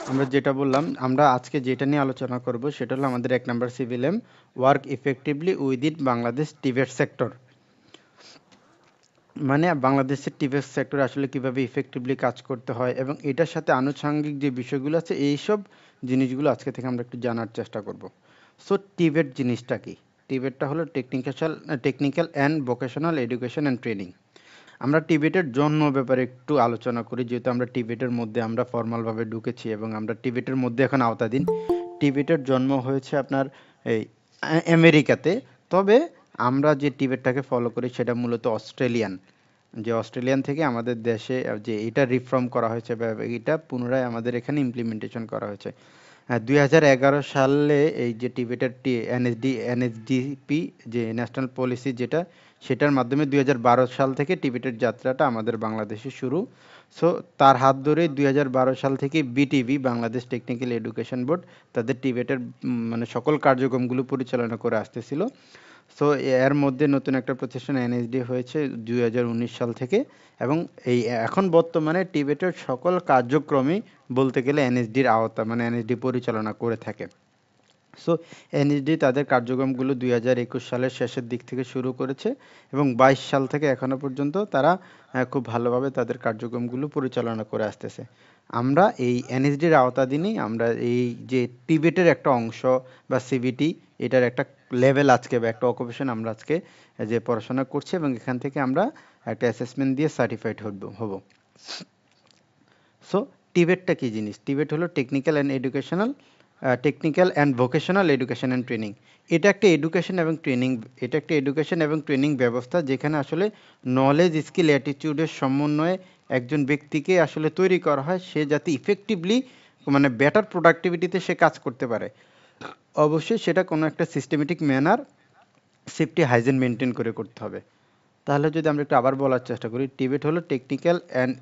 আমরা যেটা বললাম, আমরা আজকে যেটা নিয়ে আলোচনা করব সেটা হলো আমাদের 1 number CVLM work effectively within Bangladesh TVET sector. মানে বাংলাদেশের টিভেট সেক্টরে আসলে কিভাবে ইফেক্টিভলি কাজ করতে হয় এবং এটার সাথে আনুষঙ্গিক যে বিষয়গুলো আছে এইসব জিনিসগুলো আজকে থেকে আমরা একটু জানার চেষ্টা করব। সো টিভেট জিনিসটা কি? টিভেটটা হলো technical and vocational education and training. আমরা টিবেটের জন্ম ব্যাপারে একটু আলোচনা করি, যেহেতু আমরা টিবেটের মধ্যে আমরা ফর্মালভাবে ঢুকেছি এবং আমরা টিবেটের মধ্যে এখন আওতাধীন। টিবেটের জন্ম হয়েছে আপনার এই আমেরিকাতে, তবে আমরা যে টিবেটটাকে ফলো করি সেটা মূলত অস্ট্রেলিয়ান। যে অস্ট্রেলিয়ান থেকে আমাদের দেশে যে এটা রিফর্ম করা হয়েছে বা এটা পুনরায় আমাদের এখানে ইমপ্লিমেন্টেশন করা হয়েছে। 2011 সালে এই যে টিবেটের এনএসডিপি যে ন্যাশনাল পলিসি যেটা, সেটার মাধ্যমে 2012 সাল থেকে টিবেটের যাত্রাটা আমাদের বাংলাদেশে শুরু। সো তার হাত ধরেই 2012 সাল থেকে BTV Bangladesh technical education board তাদের টিবেটের মানে সকল কার্যক্রমগুলো পরিচালনা করে আসতেছিল। সো এর মধ্যে নতুন একটা প্রতিষ্ঠান এনএসডি হয়েছে 2019 সাল থেকে এবং এই এখন বর্তমানে টিবেটের সকল কার্যক্রমই বলতে গেলে এনএসডির আওতা, মানে এনএসডি পরিচালনা করে থাকে। সো এনএসডি তাদের কার্যক্রমগুলো 2021 সালের শেষের দিক থেকে শুরু করেছে এবং 22 সাল থেকে এখনো পর্যন্ত তারা খুব ভালোভাবে তাদের কার্যক্রমগুলো পরিচালনা করে আসতেছে। আমরা এই এনএসডির আওতাধীনই আমরা এই যে টিবেটের একটা অংশ বা সিবিটি, এটার একটা লেভেল আজকে বা একটা অকুপেশন আমরা আজকে যে পড়াশোনা করছি এবং এখান থেকে আমরা একটা অ্যাসেসমেন্ট দিয়ে সার্টিফাইড হব। সো টিবেটটা কি জিনিস? টিবেট হলো technical and vocational education and training. এটা একটা এডুকেশন এবং ট্রেনিং ব্যবস্থা যেখানে আসলে নলেজ, স্কিল, অ্যাটিটিউডের সমন্বয়ে একজন ব্যক্তিকে আসলে তৈরি করা হয়, সে যাতে ইফেক্টিভলি মানে বেটার প্রোডাক্টিভিটিতে সে কাজ করতে পারে। অবশ্যই সেটা কোনো একটা systematic manner, safety, hygiene maintain করে করতে হবে। তাহলে যদি আমরা একটু আবার বলার চেষ্টা করি, টিবেট হলো টেকনিক্যাল অ্যান্ড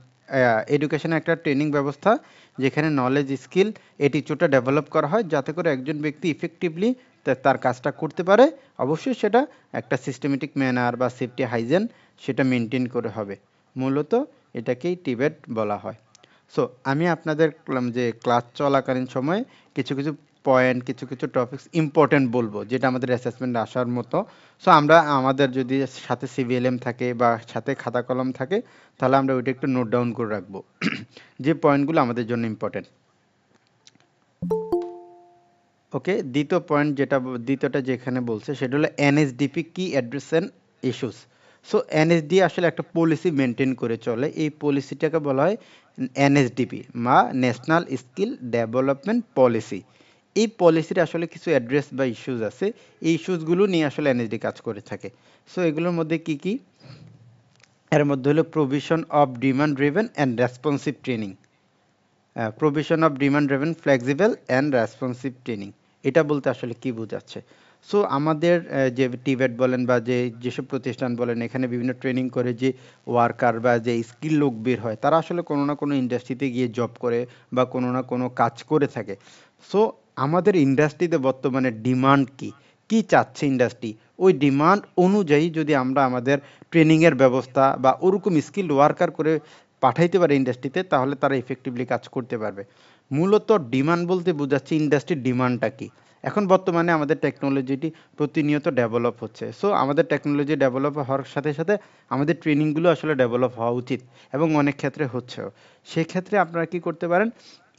এডুকেশনের একটা ট্রেনিং ব্যবস্থা যেখানে নলেজ, স্কিল, অ্যাটিটিউডটা ডেভেলপ করা হয় যাতে করে একজন ব্যক্তি ইফেক্টিভলি তার কাজটা করতে পারে। অবশ্যই সেটা একটা সিস্টেমেটিক ম্যানার বা সেফটি, হাইজিন সেটা মেনটেন করে হবে। মূলত এটাকেই টিবেট বলা হয়। সো আমি আপনাদের যে ক্লাস চলাকালীন সময়ে কিছু কিছু পয়েন্ট, কিছু কিছু টপিকস ইম্পর্টেন্ট বলবো যেটা আমাদের অ্যাসেসমেন্ট আসার মতো। সো আমরা আমাদের যদি সাথে সিভিএলএম থাকে বা সাথে খাতা কলম থাকে তাহলে আমরা ওইটা একটু নোট ডাউন করে রাখবো যে পয়েন্টগুলো আমাদের জন্য ইম্পর্টেন্ট। ওকে, দ্বিতীয়টা যেখানে বলছে সেটা হলো এনএসডিপি কি address and issues. So NSD আসলে একটা পলিসি মেনটেন করে চলে, এই পলিসিটাকে বলা হয় এনএসডিপি বা ন্যাশনাল স্কিল ডেভেলপমেন্ট পলিসি। এই পলিসির আসলে কিছু অ্যাড্রেস বা ইস্যুস আছে, এই ইস্যুসগুলো নিয়ে আসলে এনএসডি কাজ করে থাকে। সো এগুলোর মধ্যে কি কি? এর মধ্যে হলো provision of demand driven and responsive training, provision of demand driven flexible and responsive training. এটা বলতে আসলে কি বোঝাচ্ছে? সো আমাদের যে টিভেট বলেন বা যেসব প্রতিষ্ঠান বলেন এখানে বিভিন্ন ট্রেনিং করে যে ওয়ার্কার বা যে স্কিল লোক বের হয় তারা আসলে কোনো না কোনো ইন্ডাস্ট্রিতে গিয়ে জব করে বা কোনো না কোনো কাজ করে থাকে। সো আমাদের ইন্ডাস্ট্রিতে বর্তমানে ডিমান্ড কি, কি চাচ্ছে ইন্ডাস্ট্রি, ওই ডিমান্ড অনুযায়ী যদি আমরা আমাদের ট্রেনিংয়ের ব্যবস্থা বা ওরকম স্কিল ওয়ার্কার করে পাঠাইতে পারে ইন্ডাস্ট্রিতে তাহলে তারা ইফেক্টিভলি কাজ করতে পারবে। মূলত ডিমান্ড বলতে বোঝাচ্ছে ইন্ডাস্ট্রির ডিমান্ডটা কি। এখন বর্তমানে আমাদের টেকনোলজিটি প্রতিনিয়ত ডেভেলপ হচ্ছে। সো আমাদের টেকনোলজি ডেভেলপ হওয়ার সাথে সাথে আমাদের ট্রেনিংগুলো আসলে ডেভেলপ হওয়া উচিত এবং অনেক ক্ষেত্রে হচ্ছেও। সেক্ষেত্রে আপনারা কি করতে পারেন,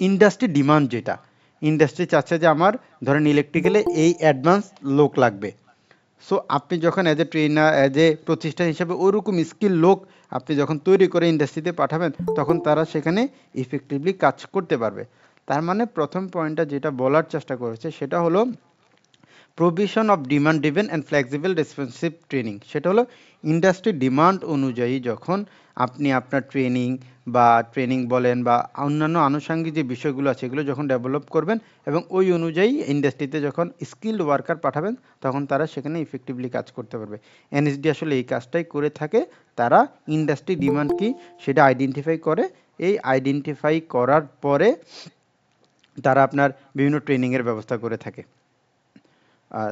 ইন্ডাস্ট্রি ডিমান্ড যেটা, ইন্ডাস্ট্রি চাচ্ছে যে আমার ধরেন ইলেকট্রিক্যালে এই অ্যাডভান্স লোক লাগবে। সো আপনি যখন as a trainer, as a প্রতিষ্ঠান হিসেবে ওরকম স্কিল লোক আপনি যখন তৈরি করে ইন্ডাস্ট্রিতে পাঠাবেন তখন তারা সেখানে ইফেক্টিভলি কাজ করতে পারবে। তার মানে প্রথম পয়েন্টটা যেটা বলার চেষ্টা করেছে সেটা হলো provision of demand driven and flexible responsive training. সেটা হলো ইন্ডাস্ট্রি ডিমান্ড অনুযায়ী যখন আপনি আপনার ট্রেনিং বলেন বা অন্যান্য আনুষঙ্গিক যে বিষয়গুলো আছে এগুলো যখন ডেভেলপ করবেন এবং ওই অনুযায়ী ইন্ডাস্ট্রিতে যখন স্কিল্ড ওয়ার্কার পাঠাবেন তখন তারা সেখানে ইফেক্টিভলি কাজ করতে পারবে। এনএসডি আসলে এই কাজটাই করে থাকে, তারা ইন্ডাস্ট্রি ডিমান্ড কি সেটা আইডেন্টিফাই করে, এই আইডেন্টিফাই করার পরে তারা আপনার বিভিন্ন ট্রেনিংয়ের ব্যবস্থা করে থাকে। আর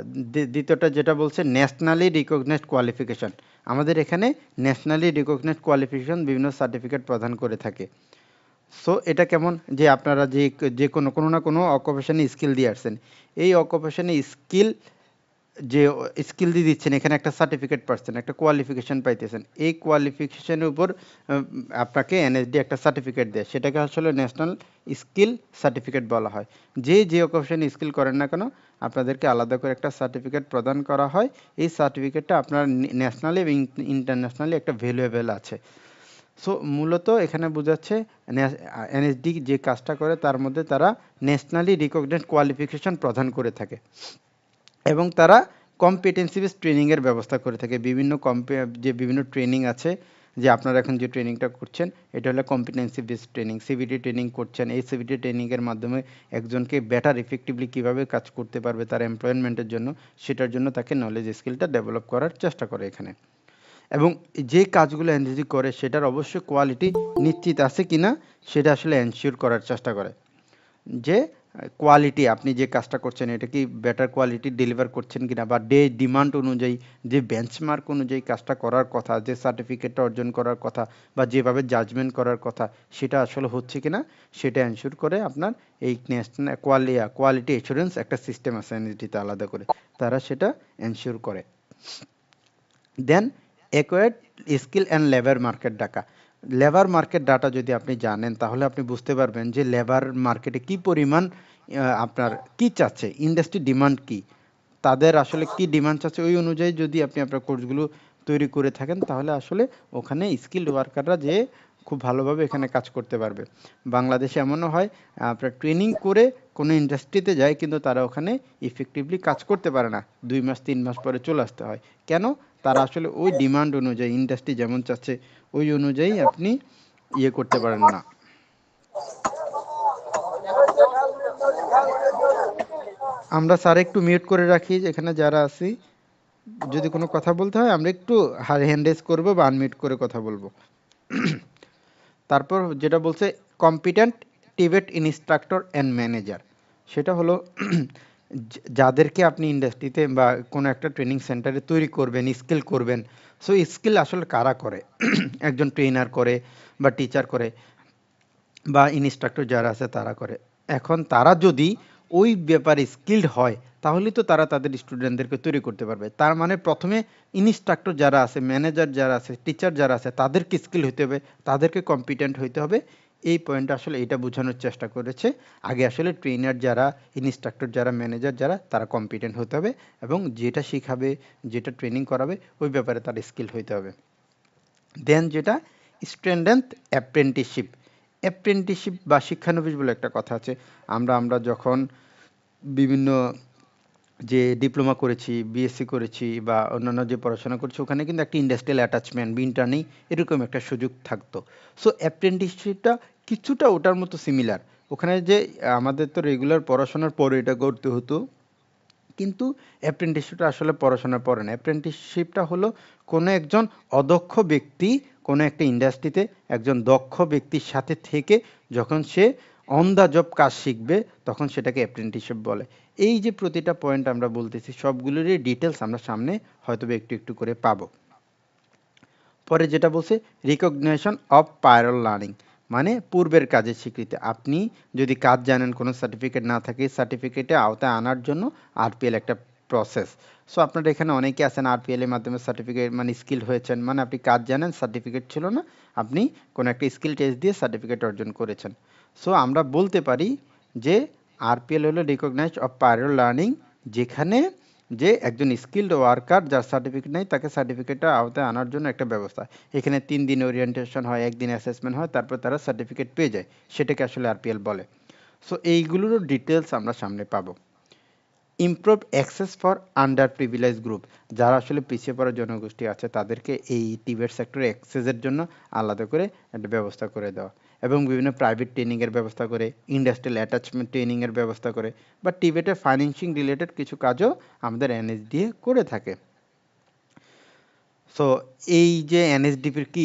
দ্বিতীয়টা যেটা বলছে ন্যাশনালি রিকগনাইজড কোয়ালিফিকেশন, আমাদের এখানে ন্যাশনালি রিকগনাইজড কোয়ালিফিকেশন বিভিন্ন সার্টিফিকেট প্রদান করে থাকে। সো এটা কেমন যে আপনারা যে কোনো না কোনো অকুপেশনে স্কিল দিয়ে আসছেন, এই অকুপেশনে যে স্কিল দিয়ে দিচ্ছেন, এখানে একটা সার্টিফিকেট পাচ্ছেন, একটা কোয়ালিফিকেশন পাইতেছেন, এই কোয়ালিফিকেশনের উপর আপনাকে এনএসডি একটা সার্টিফিকেট দেয়, সেটাকে আসলে ন্যাশনাল স্কিল সার্টিফিকেট বলা হয়। যে অকুপেশনে স্কিল করেন না কেন, আপনাদেরকে আলাদা করে একটা সার্টিফিকেট প্রদান করা হয়। এই সার্টিফিকেটটা আপনার ন্যাশনালি এবং ইন্টারন্যাশনালি একটা ভ্যালুয়েবল আছে। সো মূলত এখানে বোঝাচ্ছে এনএসডি যে কাজটা করে তার মধ্যে তারা ন্যাশনালি রিকগনাইজড কোয়ালিফিকেশন প্রদান করে থাকে এবং তারা কম্পিটেন্সি বেস ট্রেনিংয়ের ব্যবস্থা করে থাকে। বিভিন্ন ট্রেনিং আছে, যে আপনারা এখন যে ট্রেনিংটা করছেন এটা হলো competency base training, CVT training করছেন। এই সিভিটি ট্রেনিংয়ের মাধ্যমে একজনকে বেটার ইফেক্টিভলি কীভাবে কাজ করতে পারবে তার এমপ্লয়মেন্টের জন্য, সেটার জন্য তাকে নলেজ স্কিলটা ডেভেলপ করার চেষ্টা করে এখানে। এবং যে কাজগুলো এনজিসি করে সেটার অবশ্যই কোয়ালিটি নিশ্চিত আছে কিনা সেটা আসলে এনশিওর করার চেষ্টা করে, যে কোয়ালিটি আপনি যে কাজটা করছেন এটা কি বেটার কোয়ালিটি ডেলিভার করছেন কিনা, বা ডিমান্ড অনুযায়ী যে বেঞ্চমার্ক অনুযায়ী কাজটা করার কথা, যে সার্টিফিকেটটা অর্জন করার কথা বা যেভাবে জাজমেন্ট করার কথা সেটা আসলে হচ্ছে কিনা সেটা এনশিওর করে আপনার এই ন্যাশনাল কোয়ালিটি এসুরেন্স একটা সিস্টেম আছে এনএসডিতে আলাদা করে, তারা সেটা এনশিওর করে। Then acquired skill and labour market data. Labour market data যদি আপনি জানেন তাহলে আপনি বুঝতে পারবেন যে লেবার মার্কেটে কি পরিমাণ আপনার কি চাচ্ছে, ইন্ডাস্ট্রি ডিমান্ড কি, তাদের আসলে কি ডিমান্ড চাচ্ছে, ওই অনুযায়ী যদি আপনি আপনার কোর্সগুলো তৈরি করে থাকেন তাহলে আসলে ওখানে স্কিল্ড ওয়ার্কাররা যে খুব ভালোভাবে এখানে কাজ করতে পারবে। বাংলাদেশে এমনও হয় আপনার ট্রেনিং করে কোনো ইন্ডাস্ট্রিতে যায় কিন্তু তারা ওখানে ইফেক্টিভলি কাজ করতে পারে না, 2 মাস 3 মাস পরে চলে আসতে হয়। কেন? তারা আসলে ওই ডিমান্ড অনুযায়ী ইন্ডাস্ট্রি যেমন চাচ্ছে ওই অনুযায়ী আপনি করতে পারেন না। আমরা স্যার একটু মিউট করে রাখি এখানে যারা আছি, যদি কোনো কথা বলতে হয় আমরা একটু হ্যান্ড রেজ করবো বা আনমিউট করে কথা বলবো। তারপর যেটা বলছে competent Tibet instructor and manager, সেটা হলো যাদেরকে আপনি ইন্ডাস্ট্রিতে বা কোনো একটা ট্রেনিং সেন্টারে তৈরি করবেন, স্কিল করবেন। সো স্কিল আসলে কারা করে? একজন ট্রেনার করে বা টিচার করে বা ইনস্ট্রাক্টর যারা আছে তারা করে। এখন তারা যদি ওই ব্যাপারে স্কিলড হয় তাহলে তো তারা তাদের স্টুডেন্টদেরকে তৈরি করতে পারবে। তার মানে প্রথমে ইনস্ট্রাক্টর যারা আছে, ম্যানেজার যারা আছে, টিচার যারা আছে তাদেরকে স্কিল হইতে হবে, তাদেরকে কম্পিটেন্ট হইতে হবে। এই পয়েন্টটা আসলে এটা বোঝানোর চেষ্টা করেছে। আগে আসলে ট্রেনার যারা, ইনস্ট্রাক্টর যারা, ম্যানেজার যারা তারা কম্পিটেন্ট হতে হবে এবং যেটা শিখাবে, যেটা ট্রেনিং করাবে ওই ব্যাপারে তার স্কিল হইতে হবে। দেন যেটা স্টুডেন্ট অ্যাপ্রেন্টিসশিপ। অ্যাপ্রেন্টিসশিপ বা শিক্ষানবিশ বলে একটা কথা আছে। আমরা যখন বিভিন্ন যে ডিপ্লোমা করেছি, বিএসসি করেছি বা অন্যান্য যে পড়াশোনা করছি ওখানে কিন্তু একটা ইন্ডাস্ট্রিয়াল অ্যাটাচমেন্ট বা ইন্টার্নি এরকম একটা সুযোগ থাকতো। সো অ্যাপ্রেন্টিসশিপটা কিছুটা ওটার মতো সিমিলার। ওখানে যে আমাদের তো রেগুলার পড়াশোনার পরে এটা করতে হতো, কিন্তু অ্যাপ্রেন্টিসশিপটা আসলে পড়াশোনার পরে না। অ্যাপ্রেন্টিসশিপটা হলো কোনো একজন অদক্ষ ব্যক্তি কোনো একটা ইন্ডাস্ট্রিতে একজন দক্ষ ব্যক্তির সাথে থেকে যখন সে অন দ্য জব কাজ শিখবে তখন সেটাকে অ্যাপ্রেন্টিসশিপ বলে। এই যে প্রতিটা পয়েন্ট আমরা বলতেছি সবগুলোরই ডিটেলস আমরা সামনে হয়তো একটু একটু করে পাবো। পরে যেটা বলছে রিকগনিশন অফ প্রায়র লার্নিং, মানে পূর্বের কাজের স্বীকৃতি। আপনি যদি কাজ জানেন, কোনো সার্টিফিকেট না থাকে, সার্টিফিকেটে আওতায় আনার জন্য আরপিএল একটা প্রসেস। সো আপনারা এখানে অনেকে আছেন আরপিএল এর মাধ্যমে সার্টিফিকেট মানে স্কিল হয়েছেন, মানে আপনি কাজ জানেন, সার্টিফিকেট ছিল না, আপনি কোনো একটা স্কিল টেস্ট দিয়ে সার্টিফিকেট অর্জন করেছেন। সো আমরা বলতে পারি যে আরপিএল হলো রিকগনাইজড অফ প্রায়র লার্নিং, যেখানে যে একজন স্কিলড ওয়ার্কার যার সার্টিফিকেট নেই তাকে সার্টিফিকেটটা আওতায় আনার জন্য একটা ব্যবস্থা। এখানে 3 দিন ওরিয়েন্টেশন হয়, 1 দিন অ্যাসেসমেন্ট হয়, তারপর তারা সার্টিফিকেট পেয়ে যায়, সেটাকে আসলে আরপিএল বলে। সো এইগুলোরও ডিটেলস আমরা সামনে পাবো। Improve access for under privilege group, যারা আসলে পিছিয়ে পড়া জনগোষ্ঠী আছে তাদেরকে এই টিবেট সেক্টরে অ্যাক্সেসের জন্য আলাদা করে একটা ব্যবস্থা করে দেওয়া এবং বিভিন্ন প্রাইভেট ট্রেনিংয়ের ব্যবস্থা করে, ইন্ডাস্ট্রিয়াল অ্যাটাচমেন্ট ট্রেনিংয়ের ব্যবস্থা করে বা টিবেটের ফাইন্যান্সিং রিলেটেড কিছু কাজও আমাদের এনএসডিএ করে থাকে। সো এই যে এনএসডিপির কি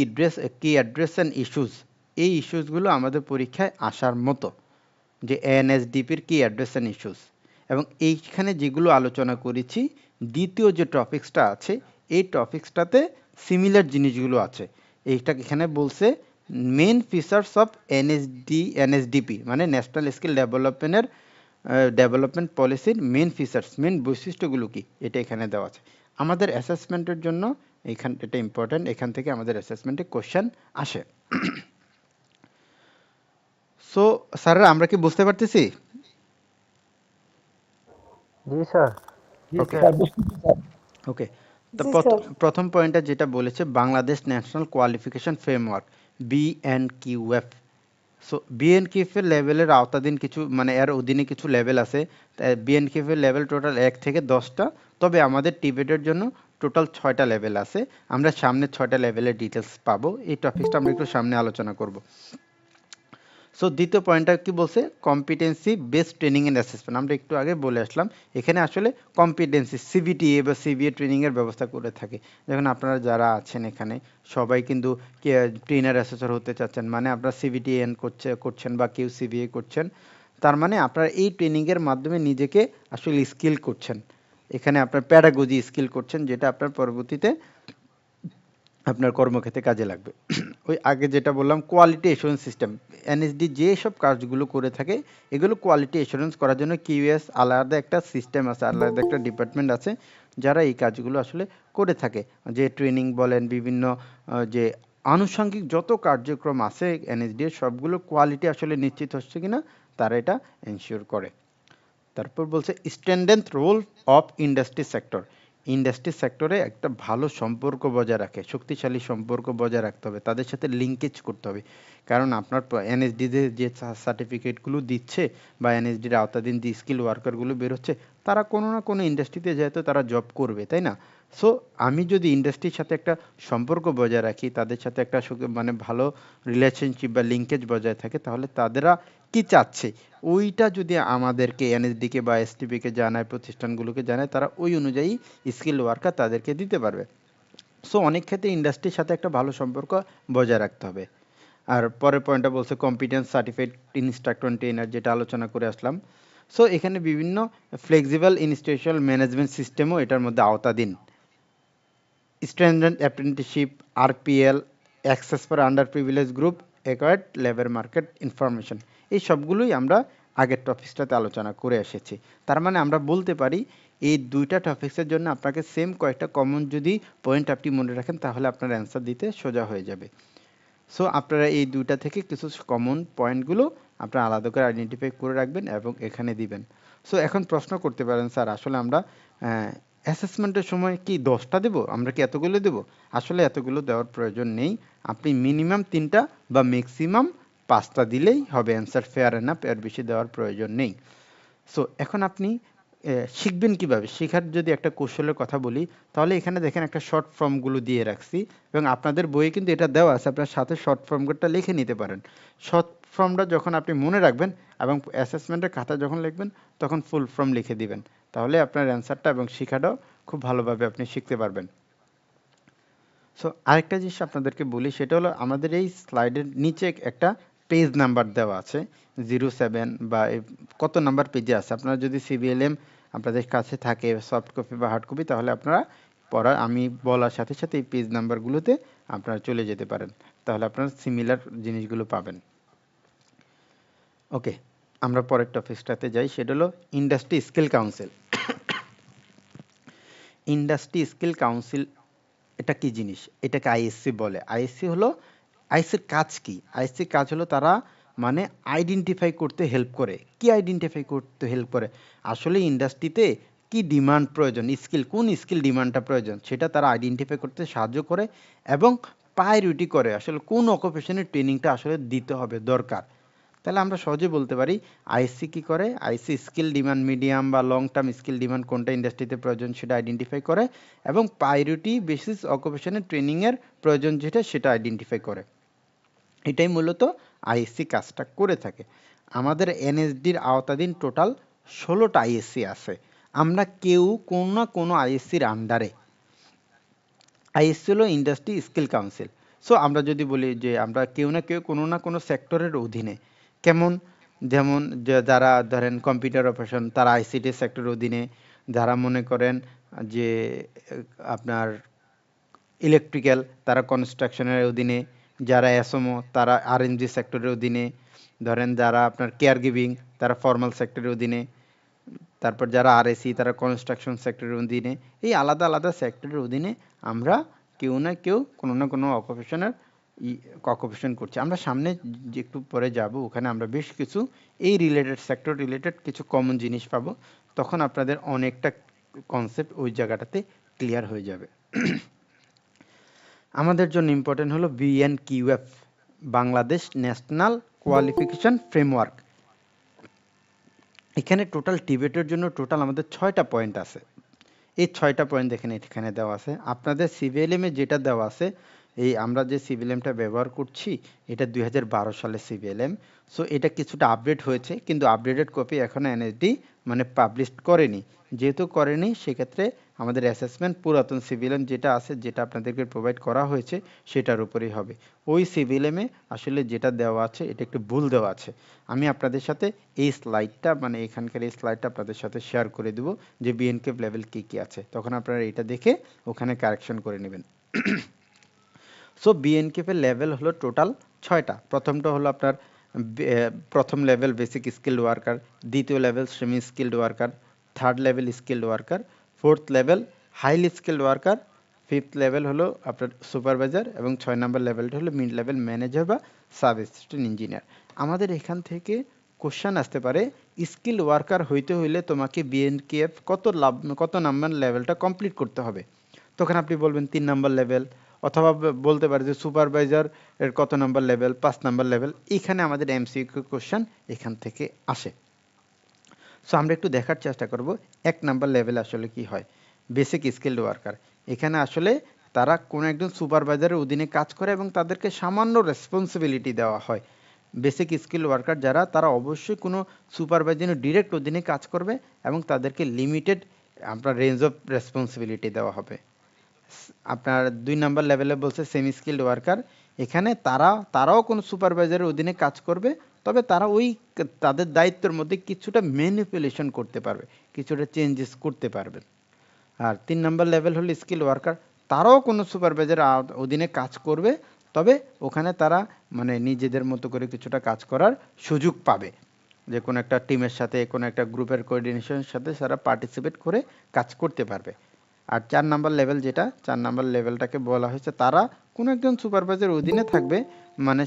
অ্যাড্রেস অ্যান্ড ইস্যুস, এই ইস্যুসগুলো আমাদের পরীক্ষায় আসার মতো, যে এনএসডিপির কি অ্যাড্রেস অ্যান্ড ইস্যুস। এবং এইখানে যেগুলো আলোচনা করেছি দ্বিতীয় যে টপিক্সটা আছে এই টপিক্সটাতে সিমিলার জিনিসগুলো আছে। এইটা এখানে বলছে মেইন ফিচার্স অফ এনএসডিপি মানে ন্যাশনাল স্কিল ডেভেলপমেন্ট পলিসির মেইন ফিচার্স, মেইন বৈশিষ্ট্যগুলো কি, এটা এখানে দেওয়া আছে। আমাদের অ্যাসেসমেন্টের জন্য এটা ইম্পর্টেন্ট, এখান থেকে আমাদের অ্যাসেসমেন্টে কোশ্চেন আসে। সো স্যাররা আমরা কি বুঝতে পারতেছি? জি স্যার। ওকে ওকে। তো জি স্যার। প্রথম পয়েন্টটা যেটা বলেছে Bangladesh national qualification framework, BNQF. So BNQF এর লেভেলের আওতাধীন কিছু মানে এর অধীনে কিছু লেভেল আছে। বিএনকিউএফ এর লেভেল টোটাল 1 থেকে 10টা, তবে আমাদের টিবেটের জন্য টোটাল 6টা লেভেল আছে। আমরা সামনে 6টা লেভেলের ডিটেলস পাবো, এই টপিকটা আমরা একটু সামনে আলোচনা করব। সো দ্বিতীয় পয়েন্টটা কি বলছে, competency based training and assessment. আমরা একটু আগে বলে আসলাম এখানে আসলে কম্পিটেন্সি সিবিটিএ বা সিবিএ ট্রেনিং এর ব্যবস্থা করে থাকে। যখন আপনারা যারা আছেন এখানে সবাই কিন্তু ট্রেনার অ্যাসেসর হতে চাচ্ছেন, মানে আপনারা সিবিটিএন করছেন বা কেউ সিবিএ করছেন, তার মানে আপনারা এই ট্রেনিং এর মাধ্যমে নিজেকে আসলে স্কিল করছেন। এখানে আপনার প্যাডাগজি স্কিল করছেন, যেটা আপনার পরবর্তীতে আপনার কর্মক্ষেত্রে কাজে লাগবে। ওই আগে যেটা বললাম কোয়ালিটি এসুরেন্স সিস্টেম, এনএসডি যেসব কাজগুলো করে থাকে এগুলো কোয়ালিটি এসুরেন্স করার জন্য কিউএস আলাদা একটা সিস্টেম আছে, আলাদা একটা ডিপার্টমেন্ট আছে যারা এই কাজগুলো আসলে করে থাকে। যে ট্রেনিং বলেন, বিভিন্ন যে আনুষঙ্গিক যত কার্যক্রম আছে এনএসডি এর সবগুলো কোয়ালিটি আসলে নিশ্চিত হচ্ছে কিনা তারা এটা এনশিওর করে। তারপর বলছে standard role of industry sector, industry সেক্টরে একটা ভালো সম্পর্ক বজায় রাখে, শক্তিশালী সম্পর্ক বজায় রাখতে হবে, তাদের সাথে লিঙ্কেজ করতে হবে। কারণ আপনার এনএসডিতে যে সার্টিফিকেটগুলো দিচ্ছে বা এনএসডির আওতাধীন যে স্কিল ওয়ার্কারগুলো বেরোচ্ছে, তারা কোনো না কোনো ইন্ডাস্ট্রিতে যেহেতু তারা জব করবে, তাই না? সো আমি যদি ইন্ডাস্ট্রির সাথে একটা সম্পর্ক বজায় রাখি, তাদের সাথে একটা মানে ভালো রিলেশনশিপ বা লিঙ্কেজ বজায় থাকে, তাহলে তাদেরা কি চাচ্ছে ওইটা যদি আমাদেরকে এনএসডিকে বা এসটিপিকে জানায়, প্রতিষ্ঠানগুলোকে জানায়, তারা ওই অনুযায়ী স্কিল ওয়ার্কার তাদেরকে দিতে পারবে। সো অনেক ক্ষেত্রে ইন্ডাস্ট্রির সাথে একটা ভালো সম্পর্ক বজায় রাখতে হবে। আর পরের পয়েন্টটা বলছে কম্পিটেন্স সার্টিফাইড ইনস্ট্রাক্টর ট্রেনার, যেটা আলোচনা করে আসলাম। সো এখানে বিভিন্ন ফ্লেক্সিবল ইনস্টিটিউশনাল ম্যানেজমেন্ট সিস্টেমও এটার মধ্যে আওতাধীন। Standard apprenticeship, RPL, access for under privilege group, acquired labour market information, এই সবগুলোই আমরা আগের টপিকসটাতে আলোচনা করে এসেছি। তার মানে আমরা বলতে পারি এই দুইটা টপিক্সের জন্য আপনাকে সেম কয়েকটা কমন যদি পয়েন্ট আপনি মনে রাখেন তাহলে আপনার অ্যান্সার দিতে সোজা হয়ে যাবে। সো আপনারা এই দুইটা থেকে কিছু কমন পয়েন্টগুলো আপনারা আলাদা করে আইডেন্টিফাই করে রাখবেন এবং এখানে দিবেন। সো এখন প্রশ্ন করতে পারেন, স্যার আসলে আমরা অ্যাসেসমেন্টের সময় কি 10টা দেব, আমরা কি এতগুলো দেব? আসলে এতগুলো দেওয়ার প্রয়োজন নেই, আপনি মিনিমাম 3টা বা ম্যাক্সিমাম 5টা দিলেই হবে অ্যান্সার, ফেয়ার এনাফ, এর বেশি দেওয়ার প্রয়োজন নেই। সো এখন আপনি শিখবেন কিভাবে, শেখার যদি একটা কৌশলের কথা বলি, তাহলে এখানে দেখেন একটা শর্ট ফর্মগুলো দিয়ে রাখছি এবং আপনাদের বইয়ে কিন্তু এটা দেওয়া আছে, আপনার সাথে শর্ট ফর্মটা লিখে নিতে পারেন। শর্ট ফর্মটা যখন আপনি মনে রাখবেন এবং অ্যাসেসমেন্টের খাতা যখন লিখবেন তখন ফুল ফর্ম লিখে দিবেন, তাহলে আপনার অ্যান্সারটা এবং শেখাটাও খুব ভালোভাবে আপনি শিখতে পারবেন। সো আরেকটা জিনিস আপনাদেরকে বলি, সেটা হলো আমাদের এই স্লাইডের নিচে একটা পেজ নাম্বার দেওয়া আছে 07 বা কত নাম্বার পেজে আছে। আপনারা যদি সিবিএলএম আপনাদের কাছে থাকে সফট কপি বা হার্ড কপি, তাহলে আপনারা আমি বলার সাথে সাথে এই পেজ নাম্বারগুলোতে আপনারা চলে যেতে পারেন, তাহলে আপনারা সিমিলার জিনিসগুলো পাবেন। ওকে, আমরা পরের টপিকটাতে যাই, সেটা হলো industry skill council. Industry skill council এটা কি জিনিস? এটাকে আইএসসি বলে। আইএসসি হলো, আইএসসির কাজ কি? আইএসসির কাজ হলো তারা মানে আইডেন্টিফাই করতে হেল্প করে। কি আইডেন্টিফাই করতে হেল্প করে? আসলে ইন্ডাস্ট্রিতে কি ডিমান্ড প্রয়োজন, স্কিল কোন স্কিল ডিমান্ডটা প্রয়োজন সেটা তারা আইডেন্টিফাই করতে সাহায্য করে এবং প্রায়োরিটি করে আসলে কোন অকুপেশনের ট্রেনিংটা আসলে দিতে হবে দরকার। তাহলে আমরা সহজে বলতে পারি আইসি কি করে, আইসি স্কিল ডিমান্ড মিডিয়াম বা লং টার্ম স্কিল ডিমান্ড কোনটা ইন্ডাস্ট্রিতে প্রয়োজন সেটা আইডেন্টিফাই করে এবং প্রায়োরিটি বেসিস অকুপেশনের ট্রেনিংয়ের প্রয়োজন যেটা সেটা আইডেন্টিফাই করে। এটাই মূলত আইএসসি কাজটা করে থাকে। আমাদের এনএসডির আওতাধীন টোটাল 16টা আইএসসি আছে। আমরা কেউ কোনো না কোনো আইএসসির আন্ডারে। আইএসসি হলো ইন্ডাস্ট্রি স্কিল কাউন্সিল। সো আমরা যদি বলি যে আমরা কেউ না কেউ কোনো না কোনো সেক্টরের অধীনে, কেমন, যেমন যারা ধরেন কম্পিউটার অপারেশন তারা আইসিটি সেক্টরের অধীনে, যারা মনে করেন যে আপনার ইলেকট্রিক্যাল তারা কনস্ট্রাকশনের অধীনে, যারা এসএমও তারা আরএনজি সেক্টরের অধীনে, ধরেন যারা আপনার কেয়ার গিভিং তারা ফর্মাল সেক্টরের অধীনে, তারপর যারা আরএসি তারা কনস্ট্রাকশন সেক্টরের অধীনে। এই আলাদা আলাদা সেক্টরের অধীনে আমরা কেউ না কেউ কোনো না কোনো অকুপেশনের অকুপেশন করছি। আমরা সামনে যে একটু পরে যাব, ওখানে আমরা বেশ কিছু এই রিলেটেড সেক্টর রিলেটেড কিছু কমন জিনিস পাবো, তখন আপনাদের অনেকটা কনসেপ্ট ওই জায়গাটাতে ক্লিয়ার হয়ে যাবে। আমাদের জন্য ইম্পর্টেন্ট হলো BNQF, Bangladesh national qualification framework. এখানে টোটাল টিবেটের জন্য টোটাল আমাদের 6টা পয়েন্ট আছে। এই 6টা পয়েন্ট দেখেন এখানে দেওয়া আছে। আপনাদের সিভিএলএমে যেটা দেওয়া আছে, এই আমরা যে সিভিএলএমটা ব্যবহার করছি এটা 2012 সালের সিভিএলএম। সো এটা কিছুটা আপডেট হয়েছে, কিন্তু আপডেটেড কপি এখনো এনএসডি মানে পাবলিশ করেনি। যেহেতু করেনি, সেক্ষেত্রে আমাদের অ্যাসেসমেন্ট পুরাতন সিভিএলএম যেটা আছে, যেটা আপনাদেরকে প্রোভাইড করা হয়েছে সেটার উপরেই হবে। ওই সিভিএলএমে আসলে যেটা দেওয়া আছে এটা একটু ভুল দেওয়া আছে। আমি আপনাদের সাথে এই স্লাইডটা মানে এখানকার এই স্লাইডটা আপনাদের সাথে শেয়ার করে দেব যে বিএনকেএফ লেভেল কী কী আছে, তখন আপনারা এটা দেখে ওখানে কারেকশন করে নেবেন। সো বিএনকেএফ এর লেভেল হলো টোটাল 6টা। প্রথমটা হলো আপনার প্রথম লেভেল বেসিক স্কিল্ড ওয়ার্কার, দ্বিতীয় level semi skilled worker, third level skilled worker, fourth level highly skilled worker, fifth level হলো আপনার সুপারভাইজার এবং 6 নম্বর লেভেলটা হলো মিড লেভেল ম্যানেজার বা সাব অ্যাসিস্ট্যান্ট ইঞ্জিনিয়ার। আমাদের এখান থেকে কোশ্চেন আসতে পারে, স্কিল ওয়ার্কার হইতে হইলে তোমাকে বিএনকেএফ কত নাম্বার লেভেলটা কমপ্লিট করতে হবে। তখন আপনি বলবেন 3 নাম্বার লেভেল, অথবা বলতে পারে যে সুপারভাইজার এর কত নাম্বার লেভেল, 5 নাম্বার লেভেল। এখানে আমাদের এমসিকিউ কোশ্চেন এখান থেকে আসে। সো আমরা একটু দেখার চেষ্টা করব 1 নাম্বার লেভেল আসলে কি হয়। বেসিক স্কিল্ড ওয়ার্কার, এখানে আসলে তারা কোনো একজন সুপারভাইজারের অধীনে কাজ করে এবং তাদেরকে সামান্য রেসপন্সিবিলিটি দেওয়া হয়। বেসিক স্কিল ওয়ার্কার যারা, তারা অবশ্যই কোনো সুপারভাইজারের ডিরেক্ট অধীনে কাজ করবে এবং তাদেরকে লিমিটেড আপনার রেঞ্জ অফ রেসপন্সিবিলিটি দেওয়া হবে। আপনার 2 নাম্বার লেভেলে বলছে সেমি স্কিল্ড ওয়ার্কার, এখানে তারাও কোনো সুপারভাইজারের অধীনে কাজ করবে, তবে তারা তাদের দায়িত্বের মধ্যে কিছুটা ম্যানিপুলেশন করতে পারবে, কিছুটা চেঞ্জেস করতে পারবে। আর 3 নাম্বার লেভেল হলো স্কিল ওয়ার্কার, তারাও কোনো সুপারভাইজার অধীনে কাজ করবে, তবে ওখানে তারা মানে নিজেদের মতো করে কিছুটা কাজ করার সুযোগ পাবে, যে কোনো একটা টিমের সাথে কোনো একটা গ্রুপের কোঅর্ডিনেশনের সাথে তারা পার্টিসিপেট করে কাজ করতে পারবে। আর 4 নাম্বার লেভেল যেটা, 4 নাম্বার লেভেলটাকে বলা হয়েছে তারা কোনো একজন সুপারভাইজার অধীনে থাকবে, মানে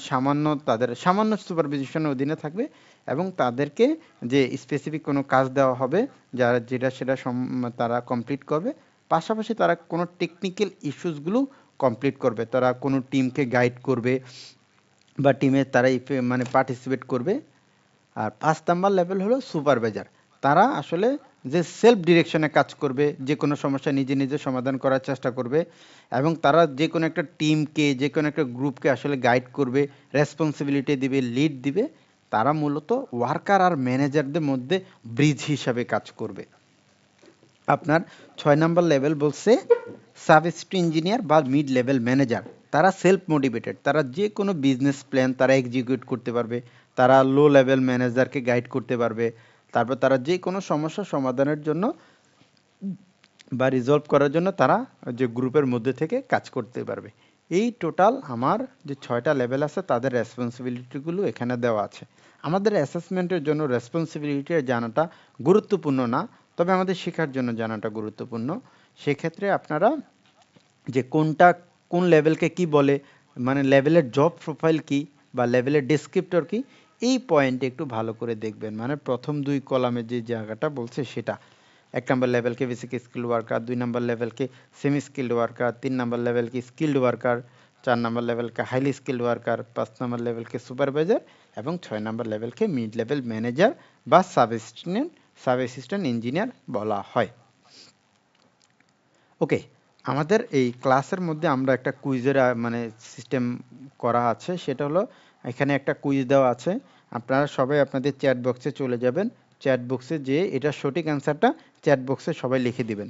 তাদের সামান্য সুপারভিশনের অধীনে থাকবে এবং তাদেরকে যে স্পেসিফিক কোনো কাজ দেওয়া হবে সেটা তারা কমপ্লিট করবে। পাশাপাশি তারা কোনো টেকনিক্যাল ইস্যুসগুলো কমপ্লিট করবে, তারা কোনো টিমকে গাইড করবে বা টিমে তারা মানে পার্টিসিপেট করবে। আর 5 নাম্বার লেভেল হলো সুপারভাইজার, তারা আসলে যে সেলফ ডিরেকশনে কাজ করবে, যে কোনো সমস্যা নিজে নিজে সমাধান করার চেষ্টা করবে এবং তারা যে কোনো একটা টিমকে, যে কোনো একটা গ্রুপকে আসলে গাইড করবে, রেসপন্সিবিলিটি দিবে, লিড দিবে। তারা মূলত ওয়ার্কার আর ম্যানেজারদের মধ্যে ব্রিজ হিসাবে কাজ করবে। আপনার 6 নাম্বার লেভেল বলছে সাব অ্যাসিস্ট্যান্ট ইঞ্জিনিয়ার বা মিড লেভেল ম্যানেজার, তারা সেলফ মোটিভেটেড, তারা যে কোনো বিজনেস প্ল্যান তারা এক্সিকিউট করতে পারবে, তারা লো লেভেল ম্যানেজারকে গাইড করতে পারবে, তারপর তারা যে কোনো সমস্যা সমাধানের জন্য বা রিজলভ করার জন্য তারা যে গ্রুপের মধ্যে থেকে কাজ করতে পারবে। এই টোটাল আমার যে 6টা লেভেল আছে তাদের রেসপন্সিবিলিটিগুলো এখানে দেওয়া আছে। আমাদের অ্যাসেসমেন্টের জন্য রেসপন্সিবিলিটি জানাটা গুরুত্বপূর্ণ না, তবে আমাদের শেখার জন্য জানাটা গুরুত্বপূর্ণ। সেক্ষেত্রে আপনারা যে কোন লেভেলকে কি বলে, মানে লেভেলের জব প্রোফাইল কি বা লেভেলের ডেসক্রিপ্টর কি, এই পয়েন্টে একটু ভালো করে দেখবেন। মানে প্রথম 2 কলামে যে জায়গাটা বলছে সেটা, 1 নাম্বার লেভেলকে বেসিক স্কিল ওয়ার্কার, 2 নাম্বার লেভেলকে সেমি স্কিল্ড ওয়ার্কার, 3 নাম্বার লেভেলকে স্কিল্ড ওয়ার্কার, 4 নাম্বার লেভেলকে হাইলি স্কিল্ড ওয়ার্কার, 5 নাম্বার লেভেলকে সুপারভাইজার এবং 6 নাম্বার লেভেলকে মিড লেভেল ম্যানেজার বা সাব অ্যাসিস্ট্যান্ট ইঞ্জিনিয়ার বলা হয়। ওকে, আমাদের এই ক্লাসের মধ্যে আমরা একটা কুইজের মানে সিস্টেম করা আছে, সেটা হলো এখানে একটা কুইজ দেওয়া আছে। আপনারা সবাই আপনাদের চ্যাট বক্সে চলে যাবেন, চ্যাট বক্সে যেয়ে এটা সঠিক অ্যান্সারটা চ্যাট বক্সে সবাই লিখে দিবেন।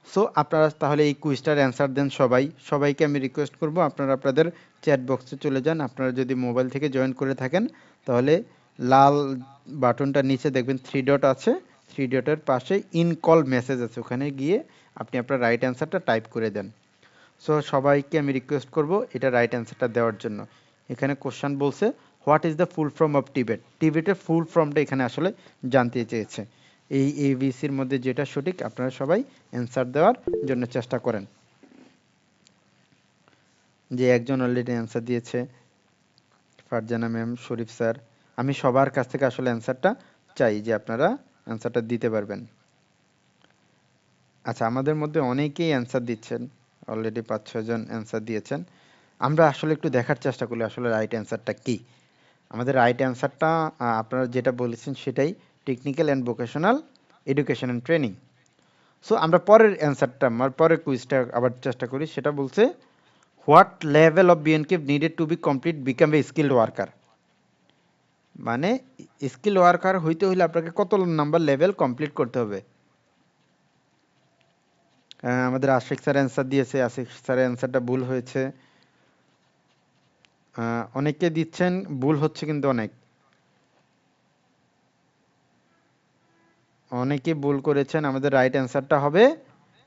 সো আপনারা তাহলে এই কুইজটার অ্যান্সার দেন সবাইকে আমি রিকোয়েস্ট করব আপনারা আপনাদের চ্যাট বক্সে চলে যান। আপনারা যদি মোবাইল থেকে জয়েন করে থাকেন তাহলে লাল বাটনটার নিচে দেখবেন 3 ডট আছে, 3 ডটের পাশে ইন কল মেসেজ আছে, ওখানে গিয়ে আপনি আপনার রাইট অ্যান্সারটা টাইপ করে দেন। সো সবাইকে আমি রিকোয়েস্ট করব এটা রাইট অ্যান্সারটা দেওয়ার জন্য। এখানে কোশ্চেন বলছে what is the full form of টিবেট। টিবেটের ফুল ফর্মটা এখানে আসলে জানতে চেয়েছে। এই এবিসির মধ্যে যেটা সঠিক আপনারা সবাই অ্যান্সার দেওয়ার জন্য চেষ্টা করেন। যে একজন অলরেডি অ্যান্সার দিয়েছে, ফারজানা ম্যাম, শরীফ স্যার। আমি সবার কাছ থেকে আসলে অ্যান্সারটা চাই যে আপনারা অ্যান্সারটা দিতে পারবেন। আচ্ছা, আমাদের মধ্যে অনেকেই অ্যান্সার দিচ্ছেন, অলরেডি 5-6 জন অ্যান্সার দিয়েছেন। আমরা আসলে একটু দেখার চেষ্টা করি আসলে রাইট অ্যান্সারটা কি। আমাদের রাইট অ্যান্সারটা আপনারা যেটা বলেছেন সেটাই, technical and vocational education and training. So আমরা পরের অ্যান্সারটা, পরের কুইজটা আবার চেষ্টা করি। সেটা বলছে হোয়াট লেভেল অফ বিএনকে needed to be complete become a skilled worker. মানে স্কিল ওয়ার্কার হইতে হলে আপনাকে কত নাম্বার লেভেল কমপ্লিট করতে হবে। আমাদের আশিক স্যার অ্যান্সার দিয়েছে, আশিক স্যারের অ্যান্সারটা ভুল হয়েছে। অনেকে দিচ্ছেন ভুল হচ্ছে, কিন্তু অনেকে ভুল করেছেন। আমাদের রাইট অ্যান্সারটা হবে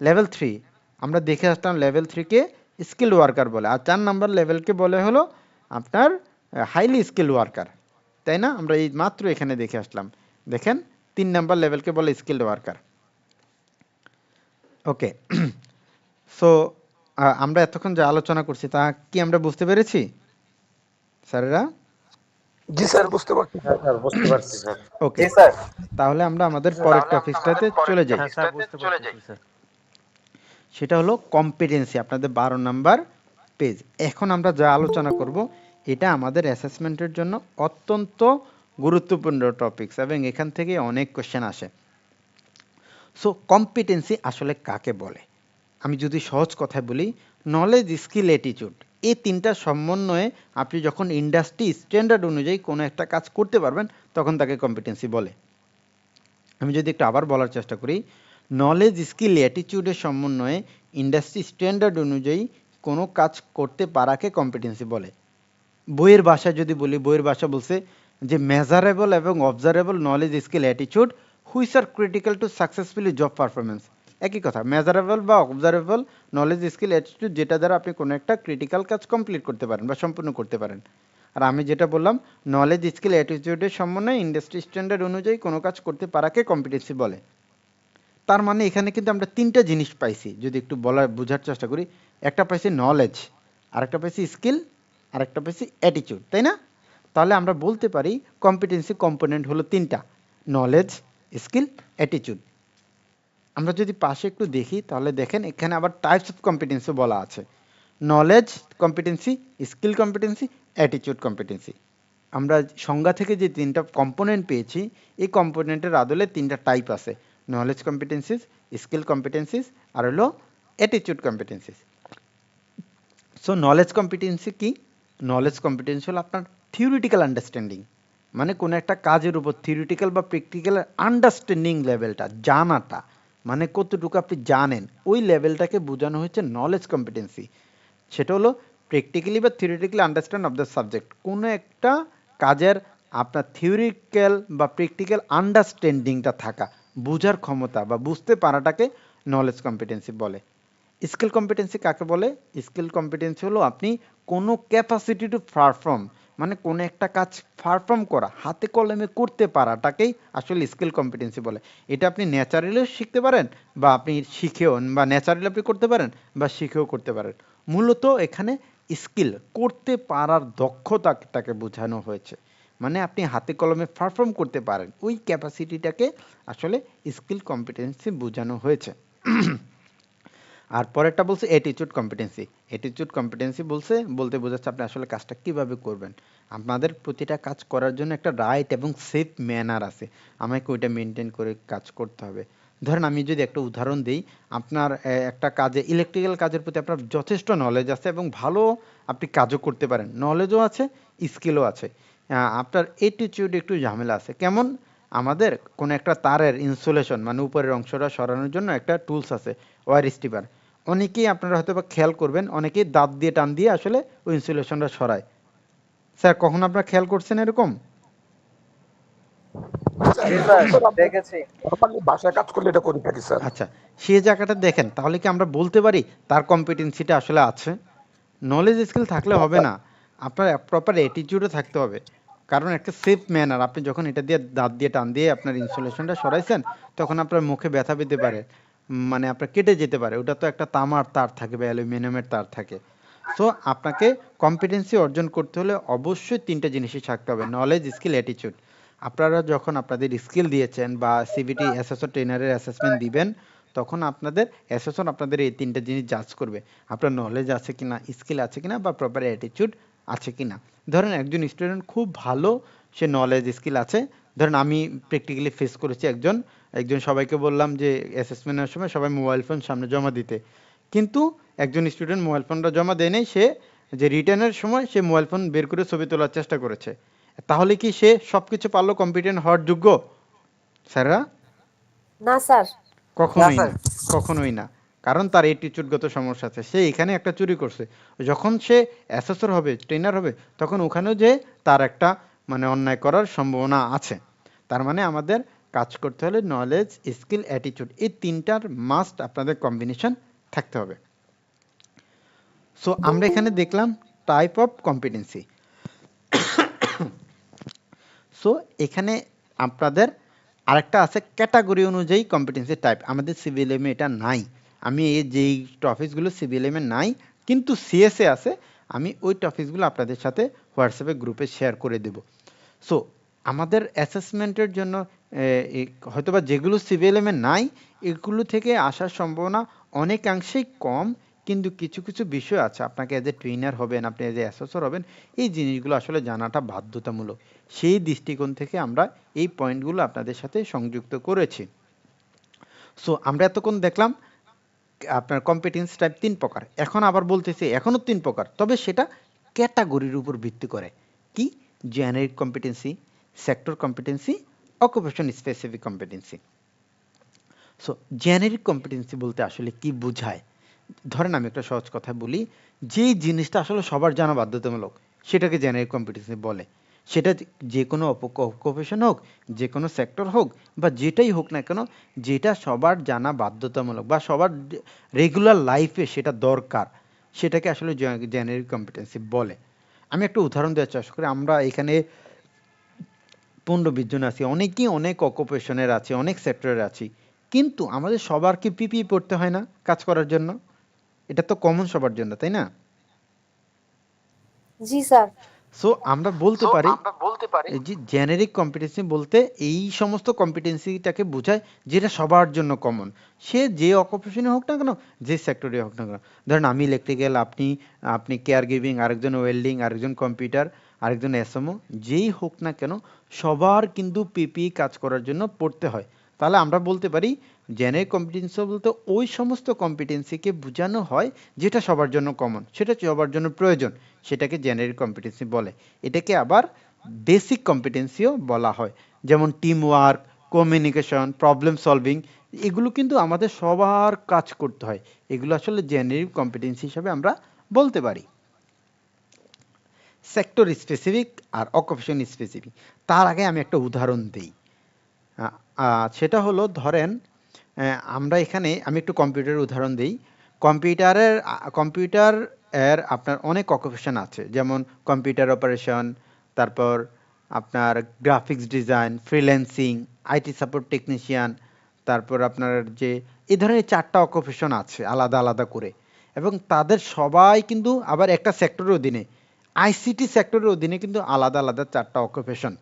লেভেল 3। আমরা দেখে আসলাম লেভেল 3-কে স্কিল ওয়ার্কার বলে, আর 4 নাম্বার লেভেলকে বলে হলো আপনার হাইলি স্কিল ওয়ার্কার, তাই না? আমরা এই মাত্র এখানে দেখে আসলাম। দেখেন 3 নাম্বার লেভেলকে বলে স্কিল ওয়ার্কার। ওকে, সো আমরা এতক্ষণ যে আলোচনা করছি তা কি আমরা বুঝতে পেরেছি স্যারেরা? জি স্যার, বুঝতে পারছি। হ্যাঁ স্যার, বুঝতে পারছি স্যার। ওকে, তাহলে আমরা আমাদের পরের টপিকসটাতে চলে যাই। হ্যাঁ স্যার, বুঝতে পারছি স্যার। সেটা হলো কম্পিটেন্সি, আপনাদের 12 নাম্বার পেজ। এখন আমরা যা আলোচনা করব এটা আমাদের অ্যাসেসমেন্টের জন্য অত্যন্ত গুরুত্বপূর্ণ টপিকস, এবং এখান থেকে অনেক কোশ্চেন আসে। সো কম্পিটেন্সি আসলে কাকে বলে? আমি যদি সহজ কথায় বলি, নলেজ, স্কিল, অ্যাটিটিউড, এই তিনটা সমন্বয়ে আপনি যখন ইন্ডাস্ট্রি স্ট্যান্ডার্ড অনুযায়ী কোনো একটা কাজ করতে পারবেন তখন তাকে কম্পিটেন্সি বলে। আমি যদি একটু আবার বলার চেষ্টা করি, নলেজ, স্কিল, অ্যাটিটিউডের সমন্বয়ে ইন্ডাস্ট্রি স্ট্যান্ডার্ড অনুযায়ী কোনো কাজ করতে পারাকে কম্পিটেন্সি বলে। বইয়ের ভাষায় যদি বলি, বইয়ের ভাষা বলছে যে মেজারেবল এবং observable knowledge, skill, attitude which are critical to successfully job performance. একই কথা, মেজারেবল বা অবজারেবল নলেজ, স্কিল, অ্যাটিটিউড, যেটা দ্বারা আপনি কোনো একটা ক্রিটিক্যাল কাজ কমপ্লিট করতে পারেন বা সম্পূর্ণ করতে পারেন। আর আমি যেটা বললাম, নলেজ, স্কিল, অ্যাটিটিউডের সমন্বয়ে ইন্ডাস্ট্রি স্ট্যান্ডার্ড অনুযায়ী কোনো কাজ করতে পারাকে কম্পিটেন্সি বলে। তার মানে এখানে কিন্তু আমরা তিনটা জিনিস পাইছি, যদি একটু বোঝার চেষ্টা করি। একটা পাইছি নলেজ, আরেকটা পাইছি স্কিল, আরেকটা পাইছি অ্যাটিটিউড, তাই না? তাহলে আমরা বলতে পারি কম্পিটেন্সি কম্পোনেন্ট হলো তিনটা: নলেজ, স্কিল, অ্যাটিটিউড। আমরা যদি পাশে একটু দেখি তাহলে দেখেন এখানে আবার টাইপস অফ কম্পিটেন্সি বলা আছে: knowledge competency, skill competency, attitude competency. আমরা সংজ্ঞা থেকে যে তিনটা কম্পোনেন্ট পেয়েছি, এই কম্পোনেন্টের আদলে তিনটা টাইপ আছে: নলেজ কম্পিটেন্সিস, স্কিল কম্পিটেন্সিস, আর হলো attitude competencies. So knowledge competency কি? নলেজ কম্পিটেন্সি হলো আপনার থিওরিটিক্যাল আন্ডারস্ট্যান্ডিং, মানে কোনো একটা কাজের উপর থিওরিটিক্যাল বা প্র্যাকটিক্যাল আন্ডারস্ট্যান্ডিং লেভেলটা, জানাটা, মানে কতটুকু আপনি জানেন, ওই লেভেলটাকে বোঝানো হচ্ছে নলেজ কম্পিটেন্সি। সেটা হলো প্র্যাকটিক্যালি বা theoretically understand of the subject. কোনো একটা কাজের আপনার থিওরিক্যাল বা প্র্যাকটিক্যাল আন্ডারস্ট্যান্ডিংটা থাকা, বোঝার ক্ষমতা বা বুঝতে পারাটাকে নলেজ কম্পিটেন্সি বলে। স্কিল কম্পিটেন্সি কাকে বলে? স্কিল কম্পিটেন্সি হলো আপনি কোনো ক্যাপাসিটি টু পারফর্ম, মানে কোনো একটা কাজ পারফর্ম করা, হাতে কলমে করতে পারাটাকেই আসলে স্কিল কম্পিটেন্সি বলে। এটা আপনি ন্যাচারালিও শিখতে পারেন বা আপনি শিখেও, বা ন্যাচারালি আপনি করতে পারেন বা শিখেও করতে পারেন। মূলত এখানে স্কিল, করতে পারার দক্ষতাটাকে বোঝানো হয়েছে, মানে আপনি হাতে কলমে পারফর্ম করতে পারেন, ওই ক্যাপাসিটিটাকে আসলে স্কিল কম্পিটেন্সি বোঝানো হয়েছে। আর পরেরটা বলছে অ্যাটিটিউড কম্পিটেন্সি। অ্যাটিটিউড কম্পিটেন্সি বলতে বোঝাচ্ছে আপনি আসলে কাজটা কিভাবে করবেন। আপনাদের প্রতিটা কাজ করার জন্য একটা রাইট এবং সেফ ম্যানার আছে, আমাকে ওইটা মেনটেন করে কাজ করতে হবে। ধরেন আমি যদি একটা উদাহরণ দিই, আপনার একটা কাজে, ইলেকট্রিক্যাল কাজের প্রতি আপনার যথেষ্ট নলেজ আছে এবং ভালো আপনি কাজও করতে পারেন, নলেজও আছে, স্কিলও আছে। আপনার অ্যাটিটিউড একটু ঝামেলা আছে। কেমন? আমাদের কোনো একটা তারের ইনসুলেশন, মানে উপরের অংশটা সরানোর জন্য একটা টুলস আছে, ওয়্যার স্টিপার। অনেকেই আপনারা হয়তো বা খেয়াল করবেন, অনেকেই দাঁত দিয়ে টান দিয়ে আসলে ওই ইনসুলেশনটা সরায়। স্যার, কখন আপনারা খেয়াল করছেন এরকম? স্যার জি এগুলো স্যার, স্যার আমরা দেখেছি। নরমালি বাসায় কাজ করলে এটা করে থাকি স্যার। আচ্ছা, সেই জায়গাটা দেখেন তাহলে কি আমরা বলতে পারি তার কম্পিটেন্সিটা আসলে আছে? নলেজ স্কিল থাকলে হবে না, আপনার প্রপার অ্যাটিটিউডও থাকতে হবে। কারণ একটা সেফ ম্যানার, আপনি যখন এটা দিয়ে দাঁত দিয়ে টান দিয়ে আপনার ইনসুলেশনটা সরাইছেন, তখন আপনার মুখে ব্যথা পেতে পারে, মানে আপনার কেটে যেতে পারে। ওটা তো একটা তামার তার থাকে বা অ্যালুমিনিয়ামের তার থাকে। সো আপনাকে কম্পিটেন্সি অর্জন করতে হলে অবশ্যই ৩টা জিনিসই থাকতে হবে: নলেজ, স্কিল, অ্যাটিটিউড। আপনারা যখন আপনাদের স্কিল দিয়েছেন বা সিবিটি অ্যাসেসর ট্রেনারের অ্যাসেসমেন্ট দিবেন, তখন আপনাদের অ্যাসেসর আপনাদের এই ৩টা জিনিস জাজ করবে। আপনার নলেজ আছে কিনা, স্কিল আছে কিনা বা প্রপার অ্যাটিটিউড আছে কিনা। ধরেন একজন স্টুডেন্ট খুব ভালো, সে নলেজ স্কিল আছে। ধরেন আমি প্র্যাকটিক্যালি ফেস করেছি, একজন একজন সবাইকে বললাম যে অ্যাসেসমেন্টের সময় সবাই মোবাইল ফোন সামনে জমা দিতে, কিন্তু একজন স্টুডেন্ট মোবাইল ফোনটা জমা দেয় নাই, সে যে রিটার্নের সময় সে মোবাইল ফোন বের করে ছবি তোলার চেষ্টা করেছে। তাহলে কি সে সবকিছু পারলো কম্পিটেন্ট হওয়ার যোগ্য স্যাররা? না স্যার। না কখনোই স্যার। না, কখনোই না। কারণ তার অ্যাটিটিউডগত সমস্যা আছে, সে এখানে একটা চুরি করছে। যখন সে অ্যাসেসর হবে, ট্রেনার হবে, তখন ওখানেও যে তার একটা মানে অন্যায় করার সম্ভাবনা আছে। তার মানে আমাদের কাজ করতে হলে নলেজ, স্কিল, অ্যাটিটিউড, এই ৩টার মাস্ট আপনাদের কম্বিনেশন থাকতে হবে। সো আমরা এখানে দেখলাম টাইপ অফ কম্পিটেন্সি। সো এখানে আপনাদের আরেকটা আছে ক্যাটাগরি অনুযায়ী কম্পিটেন্সি টাইপ। আমাদের সিভিএলএমে এটা নাই। আমি এই যেই টপিকসগুলো সিভিএলএমে নাই কিন্তু সিএসএ আছে, আমি ওই টপিকসগুলো আপনাদের সাথে হোয়াটসঅ্যাপে গ্রুপে শেয়ার করে দেব। সো আমাদের অ্যাসেসমেন্টের জন্য হয়তোবা যেগুলো সিভিএলএমে নাই, এগুলো থেকে আসার সম্ভাবনা অনেকাংশেই কম। কিন্তু কিছু কিছু বিষয় আছে, আপনাকে এজ এ ট্রেনার হবেন, আপনি এজ এ অ্যাসেসর হবেন, এই জিনিসগুলো আসলে জানাটা বাধ্যতামূলক। সেই দৃষ্টিকোণ থেকে আমরা এই পয়েন্টগুলো আপনাদের সাথে সংযুক্ত করেছি। সো আমরা এতক্ষণ দেখলাম আপনার কম্পিটেন্স টাইপ ৩ প্রকার। এখন আবার বলতেছি এখনও ৩ প্রকার, তবে সেটা ক্যাটাগরির উপর ভিত্তি করে। কি? Generic competency, sector competency, occupation specific competency. So generic competency বলতে আসলে কি বোঝায়? ধরেন আমি একটা সহজ কথা বলি, যেই জিনিসটা আসলে সবার জানা বাধ্যতামূলক সেটাকে জেনারিক কম্পিটেন্সি বলে। সেটা যে কোনো অকুপেশন হোক, যে কোনো সেক্টর হোক বা যেটাই হোক না কেন, যেটা সবার জানা বাধ্যতামূলক বা সবার রেগুলার লাইফে সেটা দরকার, সেটাকে আসলে জেনারিক কম্পিটেন্সি বলে। আমি একটা উদাহরণ দেওয়ার চেষ্টা করি। আমরা এখানে ১৫-২০ জন আছি, অনেকেই অনেক অকুপেশনের আছি, অনেক সেক্টরের আছি, কিন্তু আমাদের সবার কি পিপিই পড়তে হয় না কাজ করার জন্য? এটা তো কমন সবার জন্য, তাই না? জি স্যার। সো আমরা বলতে পারি এই যে জেনেরিক কম্পিটেন্সি বলতে এই সমস্ত কম্পিটেন্সিটাকে বোঝায় যেটা সবার জন্য কমন। সে যে অকুপেশনে হোক না কেন, যে সেক্টরে হোক না কেন। ধরেন আমি ইলেকট্রিক্যাল, আপনি আপনি কেয়ার গিভিং, আরেকজন ওয়েল্ডিং, আরেকজন কম্পিউটার, আরেকজন এসএমও, যেই হোক না কেন সবার কিন্তু পিপিই কাজ করার জন্য পড়তে হয়। তাহলে আমরা বলতে পারি জেনারিক কম্পিটেন্সি বলতে ওই সমস্ত কম্পিটেন্সিকে বোঝানো হয় যেটা সবার জন্য কমন, সেটা সবার জন্য প্রয়োজন, সেটাকে জেনারিক কম্পিটেন্সি বলে। এটাকে আবার বেসিক কম্পিটেন্সিও বলা হয়, যেমন team work, communication, problem solving. এগুলো কিন্তু আমাদের সবার কাজ করতে হয়, এগুলো আসলে জেনারিক কম্পিটেন্সি হিসাবে আমরা বলতে পারি। সেক্টর স্পেসিফিক আর অকুপেশন স্পেসিফিক, তার আগে আমি একটা উদাহরণ দিই। সেটা হলো ধরেন আমরা এখানে আমি একটু কম্পিউটারের উদাহরণ দিই। কম্পিউটার এর আপনার অনেক অকুপেশন আছে, যেমন কম্পিউটার অপারেশন, তারপর আপনার graphics design, freelancing, IT support technician, তারপর আপনার যে এই ধরনের 4টা অকুপেশন আছে আলাদা আলাদা করে, এবং তাদের সবাই কিন্তু আবার একটা সেক্টরের অধীনে, আইসিটি সেক্টরের অধীনে কিন্তু আলাদা আলাদা 4টা অকুপেশন।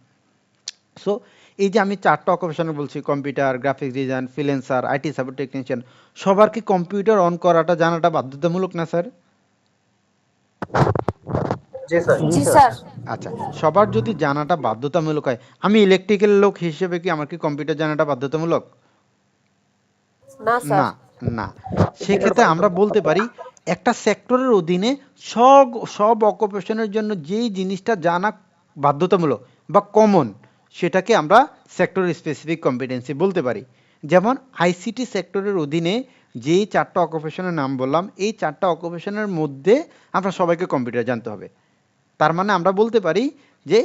সো এই যে আমি 4টা অকুপেশনে বলছি, computer, graphics design, freelancer, IT support technician, সবার কি কম্পিউটার অন করাটা জানাটা বাধ্যতামূলক না স্যার? জি স্যার। জি স্যার। আচ্ছা, সবার যদি জানাটা বাধ্যতামূলক হয়, আমি ইলেকট্রিক্যাল লোক হিসেবে কি আমার কি কম্পিউটার জানাটা বাধ্যতামূলক? না স্যার। না, না। সেক্ষেত্রে আমরা বলতে পারি একটা সেক্টরের অধীনে সব সব অকুপেশনের জন্য যেই জিনিসটা জানা বাধ্যতামূলক বা কমন, সেটাকে আমরা সেক্টর স্পেসিফিক কম্পিটেন্সি বলতে পারি। যেমন আইসিটি সেক্টরের অধীনে যেই 4টা অকুপেশনের নাম বললাম, এই 4টা অকুপেশনের মধ্যে আমরা সবাইকে কম্পিউটার জানতে হবে। তার মানে আমরা বলতে পারি যে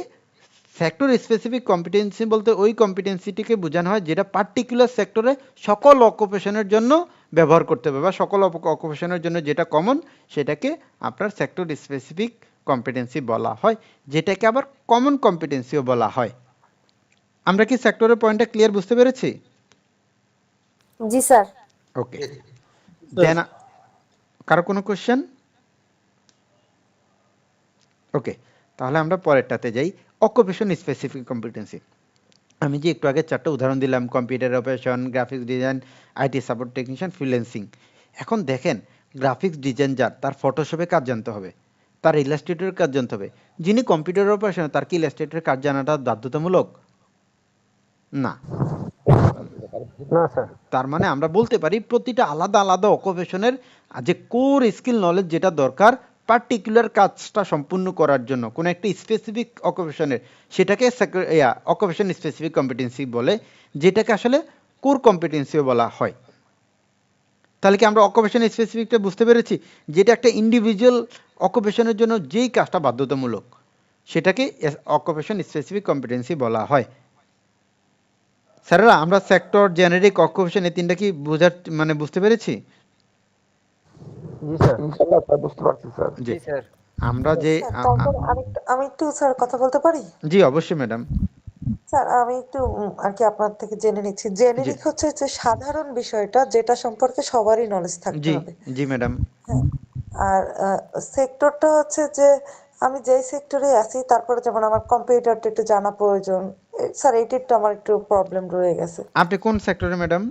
সেক্টর স্পেসিফিক কম্পিটেন্সি বলতে ওই কম্পিটেন্সিটিকে বোঝানো হয় যেটা পার্টিকুলার সেক্টরে সকল অকুপেশনের জন্য ব্যবহার করতে হবে বা সকল অকুপেশনের জন্য যেটা কমন সেটাকে আপনার সেক্টর স্পেসিফিক কম্পিটেন্সি বলা হয়, যেটাকে আবার কমন কম্পিটেন্সিও বলা হয়। আমরা কি সেক্টরের পয়েন্টটা ক্লিয়ার বুঝতে পেরেছি? জি স্যার। ওকে, দেন কারো কোনো কোশ্চেন? ওকে, তাহলে আমরা পরেরটাতে যাই, অকুপেশন স্পেসিফিক কম্পিটেন্সি। আমি যে একটু আগে 4টা উদাহরণ দিলাম, computer operation, graphics design, IT support technician, freelancing. এখন দেখেন, গ্রাফিক্স ডিজাইন যার, তার ফটোশপে কাজ জানতে হবে, তার ইলাস্ট্রেটরের কাজ জানতে হবে। যিনি কম্পিউটার অপারেশন, তার কি ইলাস্ট্রেটরের কাজ জানাটা বাধ্যতামূলক? না। না স্যার। তার মানে আমরা বলতে পারি প্রতিটা আলাদা আলাদা অকুপেশনের যে কোর স্কিল নলেজ যেটা দরকার পার্টিকুলার কাজটা সম্পূর্ণ করার জন্য কোনো একটা স্পেসিফিক অকুপেশনের, সেটাকে অকুপেশন স্পেসিফিক কম্পিটেন্সি বলে, যেটাকে আসলে কোর কম্পিটেন্সিও বলা হয়। তাহলে কি আমরা অকুপেশন স্পেসিফিকটা বুঝতে পেরেছি? যেটা একটা ইন্ডিভিজুয়াল অকুপেশনের জন্য যেই কাজটা বাধ্যতামূলক সেটাকে অকুপেশন স্পেসিফিক কম্পিটেন্সি বলা হয়। স্যারেরা আমরা সেক্টর, জেনারিক, অকুপেশন এই তিনটা কি বোঝার মানে বুঝতে পেরেছি? জি স্যার। ইনশাআল্লাহ স্যার বুঝতে পারছি স্যার। জি, জি স্যার। আমরা যে স্যার তারপর আমি একটু স্যার কথা বলতে পারি? জি অবশ্যই ম্যাডাম। স্যার আমি একটু আর কি আপনার থেকে জেনে নিচ্ছি, জি জেনেরিক হচ্ছে যে সাধারণ বিষয়টা যেটা সম্পর্কে সবারই নলেজ থাকতে জি হবে। জি ম্যাডাম। হ্যাঁ। আর সেক্টরটা হচ্ছে যে আমি যেই সেক্টরে আছি তারপরে যেমন আমার কম্পিউটারটা একটু জানা প্রয়োজন। স্যার এইটা একটু আমার একটু প্রবলেম রয়ে গেছে। আপনি কোন সেক্টরে ম্যাডাম?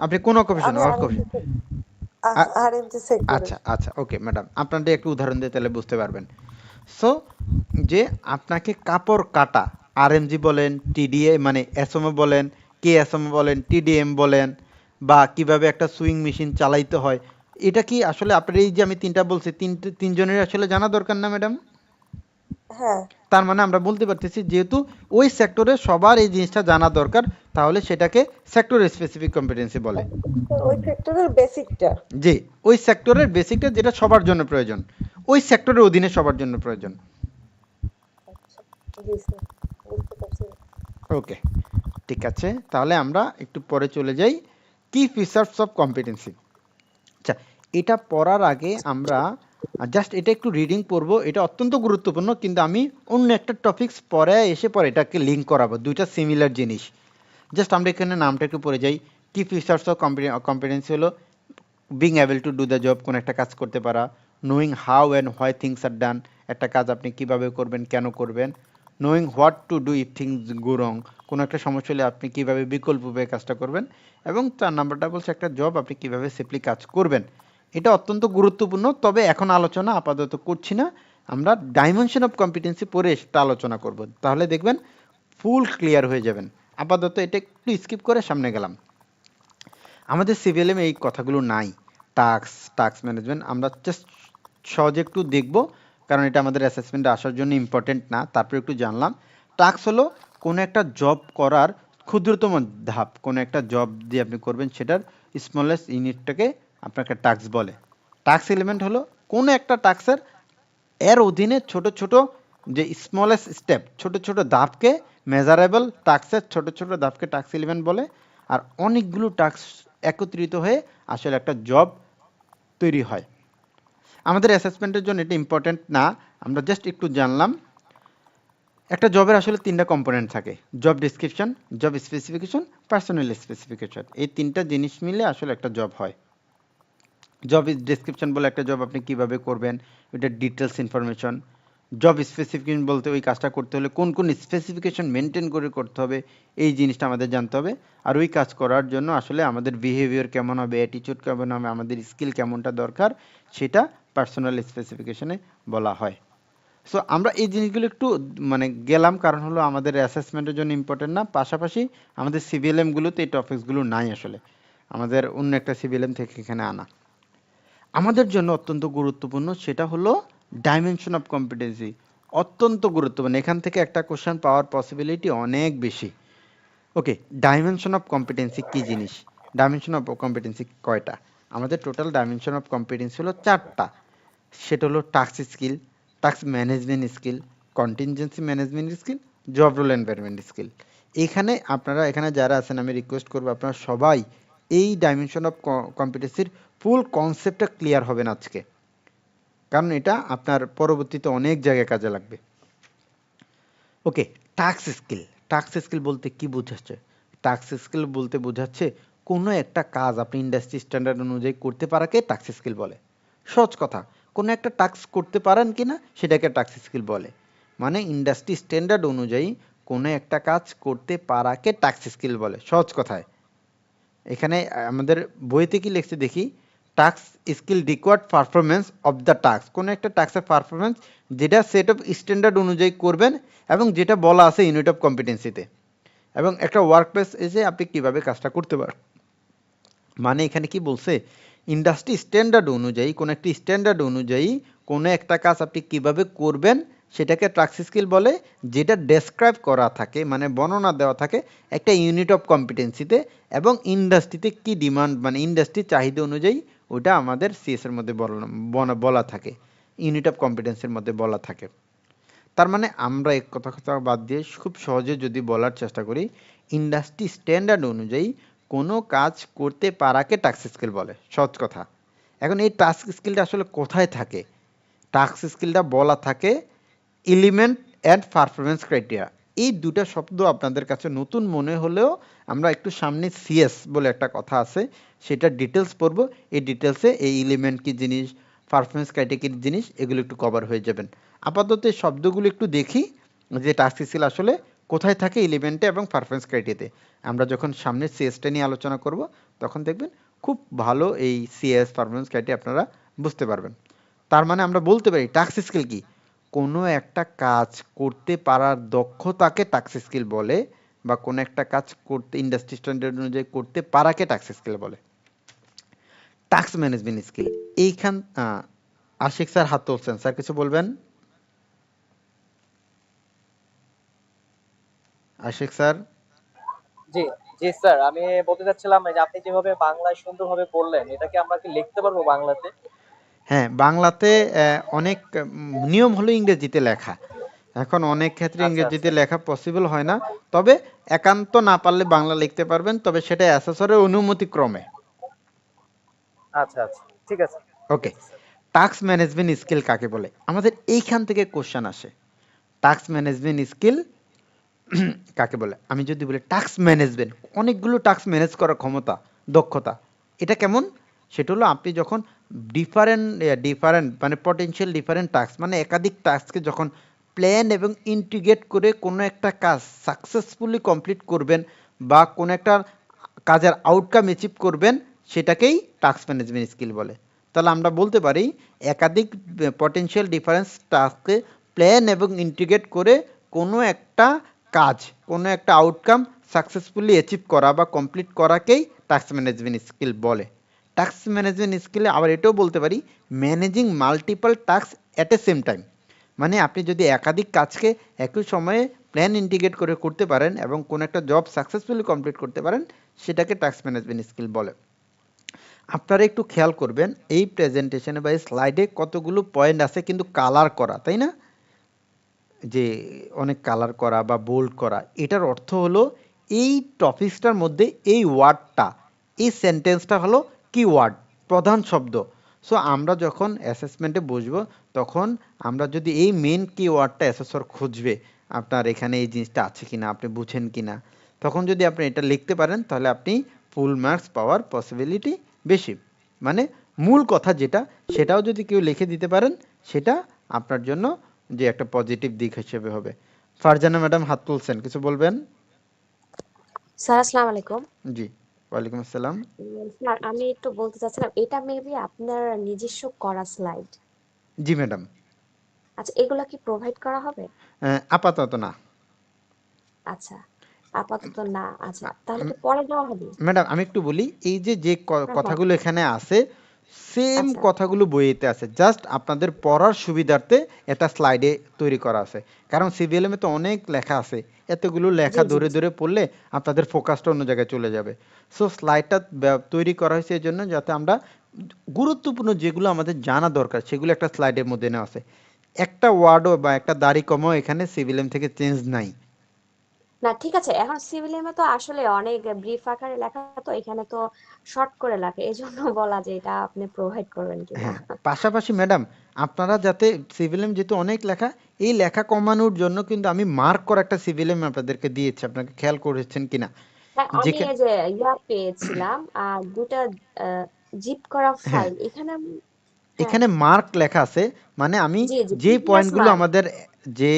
আপনি কোন অকুপেশন? আমি আরএমজি সেক্টরে। আচ্ছা আচ্ছা, ওকে ম্যাডাম, আপনাদের একটু উদাহরণ দিয়ে তাহলে বুঝতে পারবেন। সো যে আপনাকে কাপড় কাটা, আরএমজি বলেন, টিডিএ মানে এসএমও বলেন, কে এসএমও বলেন, টিডিএম বলেন, বা কিভাবে একটা সুইং মেশিন চালাইতে হয়, এটা কি আসলে আপনার এই যে আমি তিনটা বলছি তিনজনের আসলে জানা দরকার না ম্যাডাম? হ্যাঁ। তার মানে আমরা বলতে পারতেছি যেহেতু ওই সেক্টরে সবার এই জিনিসটা জানা দরকার, তাহলে সেটাকে সেক্টর স্পেসিফিক কম্পিটেন্সি বলে। ওই সেক্টরের বেসিকটা। জি, ওই সেক্টরের বেসিকটা যেটা সবার জন্য প্রয়োজন, ওই সেক্টরের অধীনে সবার জন্য প্রয়োজন। জি স্যার, বুঝতে পারছি। ওকে, ঠিক আছে, তাহলে আমরা একটু পরে চলে যাই কি ফিচারস অফ কম্পিটেন্সি। আচ্ছা, এটা পড়ার আগে আমরা জাস্ট এটা একটু রিডিং পড়বো, এটা অত্যন্ত গুরুত্বপূর্ণ, কিন্তু আমি অন্য একটা টপিকস পরে এসে পরে এটাকে লিঙ্ক করাবো, দুইটা সিমিলার জিনিস। জাস্ট আমরা এখানে নামটা একটু পড়ে যাই। কি ফিচারস অফ কম্পিটেন্সি হলো being able to do the job, কোনো একটা কাজ করতে পারা, knowing how and why things are done, একটা কাজ আপনি কিভাবে করবেন, কেন করবেন, knowing what to do if things go wrong, কোনো একটা সমস্যা হলে আপনি কিভাবে বিকল্পভাবে কাজটা করবেন, এবং 4 নাম্বারটা বলছে একটা জব আপনি কিভাবে সেফলি কাজ করবেন। এটা অত্যন্ত গুরুত্বপূর্ণ, তবে এখন আলোচনা আপাতত করছি না, আমরা ডাইমেনশন অফ কম্পিটেন্সি পরে সেটা আলোচনা করব, তাহলে দেখবেন ফুল ক্লিয়ার হয়ে যাবেন। আপাতত এটা একটু স্কিপ করে সামনে গেলাম। আমাদের সিভিএলএম এই কথাগুলো নাই। টাস্ক ম্যানেজমেন্ট আমরা জাস্ট সহজে একটু দেখব, কারণ এটা আমাদের অ্যাসেসমেন্টে আসার জন্য ইম্পর্টেন্ট না, তারপরে একটু জানলাম। টাস্ক হলো কোনো একটা জব করার ক্ষুদ্রতম ধাপ, কোনো একটা জব দিয়ে আপনি করবেন সেটার স্মলেস্ট ইউনিটটাকে আপনাকে টাস্ক বলে। টাস্ক এলিমেন্ট হলো কোনো একটা টাস্কের এর অধীনে ছোট ছোট যে স্মলেস্ট স্টেপ, ছোট ছোট ধাপকে মেজারেবল টাস্কের ছোট ছোট ধাপকে টাস্ক এলিমেন্ট বলে। আর অনেকগুলো টাস্ক একত্রিত হয়ে আসলে একটা জব তৈরি হয়। আমাদের অ্যাসেসমেন্টের জন্য এটা ইম্পর্টেন্ট না, আমরা জাস্ট একটু জানলাম। একটা জবের আসলে 3টা কম্পোনেন্ট থাকে, job description, job specification, personal specification, এই 3টা জিনিস মিলে আসলে একটা জব হয়। জব ডেসক্রিপশন বলে একটা জব আপনি কিভাবে করবেন, এটা ডিটেলস ইনফরমেশন। জব স্পেসিফিকেশন বলতে ওই কাজটা করতে হলে কোন কোন স্পেসিফিকেশন মেনটেন করে করতে হবে, এই জিনিসটা আমাদের জানতে হবে। আর ওই কাজ করার জন্য আসলে আমাদের বিহেভিয়ার কেমন হবে, অ্যাটিটিউড কেমন হবে, আমাদের স্কিল কেমনটা দরকার, সেটা পার্সোনাল স্পেসিফিকেশনে বলা হয়। সো আমরা এই জিনিসগুলো একটু মানে গেলাম, কারণ হলো আমাদের অ্যাসেসমেন্টের জন্য ইম্পর্টেন্ট না, পাশাপাশি আমাদের সিভিএলএমগুলোতে এই টপিকসগুলো নাই, আসলে আমাদের অন্য একটা সিভিএলএম থেকে এখানে আনা। আমাদের জন্য অত্যন্ত গুরুত্বপূর্ণ সেটা হলো ডাইমেনশন অফ কম্পিটেন্সি, অত্যন্ত গুরুত্বপূর্ণ, এখান থেকে একটা কোশ্চেন পাওয়ার পসিবিলিটি অনেক বেশি। ওকে, ডাইমেনশন অফ কম্পিটেন্সি কি জিনিস, ডাইমেনশন অফ কম্পিটেন্সি কয়টা? আমাদের টোটাল ডাইমেনশন অফ কম্পিটেন্সি হলো 4টা। সেটা হলো task skill, task management skill, contingency management skill, job role environment skill. এখানে যারা আছেন আমি রিকোয়েস্ট করবো আপনারা সবাই এই ডাইমেনশন অফ কম্পিটেন্সির ফুল কনসেপ্টটা ক্লিয়ার হবেন আজকে, কারণ এটা আপনার পরবর্তীতে অনেক জায়গায় কাজে লাগবে। ওকে, টাস্ক স্কিল বলতে কি বোঝাচ্ছে? টাস্ক স্কিল বলতে বোঝাচ্ছে কোনো একটা কাজ আপনি ইন্ডাস্ট্রি স্ট্যান্ডার্ড অনুযায়ী করতে পারাকে টাস্ক স্কিল বলে। সহজ কথা, কোনো একটা টাস্ক করতে পারেন কিনা সেটাকে টাস্ক স্কিল বলে। মানে ইন্ডাস্ট্রি স্ট্যান্ডার্ড অনুযায়ী কোনো একটা কাজ করতে পারাকে টাস্ক স্কিল বলে, সহজ কথায়। এখানে আমাদের বইতে কি লিখছে দেখি, task skill required performance of the task, কোনো একটা টাস্কের পারফরমেন্স যেটা সেট অফ স্ট্যান্ডার্ড অনুযায়ী করবেন এবং যেটা বলা আছে ইউনিট অফ কম্পিটেন্সিতে, এবং একটা ওয়ার্ক প্লেস এসে আপনি কিভাবে কাজটা করতে পারেন। মানে এখানে কি বলছে, ইন্ডাস্ট্রি স্ট্যান্ডার্ড অনুযায়ী কোনো একটা কাজ আপনি কিভাবে করবেন সেটাকে টাস্ক স্কিল বলে, যেটা ডেসক্রাইব করা থাকে মানে বর্ণনা দেওয়া থাকে একটা ইউনিট অফ কম্পিটেন্সিতে, এবং ইন্ডাস্ট্রিতে কি ডিমান্ড মানে ইন্ডাস্ট্রির চাহিদা অনুযায়ী ওটা আমাদের সিএস এর মধ্যে বলা থাকে, ইউনিট অফ কম্পিটেন্সির মধ্যে বলা থাকে। তার মানে আমরা এক কথা বাদ দিয়ে খুব সহজে যদি বলার চেষ্টা করি, ইন্ডাস্ট্রি স্ট্যান্ডার্ড অনুযায়ী কোনো কাজ করতে পারাকে টাস্ক স্কিল বলে, সহজ কথা। এখন এই টাস্ক স্কিলটা আসলে কোথায় থাকে? টাস্ক স্কিলটা বলা থাকে এলিমেন্ট অ্যান্ড পারফরমেন্স ক্রাইটেরিয়া। এই দুটা শব্দ আপনাদের কাছে নতুন মনে হলেও আমরা একটু সামনে সিএস বলে একটা কথা আছে সেটা ডিটেলস পড়ব, এই ডিটেলসে এই এলিমেন্ট কি জিনিস, পারফরমেন্স ক্রাইটেরিয়া কি জিনিস, এগুলো একটু কভার হয়ে যাবেন। আপাতত এই শব্দগুলো একটু দেখি যে টাস্ক স্কিল আসলে কোথায় থাকে এলিমেন্টে এবং পারফরমেন্স ক্রাইটেরিয়াতে। আমরা যখন সামনে সিএসটা নিয়ে আলোচনা করব তখন দেখবেন খুব ভালো এই সিএস পারফরমেন্স ক্রাইটেরিয়া আপনারা বুঝতে পারবেন। তার মানে আমরা বলতে পারি টাস্ক স্কিল কি, কোনো একটা কাজ করতে পারার দক্ষতাকে টাস্ক স্কিল বলে, বা কোনো একটা কাজ করতে ইন্ডাস্ট্রি স্ট্যান্ডার্ড অনুযায়ী করতে পারাকে টাস্ক স্কিল বলে। টাস্ক ম্যানেজমেন্ট স্কিল, এইখান আশিক স্যার হাত তুলছেন, স্যার কিছু বলবেন? আশিক স্যার। জি জি স্যার, আমি বলতে চাচ্ছিলাম যে আপনি যেভাবে বাংলায় সুন্দরভাবে বললেন, এটাকে আমরা কি লিখতে পারবো বাংলাতে? হ্যাঁ, বাংলাতে অনেক নিয়ম হলো ইংরেজিতে লেখা। এখন অনেক ক্ষেত্রে আচ্ছা ইংরেজিতে আচ্ছা লেখা পসিবল হয় না, তবে একান্ত না পারলে বাংলা লিখতে পারবেন, তবে সেটা অ্যাসেসরের অনুমতি ক্রমে। আচ্ছা আচ্ছা, ঠিক আছে ঠিক ওকে, আছে স্যার। টাস্ক ম্যানেজমেন্ট স্কিল কাকে বলে? আমাদের এইখান থেকে কোশ্চেন আসে, টাস্ক ম্যানেজমেন্ট স্কিল কাকে বলে? আমি যদি বলি টাস্ক ম্যানেজমেন্ট, অনেকগুলো টাস্ক ম্যানেজ করার ক্ষমতা, দক্ষতা, এটা কেমন? সেটা হলো আপনি যখন ডিফারেন্ট মানে পটেনশিয়াল ডিফারেন্ট টাস্ক মানে একাধিক টাস্ককে যখন প্ল্যান এবং ইন্টিগ্রেট করে কোনো একটা কাজ সাকসেসফুলি কমপ্লিট করবেন বা কোনো একটা কাজের আউটকাম অ্যাচিভ করবেন, সেটাকেই টাস্ক ম্যানেজমেন্ট স্কিল বলে। তাহলে আমরা বলতে পারি একাধিক পটেনশিয়াল ডিফারেন্স টাস্ককে প্ল্যান এবং ইন্টিগ্রেট করে কোনো একটা কাজ কোনো একটা আউটকাম সাকসেসফুলি অ্যাচিভ করা বা কমপ্লিট করাকেই টাস্ক ম্যানেজমেন্ট স্কিল বলে। টাস্ক ম্যানেজমেন্ট স্কিলে আবার এটাও বলতে পারি managing multiple task at a same time, মানে আপনি যদি একাধিক কাজকে একই সময়ে প্ল্যান ইন্টিগ্রেট করে করতে পারেন এবং কোনো একটা জব সাকসেসফুলি কমপ্লিট করতে পারেন, সেটাকে টাস্ক ম্যানেজমেন্ট স্কিল বলে। আপনারা একটু খেয়াল করবেন এই প্রেজেন্টেশনে বা এই স্লাইডে কতগুলো পয়েন্ট আছে কিন্তু কালার করা, তাই না? যে অনেক কালার করা বা বোল্ড করা, এটার অর্থ হলো এই টপিকসটার মধ্যে এই ওয়ার্ডটা, এই সেন্টেন্সটা হলো কিওয়ার্ড, প্রধান শব্দ। সো আমরা যখন অ্যাসেসমেন্টে বসবো তখন আমরা যদি এই মেন কিওয়ার্ডটা অ্যাসেসর খুঁজবে আপনার এখানে এই জিনিসটা আছে কিনা, আপনি বুঝেন কিনা, তখন যদি আপনি এটা লিখতে পারেন তাহলে আপনি ফুল মার্কস পাওয়ার পসিবিলিটি বেশি। মানে মূল কথা যেটা সেটাও যদি কেউ লিখে দিতে পারেন সেটা আপনার জন্য যে একটা পজিটিভ দিক হিসেবে হবে। ফারজানা ম্যাডাম হাত তুলছেন, কিছু বলবেন? স্যার আসসালামু আলাইকুম। জি, ওয়ালাইকুম আসসালাম। স্যার আমি একটু বলতে চাচ্ছিলাম এটা মেবি আপনার নিজস্ব করা স্লাইড। জি ম্যাডাম। আচ্ছা এগুলা কি প্রোভাইড করা হবে? আপাতত না। আচ্ছা আপাতত না, আচ্ছা তাহলে উম, কি পরে দেওয়া হবে? ম্যাডাম আমি একটু বলি, এই যে যে হ্যাঁ হ্যাঁ, কথাগুলো এখানে আছে সেম আচ্ছা কথাগুলো বইয়েতে আছে, জাস্ট আপনাদের পড়ার সুবিধার্থে এটা স্লাইডে তৈরি করা আছে। কারণ সিভিএলএম এ তো অনেক লেখা আছে, এতগুলো জি লেখা জি ধরে জি। ধরে পড়লে আপনাদের ফোকাসটা অন্য জায়গায় চলে যাবে। সো স্লাইডটা তৈরি করা হয়েছে এই জন্য যাতে আমরা গুরুত্বপূর্ণ যেগুলো আমাদের জানা দরকার সেগুলো একটা স্লাইডের মধ্যে নেওয়া আছে। একটা ওয়ার্ডও বা একটা দাড়ি কমও এখানে সিভিএলএম থেকে চেঞ্জ নাই, না ঠিক আছে, এখন সিভিলিয়ামে তো আসলে অনেক ব্রিফ আকারে লেখা, তো এখানে তো শর্ট করে লেখা, এই জন্য বলা যে এটা আপনি প্রোভাইড করবেন কিনা। হ্যাঁ, পাশাপাশি ম্যাডাম আপনারা যাতে সিভিলিয়াম যেহেতু অনেক লেখা, এই লেখা কমানোর জন্য কিন্তু আমি মার্ক করা একটা সিভিলিয়াম আপনাদেরকে দিয়েছি, আপনাকে খেয়াল করেছেন কিনা? হ্যাঁ, আমি যেখানে এই যে ইয়া পেয়েছিলাম আর দুটা জিপ করা হ্যাঁ, ফাইল এখানে হ্যাঁ, এখানে মার্ক লেখা আছে, মানে আমি জি জি যে প্রিভিয়াস পয়েন্টগুলো মার্ক। আমাদের যে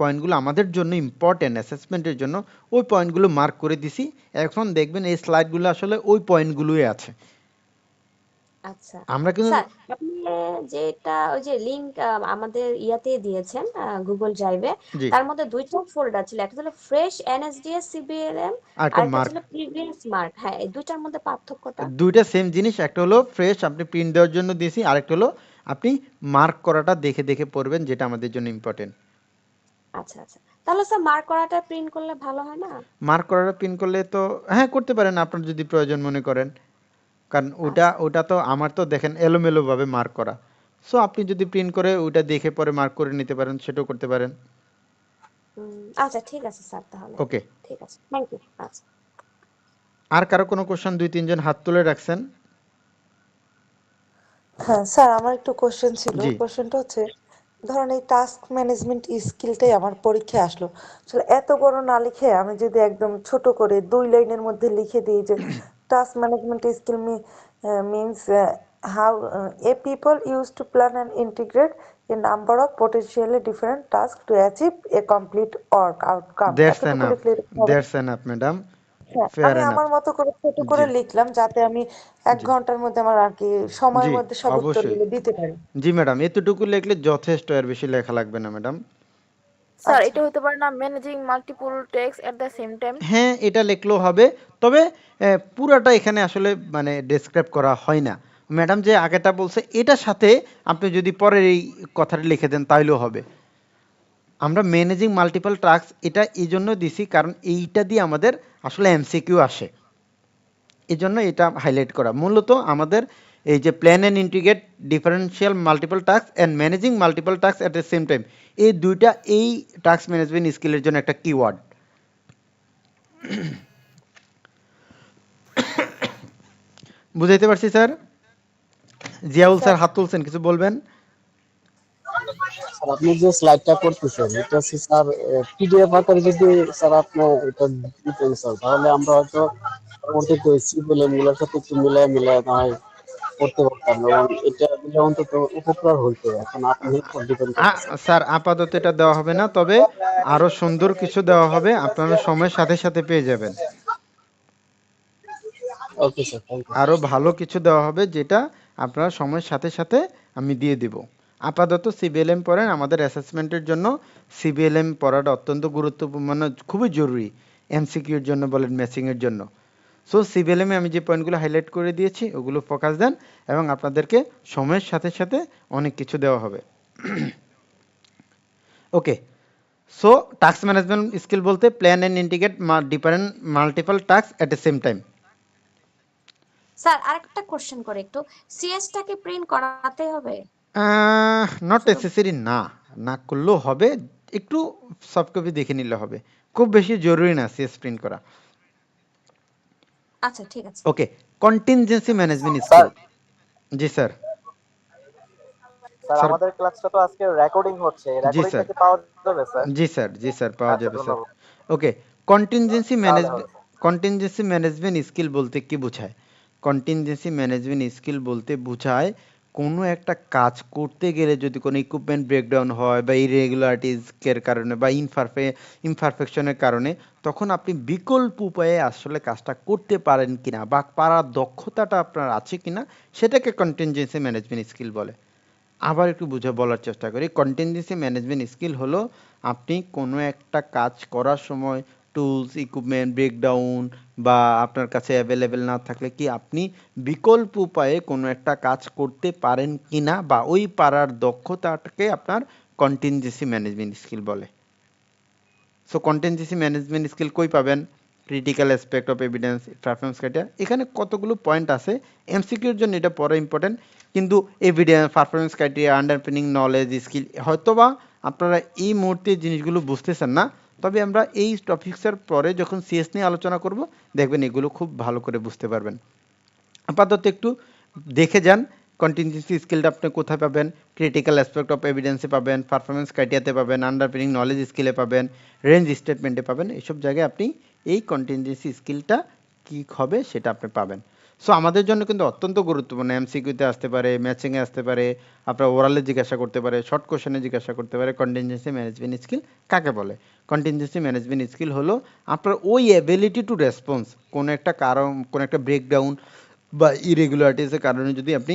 পয়েন্টগুলো আমাদের জন্য ইম্পর্টেন্ট অ্যাসেসমেন্টের জন্য ওই পয়েন্টগুলো মার্ক করে দিছি। এখন দেখবেন এই স্লাইডগুলো আসলে ওই পয়েন্টগুলোই আছে। আচ্ছা আমরা কিন্তু স্যার, আপনি যেটা ওই যে লিংক আমাদের ইয়াতে দিয়েছেন গুগল ড্রাইভে, জি, তার মধ্যে দুইটা ফোল্ডার ছিল, একটা ছিল ফ্রেশ এনএসডিএস সিবিএলএম আর আর একটা একটা মার্ক, ছিল প্রিভিয়াস মার্ক। হ্যাঁ, এই দুইটার মধ্যে পার্থক্যটা? দুইটা সেম জিনিস, একটা হলো ফ্রেশ আপনি প্রিন্ট দেওয়ার জন্য দিয়েছি, আরেকটা হলো আপনি মার্ক করাটা দেখে দেখে পড়বেন যেটা আমাদের জন্য ইম্পর্টেন্ট। আচ্ছা আচ্ছা, তাহলে স্যার মার্ক করাটা প্রিন্ট করলে ভালো হয় না? মার্ক করাটা প্রিন্ট করলে তো হ্যাঁ করতে পারেন আপনার যদি প্রয়োজন মনে করেন, কারণ ওটা আচ্ছা ওটা তো আমার তো দেখেন এলোমেলোভাবে মার্ক করা। সো আপনি যদি প্রিন্ট করে ওইটা দেখে পরে মার্ক করে নিতে পারেন, সেটাও করতে পারেন। আচ্ছা ঠিক আছে স্যার, তাহলে ওকে, ঠিক আছে, থ্যাংক ইউ। আচ্ছা আর কারো কোনো কোশ্চেন? দুই তিনজন হাত তুলে রাখছেন। হ্যাঁ স্যার, আমার একটু কোশ্চেন ছিল। জি, কোশ্চেনটা হচ্ছে, ধরেন এই টাস্ক ম্যানেজমেন্ট স্কিলটাই আমার পরীক্ষায় আসলো, আসলে এত বড় না লিখে আমি যদি একদম ছোট করে 2 লাইনের মধ্যে লিখে দিই যে task management skill means how A people use to plan and integrate A number of potentially different task to achieve A complete work outcome, that's এতটুকু এনাফ, লিখলে হবে? দ্যাটস এনাফ ম্যাডাম, হ্যাঁ, ফেয়ার আমি এনাফ। আমার মতো করে ছোট জি, করে লিখলাম, যাতে আমি এক জি, ঘন্টার মধ্যে আমার আর কি সময়ের জি, মধ্যে সব অবশ্যই। উত্তরগুলো দিতে পারি। জি ম্যাডাম, এতটুকু লিখলে যথেষ্ট, এর বেশি লেখা লাগবে না ম্যাডাম। স্যার আচ্ছা। এটা হতে পারে না, managing multiple text at the same time? হ্যাঁ, এটা লিখলেও হবে, তবে পুরাটা এখানে আসলে মানে ডেসক্রাইব করা হয় না। ম্যাডাম যে আগেটা বলছে এটার সাথে আপনি যদি পরের এই কথাটা লিখে দেন তাইলেও হবে। আমরা ম্যানেজিং মাল্টিপল টাস্ক এটা এই জন্য দিছি কারণ এইটা দিয়ে আমাদের আসলে এমসিকিউ আসে, এই জন্য এটা হাইলাইট করা। মূলত আমাদের এই যে plan and integrate differential multiple task and managing multiple task at the same time, এই দুইটা এই টাস্ক ম্যানেজমেন্ট স্কিলের জন্য একটা কিওয়ার্ড। বুঝাইতে পারছি স্যার? জি জিয়াউল স্যার। স্যার হাত তুলছেন, কিছু বলবেন? স্যার আপনি যে স্লাইডটা করতেছেন এটা হচ্ছে স্যার পিডিএফ আকারে যদি স্যার আপনি এটা দিতেন স্যার, তাহলে আমরা হয়তো পরবর্তীতে সিভিল গুলোর সাথে একটু মিলায় মিলায় না হয় করতে পারতাম, এবং এটা দিলে অন্তত উপকার হইতো। এখন আপনার উপর ডিপেন্ড করতেছে। স্যার আপাতত এটা দেওয়া হবে না, তবে আরো সুন্দর কিছু দেওয়া হবে, আপনারা সময়ের সাথে সাথে পেয়ে যাবেন। Okay sir, thank you. আরো ভালো কিছু দেওয়া হবে যেটা আপনারা সময়ের সাথে সাথে আমি দিয়ে দিব। আপাতত সিবিএলএম পড়েন, আমাদের অ্যাসেসমেন্টের জন্য সিবিএলএম পড়াটা অত্যন্ত গুরুত্বপূর্ণ, মানে খুবই জরুরি, এমসিকিউর জন্য বলেন, ম্যাচিংয়ের জন্য। সো সিবিএলএমে আমি যে পয়েন্টগুলো হাইলাইট করে দিয়েছি ওগুলো ফোকাস দেন, এবং আপনাদেরকে সময়ের সাথে সাথে অনেক কিছু দেওয়া হবে। ওকে, সো টাস্ক ম্যানেজমেন্ট স্কিল বলতে plan and integrate different multiple task at the same time. Sir, আরেকটা কোশ্চেন করে একটু, সিএসটাকে প্রিন্ট করাতে হবে? নট শুধু নেসেসারি, না, না করলেও হবে, একটু সফট কপি দেখে নিলে হবে, খুব বেশি জরুরি না সিএস প্রিন্ট করা। আচ্ছা ঠিক আছে। ওকে, কন্টিনজেন্সি ম্যানেজমেন্ট স্যার, স্কিল। জি স্যার। স্যার স্যার, আমাদের ক্লাসটা তো আজকে রেকর্ডিং হচ্ছে, এই জি রেকর্ডিংটা স্যার, কি পাওয়া যাবে স্যার? জি স্যার, জি স্যার, পাওয়া আচ্ছা যাবে স্যার। ধন্যবাদ। ওকে, কন্টিনজেন্সি তাহলে হবে management, sir. Contingency management skill বলতে কি বোঝায়? কন্টিনজেন্সি ম্যানেজমেন্ট স্কিল বলতে বোঝায় কোনো একটা কাজ করতে গেলে যদি কোনো ইকুইপমেন্ট ব্রেকডাউন হয় বা ইরেগুলারিটিজের কারণে বা ইমপারফেকশনের কারণে, তখন আপনি বিকল্প উপায়ে আসলে কাজটা করতে পারেন কিনা বা পারার দক্ষতাটা আপনার আছে কিনা, সেটাকে কন্টিনজেন্সি ম্যানেজমেন্ট স্কিল বলে। আবার একটু বলার চেষ্টা করি, কন্টিনজেন্সি ম্যানেজমেন্ট স্কিল হলো আপনি কোনো একটা কাজ করার সময় টুলস ইকুইপমেন্ট ব্রেকডাউন বা আপনার কাছে অ্যাভেলেবেল না থাকলে কি আপনি বিকল্প উপায়ে কোনো একটা কাজ করতে পারেন কিনা বা ওই পারার দক্ষতাটাকে আপনার কন্টিনজেন্সি ম্যানেজমেন্ট স্কিল বলে। সো কন্টিনজেন্সি ম্যানেজমেন্ট স্কিল কই পাবেন? Critical aspect of evidence, performance criteria, এখানে কতগুলো পয়েন্ট আছে, এমসিকিউর জন্য এটা পড়া ইম্পর্টেন্ট, কিন্তু evidence, performance criteria, আন্ডারপিনিং knowledge, skill, হয়তোবা আপনারা এই মুহূর্তে জিনিসগুলো বুঝতেছেন না, তবে আমরা এই টপিক্সের পরে যখন সিএস নিয়ে আলোচনা করব দেখবেন এগুলো খুব ভালো করে বুঝতে পারবেন। আপাতত একটু দেখে যান কন্টিনজেন্সি স্কিলটা আপনি কোথায় পাবেন, ক্রিটিক্যাল অ্যাসপেক্ট অফ এভিডেন্সে পাবেন, পারফরমেন্স ক্রাইটেরিয়াতে পাবেন, আন্ডারপিনিং নলেজ স্কিলে পাবেন, রেঞ্জ স্টেটমেন্টে পাবেন। এইসব জায়গায় আপনি এই কন্টিনজেন্সি স্কিলটা কী হবে সেটা আপনি পাবেন। সো আমাদের জন্য কিন্তু অত্যন্ত গুরুত্বপূর্ণ, এমসিকিউতে আসতে পারে, ম্যাচিংয়ে আসতে পারে, আপনার ওরালে জিজ্ঞাসা করতে পারে, শর্ট কোশ্চেনে জিজ্ঞাসা করতে পারে কন্টিনজেন্সি ম্যানেজমেন্ট স্কিল কাকে বলে। কন্টিনজেন্সি ম্যানেজমেন্ট স্কিল হলো আপনার ওই অ্যাবিলিটি টু রেসপন্স, কোনো একটা কারণ, কোনো একটা ব্রেকডাউন বা ইরেগুলারিটিসের কারণে যদি আপনি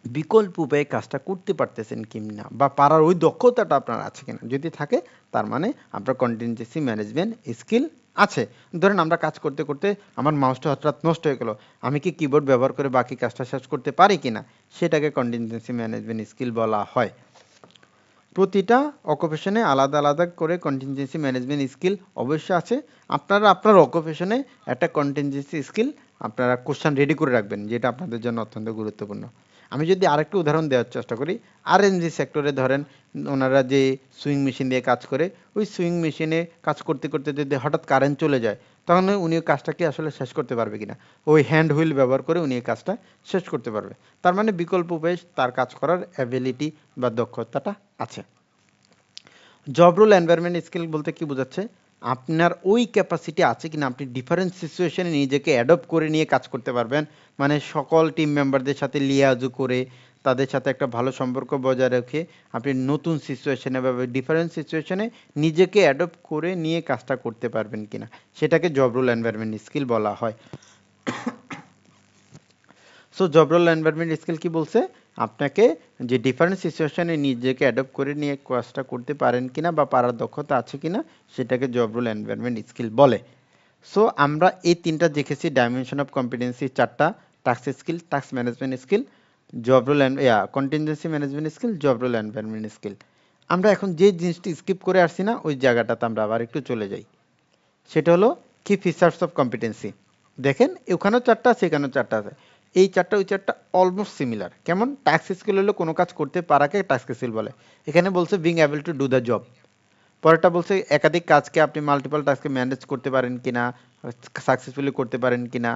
বিকল্প উপায়ে কাজটা করতে পারতেছেন কিনা বা পারার ওই দক্ষতাটা আপনার আছে কিনা, যদি থাকে তার মানে আপনার কন্টিনজেন্সি ম্যানেজমেন্ট স্কিল আছে। ধরেন আমরা কাজ করতে করতে আমার মাউসটা হঠাৎ নষ্ট হয়ে গেল, আমি কি কিবোর্ড ব্যবহার করে বাকি কাজটা শেষ করতে পারি কিনা, সেটাকে কন্টিনজেন্সি ম্যানেজমেন্ট স্কিল বলা হয়। প্রতিটা অকুপেশনে আলাদা আলাদা করে কন্টিনজেন্সি ম্যানেজমেন্ট স্কিল অবশ্যই আছে। আপনারা আপনার অকুপেশনে একটা কন্টিনজেন্সি স্কিল আপনারা কোশ্চেন রেডি করে রাখবেন, যেটা আপনাদের জন্য অত্যন্ত গুরুত্বপূর্ণ। আমি যদি আরেকটু উদাহরণ দেওয়ার চেষ্টা করি, আরএনজি সেক্টরে ধরেন ওনারা যে সুইং মেশিন দিয়ে কাজ করে, ওই সুইং মেশিনে কাজ করতে করতে যদি হঠাৎ কারেন্ট চলে যায়, তখন উনি ওই কাজটাকে আসলে শেষ করতে পারবে কিনা, ওই হ্যান্ড হুইল ব্যবহার করে উনি এই কাজটা শেষ করতে পারবে। তার মানে বিকল্প উপায়ে তার কাজ করার অ্যাবিলিটি বা দক্ষতাটা আছে। জব রোল এনভায়রনমেন্ট স্কিল বলতে কি বোঝাচ্ছে, আপনার ওই ক্যাপাসিটি আছে কিনা, আপনি ডিফারেন্ট সিচুয়েশনে নিজেকে অ্যাডপ্ট করে নিয়ে কাজ করতে পারবেন, মানে সকল টিম মেম্বারদের সাথে লিয়াজু করে তাদের সাথে একটা ভালো সম্পর্ক বজায় রেখে আপনি নতুন সিচুয়েশনে বা ডিফারেন্ট সিচুয়েশনে নিজেকে অ্যাডপ্ট করে নিয়ে কাজটা করতে পারবেন কিনা, সেটাকে জব রোল এনভায়রনমেন্ট স্কিল বলা হয়। So job role environment skill কি বলছে, আপনাকে যে ডিফারেন্ট সিচুয়েশনে নিজেকে অ্যাডপ্ট করে নিয়ে কাজটা করতে পারেন কিনা বা পারার দক্ষতা আছে কিনা, সেটাকে জব রোল এনভায়রনমেন্ট স্কিল বলে। সো আমরা এই তিনটা দেখেছি, ডাইমেনশন অফ কম্পিটেন্সি চারটা, task skill, task management skill, job role contingency management skill, job role environment skill. আমরা এখন যে জিনিসটি স্কিপ করে আসছি না, ওই জায়গাটাতে আমরা আবার একটু চলে যাই, সেটা হলো কি ফিচার্স অফ কম্পিটেন্সি। দেখেন ওখানেও চারটা আছে, এখানেও চারটা আছে, এই চারটা ওই চারটা অলমোস্ট সিমিলার। কেমন, টাস্ক স্কিল হলো কোনো কাজ করতে পারাকে টাস্ক স্কিল বলে। এখানে বলছে being able to do the job. পরেরটা বলছে একাধিক কাজকে আপনি মাল্টিপল টাস্কে ম্যানেজ করতে পারেন কিনা, সাকসেসফুলি করতে পারেন কিনা।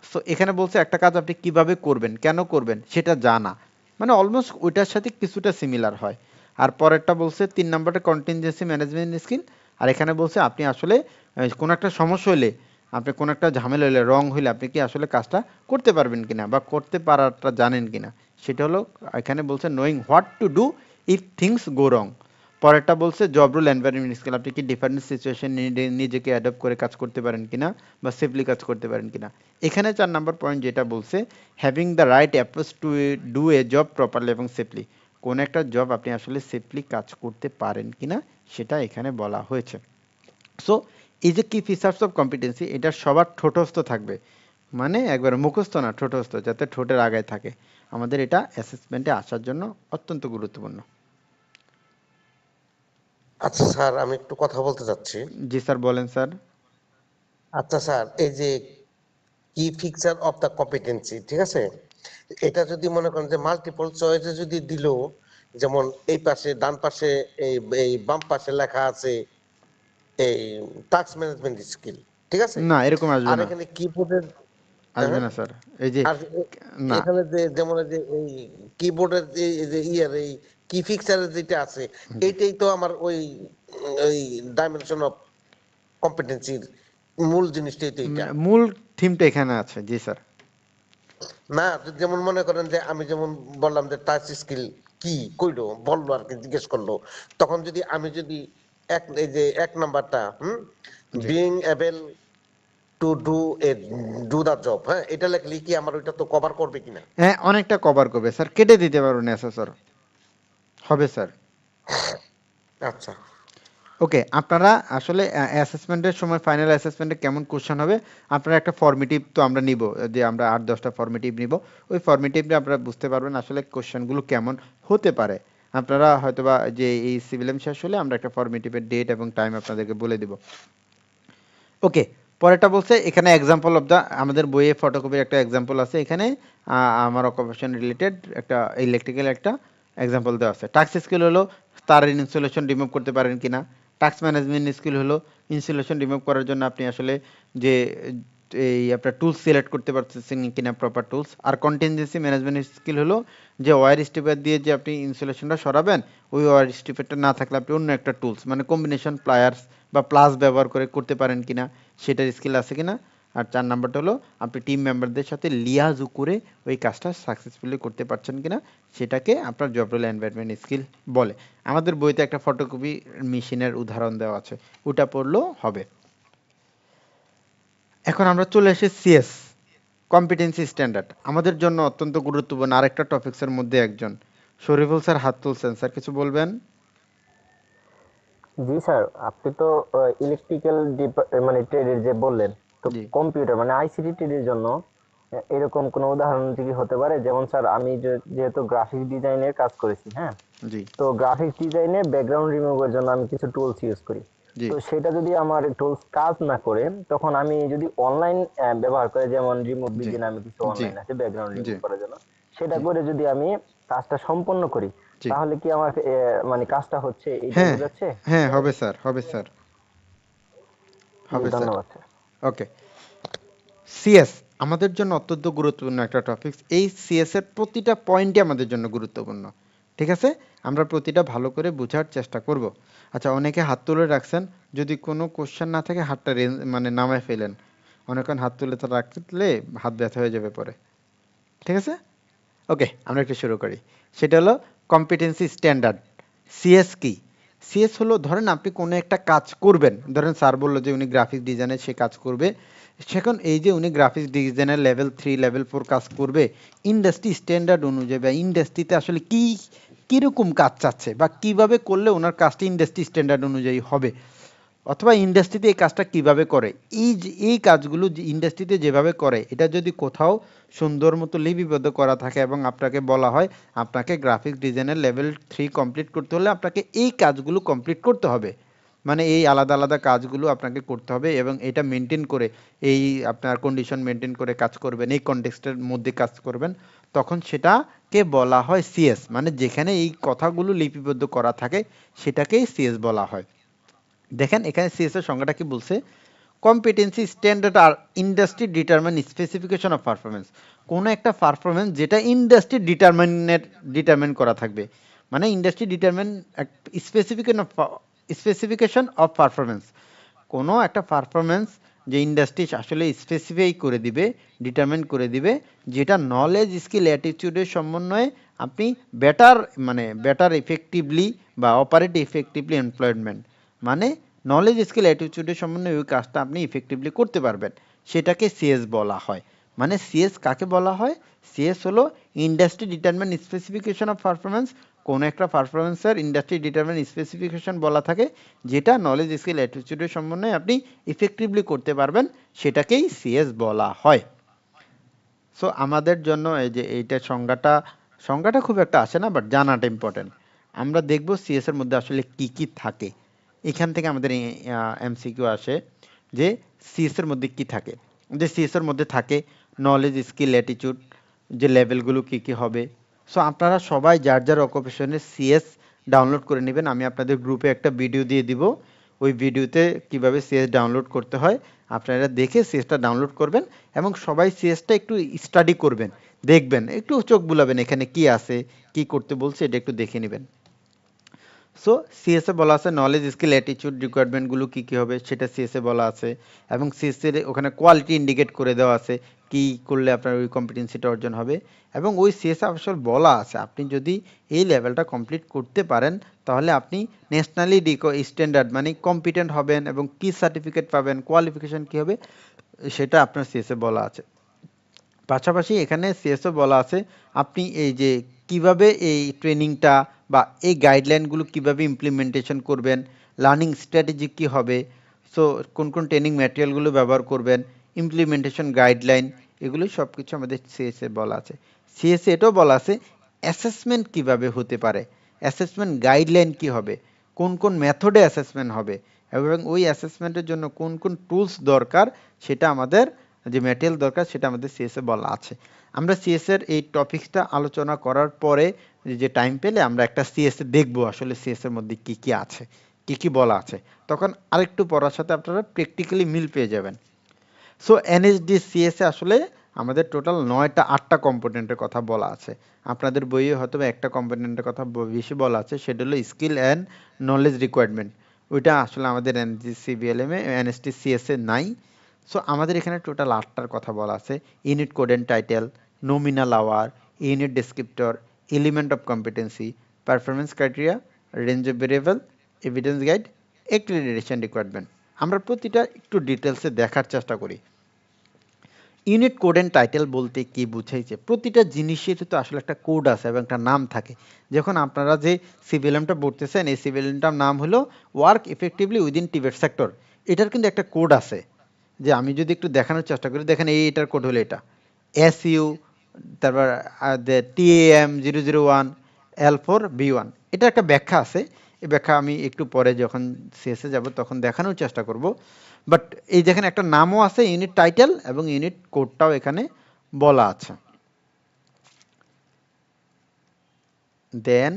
সো এখানে বলছে একটা কাজ আপনি কিভাবে করবেন, কেন করবেন সেটা জানা, মানে অলমোস্ট ওইটার সাথে কিছুটা সিমিলার হয়। আর পরেরটা বলছে 3 নম্বরটা কন্টিনজেন্সি ম্যানেজমেন্ট স্কিল। আর এখানে বলছে আপনি আসলে কোনো একটা সমস্যা হলে, আপনি কোনো একটা ঝামেলা হলে, রং হলে আপনি কি আসলে কাজটা করতে পারবেন কিনা বা করতে পারাটা জানেন কিনা, সেটা হলো এখানে বলছে knowing what to do if things go wrong. পরেরটা বলছে জব রোল এনভায়রনমেন্ট স্কিল, আপনি কি ডিফারেন্ট সিচুয়েশন নিজেকে অ্যাডপ্ট করে কাজ করতে পারেন কিনা বা সেফলি কাজ করতে পারেন কিনা। এখানে 4 নম্বর পয়েন্ট যেটা বলছে having the right approach to do a job properly এবং সেফলি, কোন একটা জব আপনি আসলে সেফলি কাজ করতে পারেন কিনা সেটা এখানে বলা হয়েছে। সো এই যে কি ফিচার্স অফ কম্পিটেন্সি, এটা সবার ঠোঁটস্থ থাকবে, মানে একবার মুখস্থ না, ঠোঁটস্থ, যাতে ঠোঁটের আগায় থাকে। আমাদের এটা অ্যাসেসমেন্টে আসার জন্য অত্যন্ত গুরুত্বপূর্ণ। আচ্ছা স্যার, আমি একটু কথা বলতে চাচ্ছি। জি স্যার, বলেন স্যার। আচ্ছা স্যার, এই যে কি ফিচার অফ দ্য কম্পিটেন্সি, ঠিক আছে, এটা যদি মনে করেন যে মাল্টিপল চয়েসে যদি দিল, যেমন এই পাশে ডান পাশে এই এই বাম পাশে লেখা আছে এই টাস্ক ম্যানেজমেন্ট স্কিল, ঠিক আছে, না এরকম আসবে আর না, এখানে কিবোর্ডের আসবে না স্যার, এই যে আর না, এখানে যে যেমন এই যে এই কিবোর্ডের যে ইয়ার এই কি ফিচারের যেটা আছে, এইটাই তো আমার ওই ডাইমেনশন অফ কম্পিটেন্সির মূল জিনিসটাই তো এটা মূল থিমটা এখানে আছে। জি স্যার। না। যেমন মনে করেন যে আমি যেমন বললাম যে টাচ স্কিল কি কইলো, বললো আর কি, জিজ্ঞেস করলো, তখন যদি আমি যদি এই যে 1 নাম্বারটা being able to do the job, হ্যাঁ, এটা লিখলে কি আমার ওইটা তো কভার করবে কিনা? হ্যাঁ অনেকটা কভার করবে স্যার, কেটে দিতে পারবেন স্যার, হবে স্যার। আচ্ছা ওকে, আপনারা আসলে অ্যাসেসমেন্টের সময় ফাইনাল অ্যাসেসমেন্টে কেমন কোশ্চেন হবে, আপনারা একটা ফর্মেটিভ তো আমরা নিব, যে আমরা 8-10টা ফর্মেটিভ নিব, ওই ফর্মেটিভে আপনারা বুঝতে পারবেন আসলে কোশ্চেনগুলো কেমন হতে পারে। আপনারা হয়তোবা যে এই সিভিল শেষ হলে আমরা একটা ফর্মেটিভের ডেট এবং টাইম আপনাদেরকে বলে দিব। ওকে, পরেরটা বলছে এখানে এক্সাম্পল অফ দ্য, আমাদের বইয়ে ফটোকপির একটা এক্সাম্পল আছে, এখানে আমার অকুপেশন রিলেটেড একটা ইলেকট্রিক্যাল একটা এক্সাম্পল দেওয়া আছে। টাস্ক স্কিল হলো তারের ইনসুলেশন রিমুভ করতে পারেন কিনা, টাস্ক ম্যানেজমেন্ট স্কিল হলো ইনস্টলেশন রিমুভ করার জন্য আপনি আসলে যে এই আপনার টুলস সিলেক্ট করতে পারতেছেন কিনা প্রপার টুলস। আর কন্টিনজেন্সি ম্যানেজমেন্ট স্কিল হলো যে ওয়্যার স্ট্রিপার দিয়ে যে আপনি ইনস্টলেশনটা সরাবেন, ওই ওয়্যার স্ট্রিপারটা না থাকলে আপনি অন্য একটা টুলস মানে কম্বিনেশন প্লায়ার্স বা প্লাস ব্যবহার করে করতে পারেন কিনা সেটার স্কিল আছে কিনা। আর 4 নাম্বারটা হলো আপনি টিম মেম্বারদের সাথে লিয়াজু করে ওই কাজটা সাকসেসফুলি করতে পারছেন কিনা, সেটাকে আপনার জব রোল এনভায়রনমেন্ট স্কিল বলে। আমাদের বইতে একটা ফটোকপি মেশিনের উদাহরণ দেওয়া আছে, ওটা পড়লেও হবে। এখন আমরা চলে এসে সিএস কম্পিটেন্সি স্ট্যান্ডার্ড, আমাদের জন্য অত্যন্ত গুরুত্বপূর্ণ আরেকটা টপিক্সের মধ্যে একজন। শরীফুল স্যার হাত তুলছেন, স্যার কিছু বলবেন? জি স্যার, আপনি তো ইলেকট্রিক্যাল মানে ট্রেডের যে বললেন, তো জি কম্পিউটার মানে আইসিটি ট্রেডের জন্য এরকম কোনো উদাহরণ কি হতে পারে? যেমন স্যার আমি যেহেতু গ্রাফিক ডিজাইনের কাজ করেছি, হ্যাঁ, জি তো গ্রাফিক ডিজাইনে ব্যাকগ্রাউন্ড রিমুভের জন্য আমি কিছু টুলস ইউজ করি। জি তো সেটা যদি আমার টুলস কাজ না করে, তখন আমি যদি অনলাইন ব্যবহার করে, যেমন রিমুভ জি বিগিন, আমি কিছু জি অনলাইন আছে ব্যাকগ্রাউন্ড জি রিমুভ করার জন্য, সেটা জি করে যদি আমি কাজটা সম্পন্ন করি, জি তাহলে কি আমার মানে কাজটা হচ্ছে, এইটা হ্যাঁ বোঝাচ্ছে? হ্যাঁ, হবে স্যার, হবে স্যার, জি, হবে স্যার। ধন্যবাদ স্যার। ওকে, সিএস আমাদের জন্য অত্যন্ত গুরুত্বপূর্ণ একটা টপিক। এই সিএস এর প্রতিটা পয়েন্টই আমাদের জন্য গুরুত্বপূর্ণ, ঠিক আছে? আমরা প্রতিটা ভালো করে বোঝার চেষ্টা করব। আচ্ছা, অনেকে হাত তুলে রাখছেন, যদি কোনো কোশ্চেন না থাকে হাতটা মানে নামায় ফেলেন। অনেকক্ষণ হাত তুলে তো রাখলে হাত ব্যথা হয়ে যাবে পরে, ঠিক আছে? ওকে, আমরা একটু শুরু করি। সেটা হলো কম্পিটেন্সি স্ট্যান্ডার্ড। সিএস কি? সিএস হলো, ধরেন আপনি কোনো একটা কাজ করবেন, ধরেন স্যার বললো যে উনি গ্রাফিক ডিজাইনের সে কাজ করবে, সেখন এই যে উনি গ্রাফিক্স ডিজাইনের লেভেল 3 লেভেল 4 কাজ করবে, ইন্ডাস্ট্রি স্ট্যান্ডার্ড অনুযায়ী বা ইন্ডাস্ট্রিতে আসলে কিরকম কাজ চাচ্ছে বা কিভাবে করলে ওনার কাজটা ইন্ডাস্ট্রি স্ট্যান্ডার্ড অনুযায়ী হবে, অথবা ইন্ডাস্ট্রিতে এই কাজটা কিভাবে করে, এই কাজগুলো ইন্ডাস্ট্রিতে যেভাবে করে এটা যদি কোথাও সুন্দর মতো লিপিবদ্ধ করা থাকে এবং আপনাকে বলা হয় আপনাকে গ্রাফিক্স ডিজাইনের লেভেল 3 কমপ্লিট করতে হলে আপনাকে এই কাজগুলো কমপ্লিট করতে হবে, মানে এই আলাদা আলাদা কাজগুলো আপনাকে করতে হবে এবং এটা মেনটেন করে এই আপনার কন্ডিশন মেনটেন করে কাজ করবেন, এই কনটেক্সটের মধ্যে কাজ করবেন, তখন সেটাকে বলা হয় সিএস। মানে যেখানে এই কথাগুলো লিপিবদ্ধ করা থাকে সেটাকেই সিএস বলা হয়। দেখেন এখানে সিএস এর সংজ্ঞাটা কি বলছে, competency standard are industry determine specification of performance. কোনো একটা পারফরমেন্স যেটা ইন্ডাস্ট্রি ডিটারমাইন করা থাকবে, মানে industry determine specification of performance, কোনো একটা পারফরমেন্স যে ইন্ডাস্ট্রি আসলে স্পেসিফাই করে দিবে, ডিটারমাইন করে দিবে, যেটা নলেজ স্কিল অ্যাটিটিউডের সমন্বয়ে আপনি বেটার ইফেক্টিভলি বা অপারেট ইফেক্টিভলি এমপ্লয়মেন্ট, মানে নলেজ স্কিল অ্যাটিটিউডের সমন্বয়ে ওই কাজটা আপনি ইফেক্টিভলি করতে পারবেন, সেটাকে সিএস বলা হয়। মানে সিএস কাকে বলা হয়? সিএস হলো industry determine specification of performance. কোনো একটা পারফরমেন্সের ইন্ডাস্ট্রি ডিটারমাইন স্পেসিফিকেশন বলা থাকে, যেটা নলেজ স্কিল অ্যাটিটিউডের সমন্বয়ে আপনি ইফেক্টিভলি করতে পারবেন, সেটাকেই সিএস বলা হয়। সো আমাদের জন্য এই যে এইটা সংজ্ঞাটা খুব একটা আসে না, বাট জানাটা ইম্পর্টেন্ট। আমরা দেখব সিএস এর মধ্যে আসলে কি কি থাকে। এখান থেকে আমাদের এমসিকিউ আসে যে সিএস এর মধ্যে কি থাকে। যে সিএস এর মধ্যে থাকে নলেজ স্কিল অ্যাটিটিউড, যে লেভেলগুলো কি কি হবে। সো আপনারা সবাই যার যার অকুপেশনের সিএস ডাউনলোড করে নেবেন। আমি আপনাদের গ্রুপে একটা ভিডিও দিয়ে দিব, ওই ভিডিওতে কিভাবে সিএস ডাউনলোড করতে হয় আপনারা দেখে সিএসটা ডাউনলোড করবেন এবং সবাই সিএসটা একটু স্টাডি করবেন, দেখবেন, একটু চোখ বুলাবেন এখানে কি আছে, কি করতে বলছে এটা একটু দেখে নেবেন। সো সিএসএ বলা আছে নলেজ স্কিল অ্যাটিটিউড রিকোয়ারমেন্টগুলো কী কী হবে সেটা সিএসএ বলা আছে এবং সিএসএর ওখানে কোয়ালিটি ইন্ডিকেট করে দেওয়া আছে কি করলে আপনার ওই কম্পিটেন্সিটা অর্জন হবে এবং ওই সিএসএ আসলে বলা আছে আপনি যদি এই লেভেলটা কমপ্লিট করতে পারেন তাহলে আপনি ন্যাশনালি স্ট্যান্ডার্ড মানে কম্পিটেন্ট হবেন এবং কি সার্টিফিকেট পাবেন, কোয়ালিফিকেশন কী হবে সেটা আপনার সিএসএ বলা আছে। পাশাপাশি এখানে সিএসও বলা আছে আপনি এই যে কিভাবে এই ট্রেনিংটা বা এই গাইডলাইনগুলো কিভাবে ইমপ্লিমেন্টেশন করবেন, লার্নিং স্ট্র্যাটেজি কী হবে, সো কোন কোন ট্রেনিং ম্যাটেরিয়ালগুলো ব্যবহার করবেন, ইমপ্লিমেন্টেশন গাইডলাইন, এগুলো সব কিছু আমাদের সিএসএ বলা আছে। সিএসএ এটাও বলা আছে অ্যাসেসমেন্ট কিভাবে হতে পারে, অ্যাসেসমেন্ট গাইডলাইন কি হবে, কোন কোন মেথডে অ্যাসেসমেন্ট হবে এবং ওই অ্যাসেসমেন্টের জন্য কোন কোন টুলস দরকার সেটা আমাদের যে ম্যাটেরিয়াল দরকার সেটা আমাদের সিএসএ বলা আছে। আমরা সিএসএর এই টপিকসটা আলোচনা করার পরে যে টাইম পেলে আমরা একটা সিএসএ দেখবো আসলে সিএসএর মধ্যে কি কি আছে, কি কি বলা আছে, তখন আরেকটু পড়ার সাথে আপনারা প্র্যাকটিক্যালি মিল পেয়ে যাবেন। সো এনএসডি সিএসে আসলে আমাদের টোটাল 9টা 8টা কম্পোনেন্টের কথা বলা আছে। আপনাদের বইয়ে হয়তো বা একটা কম্পোনেন্টের কথা বেশি বলা আছে, সেটা হলো স্কিল অ্যান্ড নলেজ রিকোয়ারমেন্ট। ওইটা আসলে আমাদের এনএসডি সিবিএলএম এ এনএসডি সিএসএ নাই। সো আমাদের এখানে টোটাল 8টার কথা বলা আছে। Unit code and title, nominal hour, unit descriptor, element of competency, performance criteria, range of variable, evidence guide, accreditation requirement. আমরা প্রতিটা একটু ডিটেলসে দেখার চেষ্টা করি। ইউনিট কোড অ্যান্ড টাইটেল বলতে কি বুঝাইছে? প্রতিটা জিনিসের তো আসলে একটা কোড আছে এবং একটা নাম থাকে। যখন আপনারা যে সিভিএলএমটা পড়তেছেন, এই সিভিএলএমটার নাম হলো work effectively within Tibet sector. এটার কিন্তু একটা কোড আছে, যে আমি যদি একটু দেখানোর চেষ্টা করি, দেখেন এটার কোড হলো এটা SU, তারপর TAM 001 L4 B1। এটা একটা ব্যাখ্যা আছে, এই ব্যাখ্যা আমি একটু পরে যখন শেষে যাব তখন দেখানোর চেষ্টা করব। বাট এই দেখেন একটা নামও আছে, ইউনিট টাইটেল এবং ইউনিট কোডটাও এখানে বলা আছে। দেন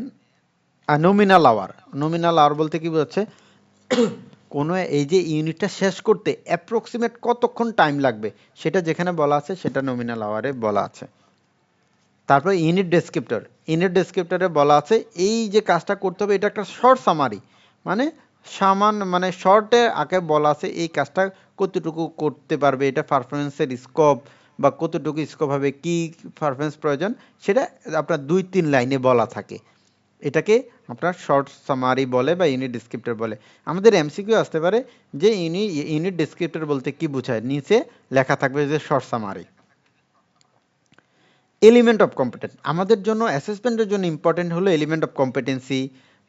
নমিনাল আওয়ার বলতে কি বোঝাচ্ছে? কোনো এই যে ইউনিটটা শেষ করতে অ্যাপ্রক্সিমেট কতক্ষণ টাইম লাগবে সেটা যেখানে বলা আছে, সেটা নমিনাল আওয়ারে বলা আছে। তারপর ইউনিট ডেসক্রিপ্টরে বলা আছে এই যে কাজটা করতে হবে এটা একটা শর্ট সামারি, মানে শর্টে আগে বলা আছে এই কাজটা কতটুকু করতে পারবে, এটা পারফরমেন্সের স্কোপ বা কতটুকু স্কোপ হবে, কি পারফরমেন্স প্রয়োজন, সেটা আপনার 2-3 লাইনে বলা থাকে। এটাকে আপনার শর্ট সামারি বলে বা ইউনিট ডেসক্রিপ্টর বলে। আমাদের এমসিকিউ আসতে পারে যে ইউনিট ডেসক্রিপ্টর বলতে কি বোঝায়, নিচে লেখা থাকবে যে short summary. Element of competence আমাদের জন্য অ্যাসেসমেন্টের জন্য ইম্পর্টেন্ট হলো এলিমেন্ট অফ কম্পিটেন্সি।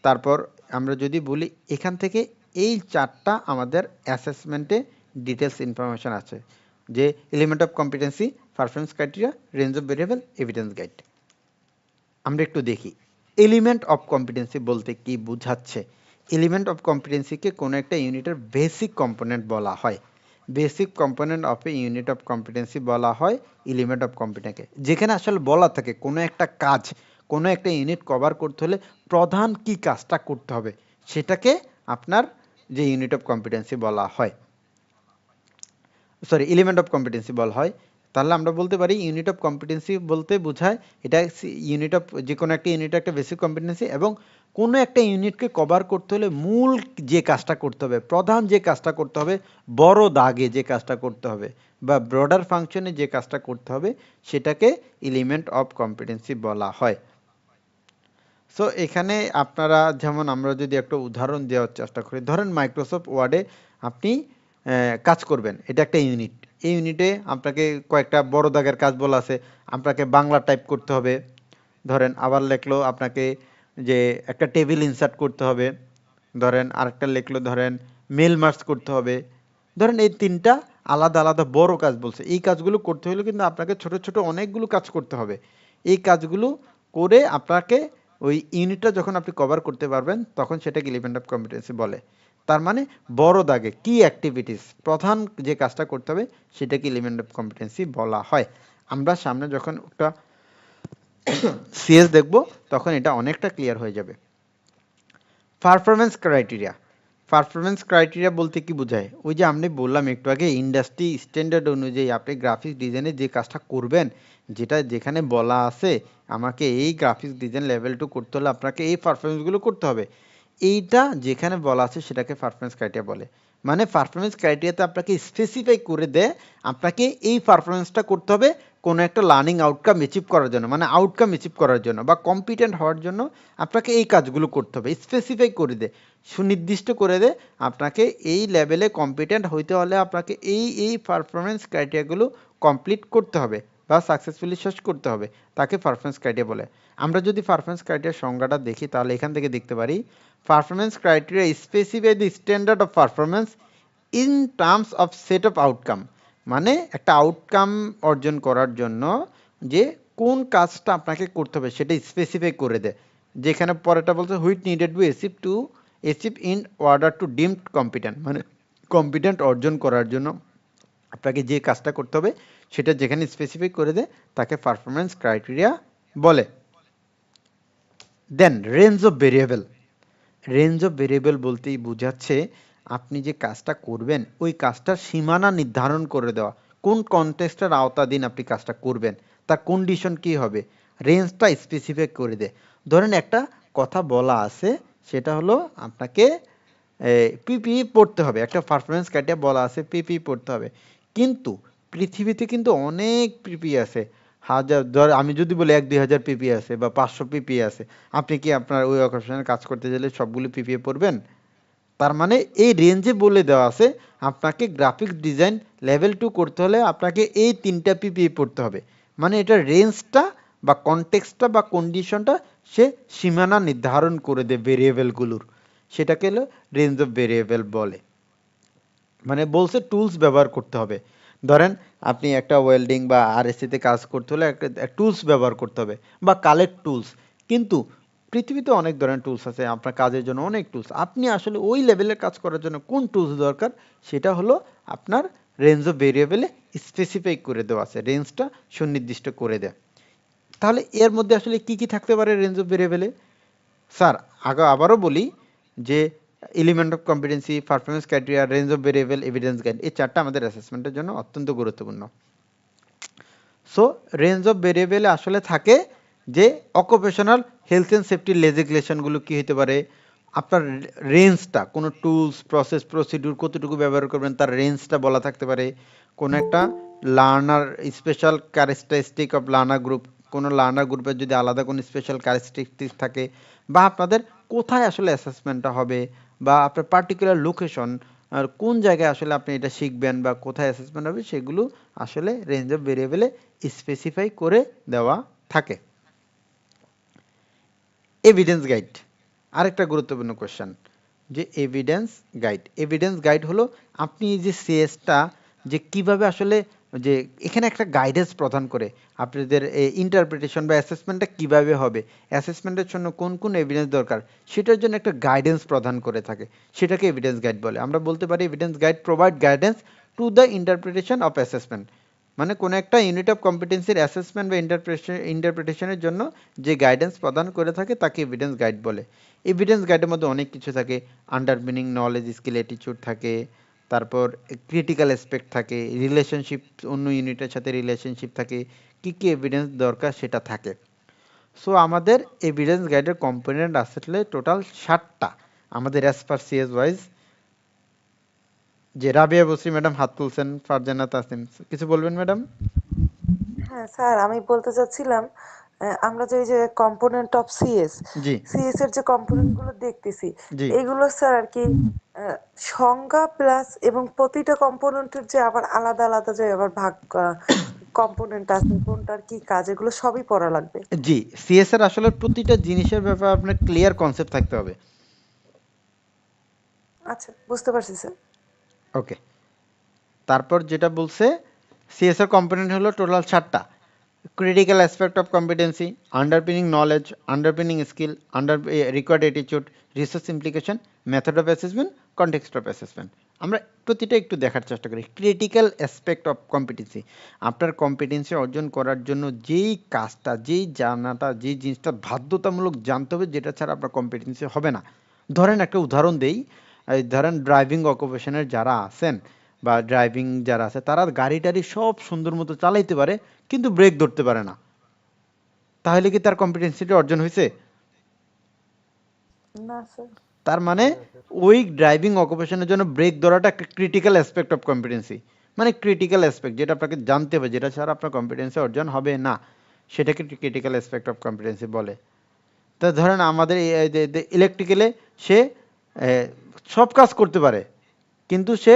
তারপর আমরা যদি বলি এখান থেকে এই 4টা আমাদের অ্যাসেসমেন্টে ডিটেলস ইনফরমেশন আছে, যে element of competency, performance criteria, range of variable, evidence guide. আমরা একটু দেখি এলিমেন্ট অফ কম্পিটেন্সি বলতে কি বোঝাচ্ছে। এলিমেন্ট অফ কম্পিটেন্সিকে কোনো একটা ইউনিটের বেসিক কম্পোনেন্ট বলা হয়। Basic component of A unit of competency বলা হয় এলিমেন্ট অফ কম্পিটেন্সকে, যেখানে আসলে বলা থাকে কোনো একটা কাজ, কোনো একটা ইউনিট কভার করতে হলে প্রধান কি কাজটা করতে হবে, সেটাকে আপনার যে ইউনিট অফ কম্পিটেন্সি বলা হয়, সরি এলিমেন্ট অফ কম্পিটেন্সি বলা হয়। তাহলে আমরা বলতে পারি ইউনিট অফ কম্পিটেন্সি বলতে বোঝায় এটা ইউনিট অফ যে কোনো একটা ইউনিট একটা বেসিক কম্পিটেন্সি, এবং কোনো একটা ইউনিটকে কভার করতে হলে মূল যে কাজটা করতে হবে, প্রধান যে কাজটা করতে হবে, বড় দাগে যে কাজটা করতে হবে বা ব্রডার ফাংশনে যে কাজটা করতে হবে, সেটাকে এলিমেন্ট অফ কম্পিটেন্সি বলা হয়। সো এখানে আপনারা যেমন আমরা যদি একটা উদাহরণ দেওয়ার চেষ্টা করি, ধরেন মাইক্রোসফট ওয়ার্ডে আপনি কাজ করবেন, এটা একটা ইউনিট। এই ইউনিটে আপনাকে কয়েকটা বড় দাগের কাজ বলা আছে, আপনাকে বাংলা টাইপ করতে হবে, ধরেন আবার লিখলো আপনাকে যে একটা টেবিল ইনসার্ট করতে হবে, ধরেন আরেকটা লিখলো ধরেন মেল মার্জ করতে হবে, ধরেন এই 3টা আলাদা আলাদা বড় কাজ বলছে। এই কাজগুলো করতে হলে কিন্তু আপনাকে ছোট ছোট অনেকগুলো কাজ করতে হবে। এই কাজগুলো করে আপনাকে ওই ইউনিটটা যখন আপনি কভার করতে পারবেন তখন সেটাকে এলিমেন্ট অফ কম্পিটেন্সি বলে। তার মানে বড় দাগে কি অ্যাক্টিভিটিস, প্রধান যে কাজটা করতে হবে সেটাকে এলিমেন্ট অফ কম্পিটেন্সি বলা হয়। আমরা সামনে যখন একটা সিএস দেখব তখন এটা অনেকটা ক্লিয়ার হয়ে যাবে। পারফরমেন্স ক্রাইটেরিয়া বলতে কি বোঝায়? ওই যে আমি বললাম একটু আগে, ইন্ডাস্ট্রি স্ট্যান্ডার্ড অনুযায়ী আপনি গ্রাফিক্স ডিজাইনে যে কাজটা করবেন, যেটা যেখানে বলা আছে আমাকে এই গ্রাফিক্স ডিজাইন লেভেল 2 করতে হলে আপনাকে এই পারফরমেন্সগুলো করতে হবে, এইটা যেখানে বলা আছে সেটাকে পারফরমেন্স ক্রাইটেরিয়া বলে। মানে পারফরমেন্স ক্রাইটেরিয়াতে আপনাকে স্পেসিফাই করে দেয় আপনাকে এই পারফরমেন্সটা করতে হবে কোনো একটা লার্নিং আউটকাম অ্যাচিভ করার জন্য, মানে আউটকাম অ্যাচিভ করার জন্য বা কম্পিটেন্ট হওয়ার জন্য আপনাকে এই কাজগুলো করতে হবে, স্পেসিফাই করে দেয়, সুনির্দিষ্ট করে দেয় আপনাকে এই লেভেলে কম্পিটেন্ট হইতে হলে আপনাকে এই পারফরমেন্স ক্রাইটেরিয়াগুলো কমপ্লিট করতে হবে বা সাকসেসফুলি শেষ করতে হবে, তাকে পারফরমেন্স ক্রাইটেরিয়া বলে। আমরা যদি পারফরমেন্স ক্রাইটেরিয়ার সংজ্ঞাটা দেখি তাহলে এখান থেকে দেখতে পারি performance criteria specify the standard of performance in terms of set of outcome. মানে একটা আউটকাম অর্জন করার জন্য যে কোন কাজটা আপনাকে করতে হবে সেটা স্পেসিফাই করে দেয়। যেখানে পরেটা বলছে which needed B achieve in order two deemed competent, মানে কম্পিটেন্ট অর্জন করার জন্য আপনাকে যে কাজটা করতে হবে সেটা যেখানে স্পেসিফাই করে দেয় তাকে পারফরমেন্স ক্রাইটেরিয়া বলে। Then range of variable. Range of variable বলতেই বোঝাচ্ছে আপনি যে কাজটা করবেন ওই কাজটার সীমানা নির্ধারণ করে দেওয়া, কোন কনটেক্সটের আওতাধীন আপনি কাজটা করবেন, তার কন্ডিশন কি হবে, রেঞ্জটা স্পেসিফাই করে দেয়। ধরেন একটা কথা বলা আছে, সেটা হলো আপনাকে পিপিই পড়তে হবে, একটা পারফরমেন্স ক্রাইটেরিয়া বলা আছে পিপিই পড়তে হবে, কিন্তু পৃথিবীতে কিন্তু অনেক পিপিই আছে, ধর আমি যদি বলি 1-2 হাজার পিপি আছে বা 500 পিপি আছে, আপনি কি আপনার ওই অকেশনে কাজ করতে গেলে সবগুলো পিপিএ পড়বেন? তার মানে এই রেঞ্জে বলে দেওয়া আছে আপনাকে গ্রাফিক্স ডিজাইন লেভেল 2 করতে হলে আপনাকে এই 3টা পিপিএ পড়তে হবে। মানে এটা রেঞ্জটা বা কনটেক্সটটা বা কন্ডিশনটা সে সীমানা নির্ধারণ করে দেয় ভেরিয়েবলগুলোর, সেটাকে হলো রেঞ্জ অফ ভেরিয়েবল বলে। মানে বলছে টুলস ব্যবহার করতে হবে। ধরেন আপনি একটা ওয়েল্ডিং বা আরএসসিতে কাজ করতে হলে একটা টুলস ব্যবহার করতে হবে বা কালেক্ট টুলস, কিন্তু পৃথিবীতে অনেক ধরনের টুলস আছে, আপনার কাজের জন্য অনেক টুলস, আপনি আসলে ওই লেভেলের কাজ করার জন্য কোন টুলস দরকার সেটা হলো আপনার রেঞ্জ অফ ভেরিয়েবলে স্পেসিফাই করে দেওয়া আছে, রেঞ্জটা সুনির্দিষ্ট করে দেয়। তাহলে এর মধ্যে আসলে কি কি থাকতে পারে রেঞ্জ অফ ভেরিয়েবলে? স্যার আবারও বলি যে element of competency, performance criteria, range of variable, evidence guide, এই চারটা আমাদের অ্যাসেসমেন্টের জন্য অত্যন্ত গুরুত্বপূর্ণ। সো রেঞ্জ অফ ভেরিয়েবলে আসলে থাকে যে অকুপেশনাল হেলথ অ্যান্ড সেফটি লেজিসলেশনগুলো কি হতে পারে, আপনার রেঞ্জটা, কোনো টুলস, প্রসেস, প্রসিডিউর কতটুকু ব্যবহার করবেন তার রেঞ্জটা বলা থাকতে পারে, কোনো একটা learner special characteristic of learner group, কোনো লার্নার গ্রুপের যদি আলাদা কোনো স্পেশাল ক্যারেক্টারিস্টিক থাকে, বা আপনাদের কোথায় আসলে অ্যাসেসমেন্টটা হবে, বা আপনার পার্টিকুলার লোকেশন আর কোন জায়গায় আসলে আপনি এটা শিখবেন বা কোথায় অ্যাসেসমেন্ট হবে, সেগুলো আসলে রেঞ্জ অফ ভেরিয়েবলে স্পেসিফাই করে দেওয়া থাকে। এভিডেন্স গাইড আরেকটা গুরুত্বপূর্ণ কোশ্চেন, যে এভিডেন্স গাইড হলো আপনি যে সিএসটা যে কিভাবে আসলে, যে এখানে একটা গাইডেন্স প্রদান করে আপনাদের ইন্টারপ্রিটেশন বা অ্যাসেসমেন্টটা কিভাবে হবে, অ্যাসেসমেন্টের জন্য কোন কোন এভিডেন্স দরকার সেটার জন্য একটা গাইডেন্স প্রদান করে থাকে, সেটাকে এভিডেন্স গাইড বলে। আমরা বলতে পারি evidence guide provide guidance to the interpretation of assessment, মানে কোনো একটা ইউনিট অফ কম্পিটেন্সির অ্যাসেসমেন্ট বা ইন্টারপ্রিটেশনের জন্য যে গাইডেন্স প্রদান করে থাকে তাকে এভিডেন্স গাইড বলে। এভিডেন্স গাইডের মধ্যে অনেক কিছু থাকে, আন্ডারপিনিং নলেজ, স্কিল, অ্যাটিটিউড থাকে, তারপর ক্রিটিক্যাল অ্যাসপেক্ট থাকে, রিলেশনশিপ, অন্য ইউনিটের সাথে রিলেশনশিপ থাকে, কি কি এভিডেন্স দরকার সেটা থাকে। সো আমাদের এভিডেন্স গাইডের কম্পোনেন্ট আসলে টোটাল 7টা আমাদের অ্যাজ পার সিএস ওয়াইজ। যে রাবিয়া বসরি ম্যাডাম হাত তুলছেন, ফারজানা তাসনিম কিছু বলবেন ম্যাডাম? হ্যাঁ স্যার, আমি বলতে চাচ্ছিলাম আমরা যে এই যে component of CS G CS এর যে কম্পোনেন্ট গুলো দেখতেছি, জি এগুলো স্যার আর কি সংজ্ঞা প্লাস এবং প্রতিটা কম্পোনেন্টের যে আবার আলাদা আলাদা যে আবার ভাগ কম্পোনেন্ট আছে, কোনটার কি কাজ, এগুলো সবই পড়া লাগবে। জি সিএস এর আসলে প্রতিটা জিনিসের ব্যাপারে আপনার ক্লিয়ার কনসেপ্ট থাকতে হবে। আচ্ছা, বুঝতে পারছি স্যার। ওকে, তারপর যেটা বলছে সিএসআর কম্পোনেন্ট হলো টোটাল 7টা। Critical aspect of competency, underpinning knowledge, underpinning skill, required attitude, resource implication, method of assessment, context of assessment. আমরা প্রতিটা একটু দেখার চেষ্টা করি। ক্রিটিক্যাল অ্যাসপেক্ট অফ কম্পিটেন্সি, আপনার কম্পিটেন্সি অর্জন করার জন্য যেই কাজটা, যেই জানাটা, যেই জিনিসটা বাধ্যতামূলক জানতে হবে, যেটা ছাড়া আপনার কম্পিটেন্সি হবে না। ধরেন একটা উদাহরণ দেই, ধরেন ড্রাইভিং অকুপেশনের যারা আছেন বা ড্রাইভিং যারা আছে তারা গাড়ি টাড়ি সব সুন্দর মতো চালাইতে পারে কিন্তু ব্রেক ধরতে পারে না, তাহলে কি তার কম্পিটেন্সিটা অর্জন হয়েছে? না স্যার। তার মানে ওই ড্রাইভিং অকুপেশনের জন্য ব্রেক ধরাটা একটা ক্রিটিক্যাল অ্যাসপেক্ট অফ কম্পিটেন্সি, মানে ক্রিটিক্যাল অ্যাসপেক্ট যেটা আপনাকে জানতে হবে, যেটা ছাড়া আপনার কম্পিটেন্সি অর্জন হবে না, সেটাকে ক্রিটিক্যাল অ্যাসপেক্ট অফ কম্পিটেন্সি বলে। তা ধরেন আমাদের ইলেকট্রিক্যালে সে সব কাজ করতে পারে কিন্তু সে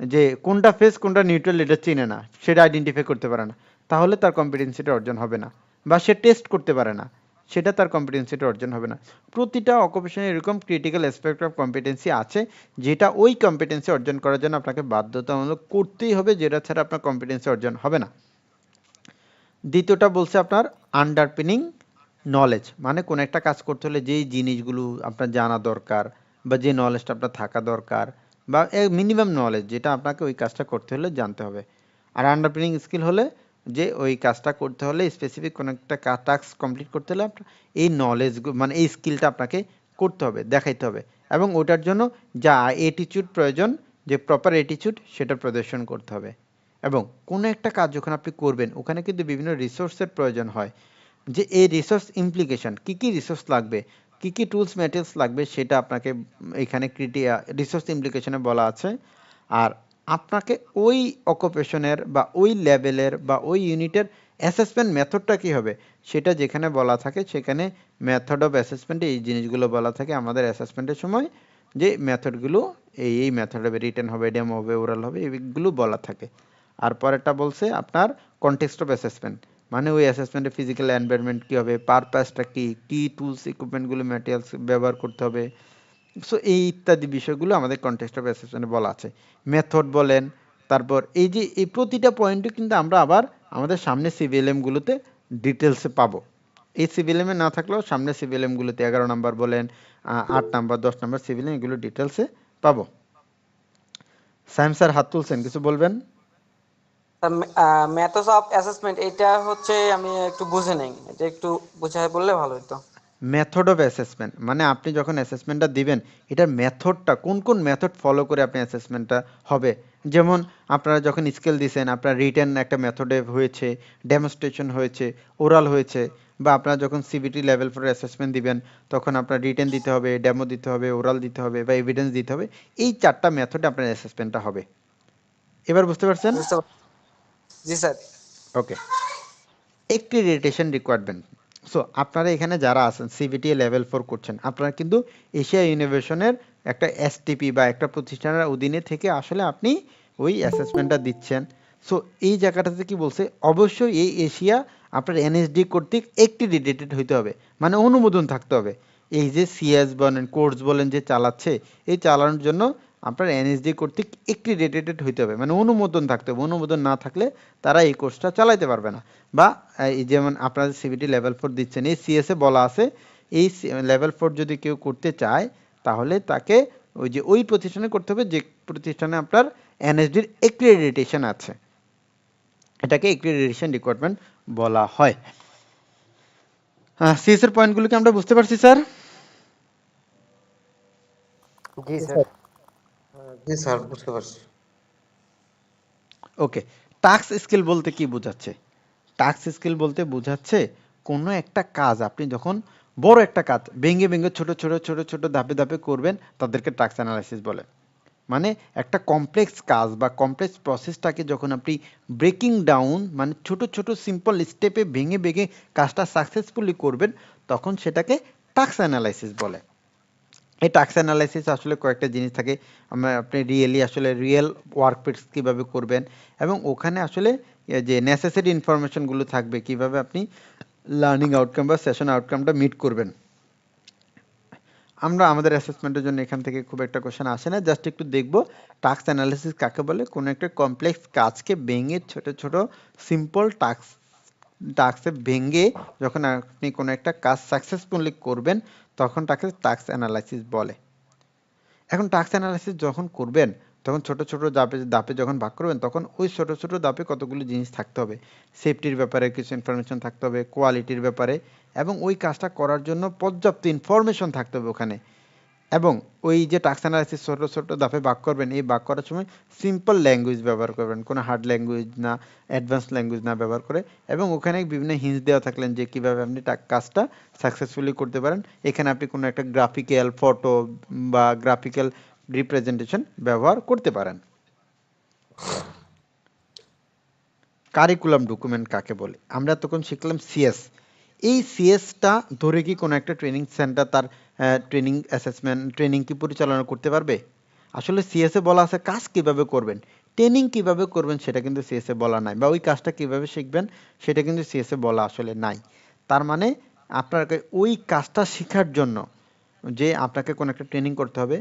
যে কোনটা ফেজ কোনটা নিউট্রাল এটা চেনে না, সেটা আইডেন্টিফাই করতে পারে না, তাহলে তার কম্পিটেন্সিটা অর্জন হবে না। বা সে টেস্ট করতে পারে না, সেটা তার কম্পিটেন্সিটা অর্জন হবে না। প্রতিটা অকুপেশনে এরকম ক্রিটিক্যাল অ্যাসপেক্ট অফ কম্পিটেন্সি আছে, যেটা ওই কম্পিটেন্সি অর্জন করার জন্য আপনাকে বাধ্যতামূলক করতেই হবে, যেটা ছাড়া আপনার কম্পিটেন্সি অর্জন হবে না। দ্বিতীয়টা বলছে আপনার আন্ডারপিনিং নলেজ, মানে কোনো একটা কাজ করতে হলে যেই জিনিসগুলো আপনার জানা দরকার বা যে নলেজটা আপনার থাকা দরকার বা মিনিমাম নলেজ যেটা আপনাকে ওই কাজটা করতে হলে জানতে হবে। আর আন্ডারপিনিং স্কিল হলে যে ওই কাজটা করতে হলে স্পেসিফিক কোনো একটা টাস্ক কমপ্লিট করতে হলে আপনার এই নলেজ মানে এই স্কিলটা আপনাকে করতে হবে, দেখাইতে হবে, এবং ওটার জন্য যা অ্যাটিটিউড প্রয়োজন, যে প্রপার অ্যাটিটিউড, সেটা প্রদর্শন করতে হবে। এবং কোনো একটা কাজ যখন আপনি করবেন ওখানে কিন্তু বিভিন্ন রিসোর্সের প্রয়োজন হয়, যে এই রিসোর্স ইমপ্লিকেশন কী কী রিসোর্স লাগবে, কী কী টুলস ম্যাটেরিয়ালস লাগবে, সেটা আপনাকে এখানে রিসোর্স ইমপ্লিকেশনে বলা আছে। আর আপনাকে ওই অকুপেশনের বা ওই লেভেলের বা ওই ইউনিটের অ্যাসেসমেন্ট মেথডটা কী হবে সেটা যেখানে বলা থাকে, সেখানে মেথড অফ অ্যাসেসমেন্টে এই জিনিসগুলো বলা থাকে আমাদের অ্যাসেসমেন্টের সময়, যে মেথডগুলো এই মেথড হবে, রিটেন হবে, ডেমো হবে, ওরাল হবে, এইগুলো বলা থাকে। আর পরেরটা বলছে আপনার কনটেক্সট অফ অ্যাসেসমেন্ট, মানে ওই অ্যাসেসমেন্টের ফিজিক্যাল এনভায়রনমেন্ট কী হবে, পারপাসটা কী, কী টুলস ইকুইপমেন্টগুলো ম্যাটেরিয়ালস ব্যবহার করতে হবে। সো এই ইত্যাদি বিষয়গুলো আমাদের কনটেক্সট অফ অ্যাসেসমেন্টে বলা আছে। মেথড বলেন, তারপর এই যে এই প্রতিটা পয়েন্টে কিন্তু আমরা আবার আমাদের সামনে সিভিএলএমগুলোতে ডিটেলসে পাবো। এই সিভিএলএমে না থাকলেও সামনে সিভিএলএমগুলোতে 11 নাম্বার বলেন, 8 নাম্বার, 10 নাম্বার সিভিএলএম, এগুলো ডিটেলসে পাবো। সাইম স্যার হাত তুলছেন, কিছু বলবেন? মেথডস অফ অ্যাসেসমেন্ট এটা হচ্ছে আমি একটু বুঝে নেই, এটা একটু বুঝায় বললে ভালো হতো। মেথড অফ অ্যাসেসমেন্ট মানে আপনি যখন অ্যাসেসমেন্টটা দিবেন, এটার মেথডটা কোন কোন মেথড ফলো করে আপনি অ্যাসেসমেন্টটা হবে। যেমন আপনারা যখন স্কেল দিয়েছেন, আপনার রিটেন একটা মেথডে হয়েছে, ডেমনস্ট্রেশন হয়েছে, ওরাল হয়েছে, বা আপনারা যখন সিবিটি লেভেল 4 অ্যাসেসমেন্ট দিবেন তখন আপনার রিটেন দিতে হবে, ডেমো দিতে হবে, ওরাল দিতে হবে, বা এভিডেন্স দিতে হবে। এই 4টা মেথডে আপনার অ্যাসেসমেন্টটা হবে। এবার বুঝতে পারছেন? জি স্যার। ওকে, অ্যাক্রিডিটেশন রিকোয়ারমেন্ট। সো আপনারা এখানে যারা আছেন সিবিটি লেভেল 4 করছেন, আপনারা কিন্তু এশিয়া ইনোভেশনের একটা এসটিপি বা একটা প্রতিষ্ঠানের অধীনে থেকে আসলে আপনি ওই অ্যাসেসমেন্টটা দিচ্ছেন। সো এই জায়গাটাতে কি বলছে, অবশ্যই এই এশিয়া আপনার এনএসডি কর্তৃক অ্যাক্রিডিটেড হইতে হবে, মানে অনুমোদন থাকতে হবে। এই যে সিএস বলেন, কোর্স বলেন যে চালাচ্ছে, এই চালানোর জন্য আপনার এনএসডি কর্তৃক অ্যাক্রিডিটেড হইতে হবে, মানে অনুমোদন থাকতে হবে। অনুমোদন না থাকলে তারা এই কোর্সটা চালাতে পারবে না। বা এই যেমন আপনারা সিবিটি লেভেল 4 দিচ্ছেন, এই সিএসএ বলা আছে এই লেভেল 4 যদি কেউ করতে চায় তাহলে তাকে ওই যে ওই প্রতিষ্ঠানে করতে হবে যে প্রতিষ্ঠানে আপনার এনএসডির অ্যাক্রিডিটেশন আছে, এটাকে অ্যাক্রিডিটেশন রিকোয়ারমেন্ট বলা হয়। সিএস এর পয়েন্টগুলো কি আমরা বুঝতে পারছি স্যার? জি স্যার। জি স্যার, বুঝতে পারছি। ওকে, টাস্ক স্কিল বলতে কি বোঝাচ্ছে? টাস্ক স্কিল বলতে বোঝাচ্ছে কোনো একটা কাজ আপনি যখন বড় একটা কাজ ভেঙে ভেঙে ছোট ছোট ছোট ছোট ধাপে ধাপে করবেন, তাদেরকে টাস্ক অ্যানালাইসিস বলে। মানে একটা কমপ্লেক্স কাজ বা কমপ্লেক্স প্রসেসটাকে যখন আপনি ব্রেকিং ডাউন, মানে ছোট ছোট সিম্পল স্টেপে ভেঙে ভেঙে কাজটা সাকসেসফুলি করবেন, তখন সেটাকে টাস্ক অ্যানালাইসিস বলে। এই টাস্ক অ্যানালাইসিস আসলে কয়েকটা জিনিস থাকে, আপনি আসলে রিয়েল ওয়ার্কপ্লেস কীভাবে করবেন, এবং ওখানে আসলে যে নেসেসারি ইনফরমেশনগুলো থাকবে, কিভাবে আপনি লার্নিং আউটকাম বা সেশন আউটকামটা মিট করবেন। আমরা আমাদের অ্যাসেসমেন্টের জন্য এখান থেকে খুব একটা কোশ্চেন আসে না, জাস্ট একটু দেখব টাস্ক অ্যানালাইসিস কাকে বলে। কোনো একটা কমপ্লেক্স কাজকে ভেঙে ছোট ছোট সিম্পল টাস্কে ভেঙে যখন আপনি কোনো একটা কাজ সাকসেসফুলি করবেন, তখন তাকে টাস্ক অ্যানালাইসিস বলে। এখন টাস্ক অ্যানালাইসিস যখন করবেন, তখন ছোট ছোট ধাপে যখন ভাগ করবেন, তখন ওই ছোট ছোট ধাপে কতগুলো জিনিস থাকতে হবে। সেফটির ব্যাপারে কিছু ইনফরমেশন থাকতে হবে, কোয়ালিটির ব্যাপারে, এবং ওই কাজটা করার জন্য পর্যাপ্ত ইনফরমেশন থাকতে হবে ওখানে। এবং ওই যে টাস্ক অ্যানালাইসিস ছোট ছোট ধাপে ভাগ করবেন, এই ভাগ করার সময় সিম্পল ল্যাঙ্গুয়েজ ব্যবহার করবেন, কোনো হার্ড ল্যাঙ্গুয়েজ না, অ্যাডভান্স ল্যাঙ্গুয়েজ না ব্যবহার করে। এবং ওখানে বিভিন্ন হিন্টস দেওয়া থাকলেন যে কীভাবে আপনি কাজটা সাকসেসফুলি করতে পারেন। এখানে আপনি কোনো একটা গ্রাফিক্যাল ফটো বা গ্রাফিক্যাল রিপ্রেজেন্টেশন ব্যবহার করতে পারেন। কারিকুলাম ডকুমেন্ট কাকে বলে? আমরা তখন শিখলাম সিএস। এই সিএসটা ধরে কি কোনো একটা ট্রেনিং সেন্টার তার ট্রেনিং অ্যাসেসমেন্ট ট্রেনিং কি পরিচালনা করতে পারবে? আসলে সিএসএ বলা আছে কাজ কিভাবে করবেন, ট্রেনিং কিভাবে করবেন সেটা কিন্তু সিএসএ বলা নাই, বা ওই কাজটা কিভাবে শিখবেন সেটা কিন্তু সিএসএ বলা আসলে নাই। তার মানে আপনাকে ওই কাজটা শেখার জন্য যে আপনাকে কোনো একটা ট্রেনিং করতে হবে।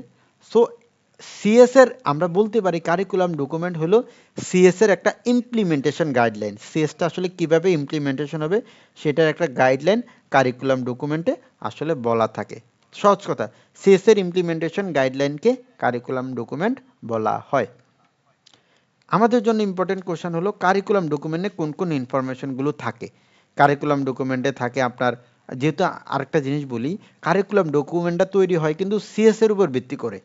সো সিএস এর আমরা বলতে পারি কারিকুলাম ডকুমেন্ট হলো সিএস এর একটা ইমপ্লিমেন্টেশন গাইডলাইন। সিএসটা আসলে কিভাবে ইমপ্লিমেন্টেশন হবে সেটার একটা গাইডলাইন কারিকুলাম ডকুমেন্টে আসলে বলা থাকে। সহজ কথা, সিএস এর ইমপ্লিমেন্টেশন গাইডলাইনকে কারিকুলাম ডকুমেন্ট বলা হয়। আমাদের জন্য ইম্পর্টেন্ট কোশ্চেন হলো কারিকুলাম ডকুমেন্টে কোন কোন ইনফরমেশনগুলো থাকে। কারিকুলাম ডকুমেন্টে থাকে আপনার যেহেতু আরেকটা জিনিস বলি, কারিকুলাম ডকুমেন্টটা তৈরি হয় কিন্তু সিএস এর উপর ভিত্তি করে,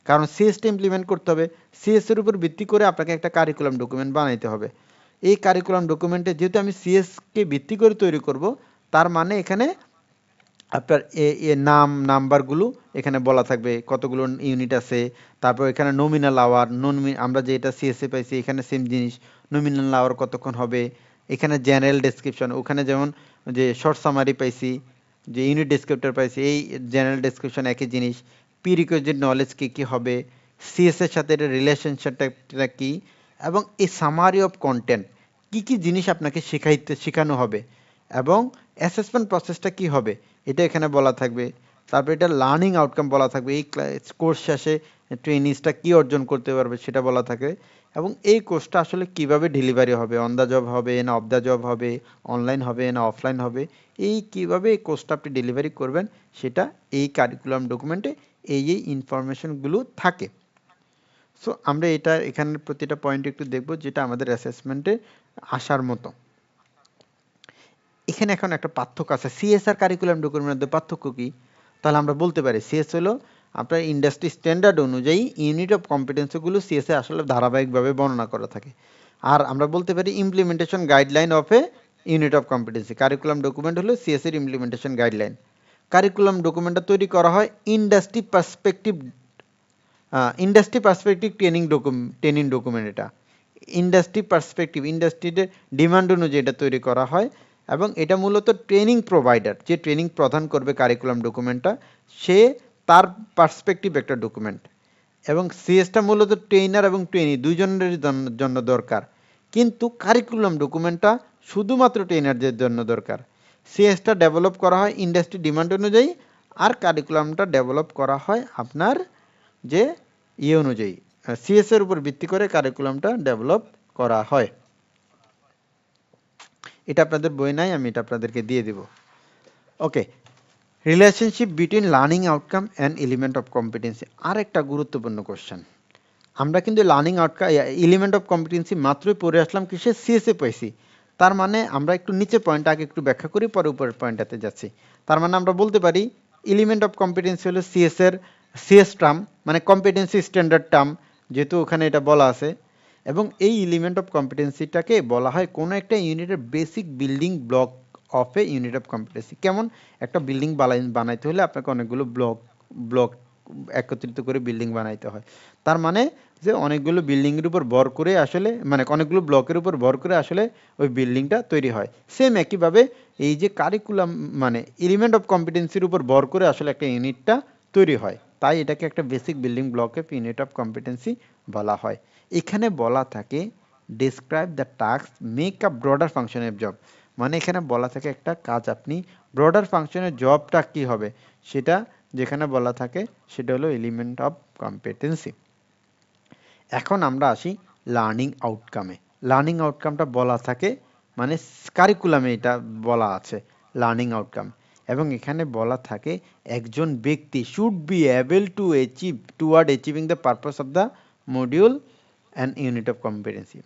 কারণ সিএসটা ইমপ্লিমেন্ট করতে হবে, সিএস এর উপর ভিত্তি করে আপনাকে একটা কারিকুলাম ডকুমেন্ট বানাইতে হবে। এই কারিকুলাম ডকুমেন্টে যেহেতু আমি সিএসকে ভিত্তি করে তৈরি করব, তার মানে এখানে আপনার নাম্বারগুলো এখানে বলা থাকবে, কতগুলো ইউনিট আছে, তারপর এখানে নমিনাল আওয়ার, আমরা যে এটা সিএসএ পাইছি এখানে সেম জিনিস, নমিনাল আওয়ার কতক্ষণ হবে, এখানে জেনারেল ডেসক্রিপশন, ওখানে যেমন যে শর্ট সামারি পাইছি, যে ইউনিট ডেসক্রিপ্টর পাইছি, এই জেনারেল ডেসক্রিপশন একই জিনিস, প্রিরিকুইজিট নলেজ কী হবে, সিএস এর সাথে এটা রিলেশনশিপটা কী, এবং এই সামারি অফ কন্টেন্ট কী জিনিস আপনাকে শেখানো হবে, এবং অ্যাসেসমেন্ট প্রসেসটা কী হবে এটা এখানে বলা থাকবে। তারপর এটা লার্নিং আউটকাম বলা থাকবে, এই কোর্স শেষে ট্রেনিংসটা কী অর্জন করতে পারবে সেটা বলা থাকে, এবং এই কোর্সটা আসলে কিভাবে ডেলিভারি হবে, অন দ্য জব হবে না অফ দ্য জব হবে, অনলাইন হবে না অফলাইন হবে, এই কিভাবে এই কোর্সটা আপনি ডেলিভারি করবেন সেটা এই কারিকুলাম ডকুমেন্টে এই ইনফরমেশনগুলো থাকে। সো আমরা এটা এখানের প্রতিটা পয়েন্ট একটু দেখব যেটা আমাদের অ্যাসেসমেন্টে আসার মতো। এখানে এখন একটা পার্থক্য আছে, সিএস আর কারিকুলাম ডকুমেন্টের মধ্যে পার্থক্য কি? তাহলে আমরা বলতে পারি সিএস হলো আপনার ইন্ডাস্ট্রি স্ট্যান্ডার্ড অনুযায়ী ইউনিট অফ কম্পিটেন্সিগুলো সিএসএ আসলে ধারাবাহিকভাবে বর্ণনা করা থাকে। আর আমরা বলতে পারি implementation guideline of A unit of competency. Curriculum document হলো সিএস এর ইমপ্লিমেন্টেশন গাইডলাইন। কারিকুলাম ডকুমেন্টটা তৈরি করা হয় ইন্ডাস্ট্রি পার্সপেক্টিভ ট্রেনিং ডকুমেন্ট। এটা ইন্ডাস্ট্রি পার্সপেক্টিভ, ইন্ডাস্ট্রিতে ডিমান্ড অনুযায়ী এটা তৈরি করা হয়, এবং এটা মূলত ট্রেনিং প্রোভাইডার, যে ট্রেনিং প্রদান করবে কারিকুলাম ডকুমেন্টটা, সে তার পার্সপেক্টিভ একটা ডকুমেন্ট। এবং সিএসটা মূলত ট্রেনার এবং ট্রেনি দুইজনের জন্য দরকার, কিন্তু কারিকুলাম ডকুমেন্টটা শুধুমাত্র ট্রেনারদের জন্য দরকার। সিএসটা ডেভেলপ করা হয় ইন্ডাস্ট্রি ডিমান্ড অনুযায়ী, আর কারিকুলামটা ডেভেলপ করা হয় আপনার যে অনুযায়ী, সিএস এর উপর ভিত্তি করে কারিকুলামটা ডেভেলপ করা হয়। এটা আপনাদের বই নাই, আমি এটা আপনাদেরকে দিয়ে দিব। Okay, relationship between learning outcome and element of competency আর একটা গুরুত্বপূর্ণ কোশ্চেন। আমরা কিন্তু learning outcome element of competency মাত্রই পড়ে আসলাম কিসে, সিএসএ পাইছি। তার মানে আমরা একটু নিচের পয়েন্টটা আগে একটু ব্যাখ্যা করি, পরে উপরের পয়েন্টটাতে যাচ্ছি। তার মানে আমরা বলতে পারি এলিমেন্ট অফ কম্পিটেন্সি হলো সিএস টার্ম, মানে কম্পিটেন্সি স্ট্যান্ডার্ড টার্ম, যেহেতু ওখানে এটা বলা আছে। এবং এই এলিমেন্ট অফ কম্পিটেন্সিটাকে বলা হয় কোনো একটা ইউনিটের basic building block of A unit of competency. কেমন, একটা বিল্ডিং বানাইতে হলে আপনাকে অনেকগুলো ব্লক একত্রিত করে বিল্ডিং বানাইতে হয়। তার মানে যে অনেকগুলো বিল্ডিংয়ের উপর ভর করে আসলে, মানে অনেকগুলো ব্লকের উপর ভর করে আসলে ওই বিল্ডিংটা তৈরি হয়। সেম একইভাবে এই যে কারিকুলাম মানে এলিমেন্ট অফ কম্পিটেন্সির উপর ভর করে আসলে একটা ইউনিটটা তৈরি হয়, তাই এটাকে একটা basic building block of unit of competency বলা হয়। এখানে বলা থাকে describe the task make a broader ফাংশনের জব, মানে এখানে বলা থাকে একটা কাজ আপনি ব্রডার ফাংশনের জবটা কি হবে সেটা যেখানে বলা থাকে সেটা হলো এলিমেন্ট অফ কম্পিটেন্সি। এখন আমরা আসি লার্নিং আউটকামে। লার্নিং আউটকামটা বলা থাকে মানে কারিকুলামে এটা বলা আছে লার্নিং আউটকাম, এবং এখানে বলা থাকে একজন ব্যক্তি should be able to achieve toward achieving the purpose of the module and unit of competency.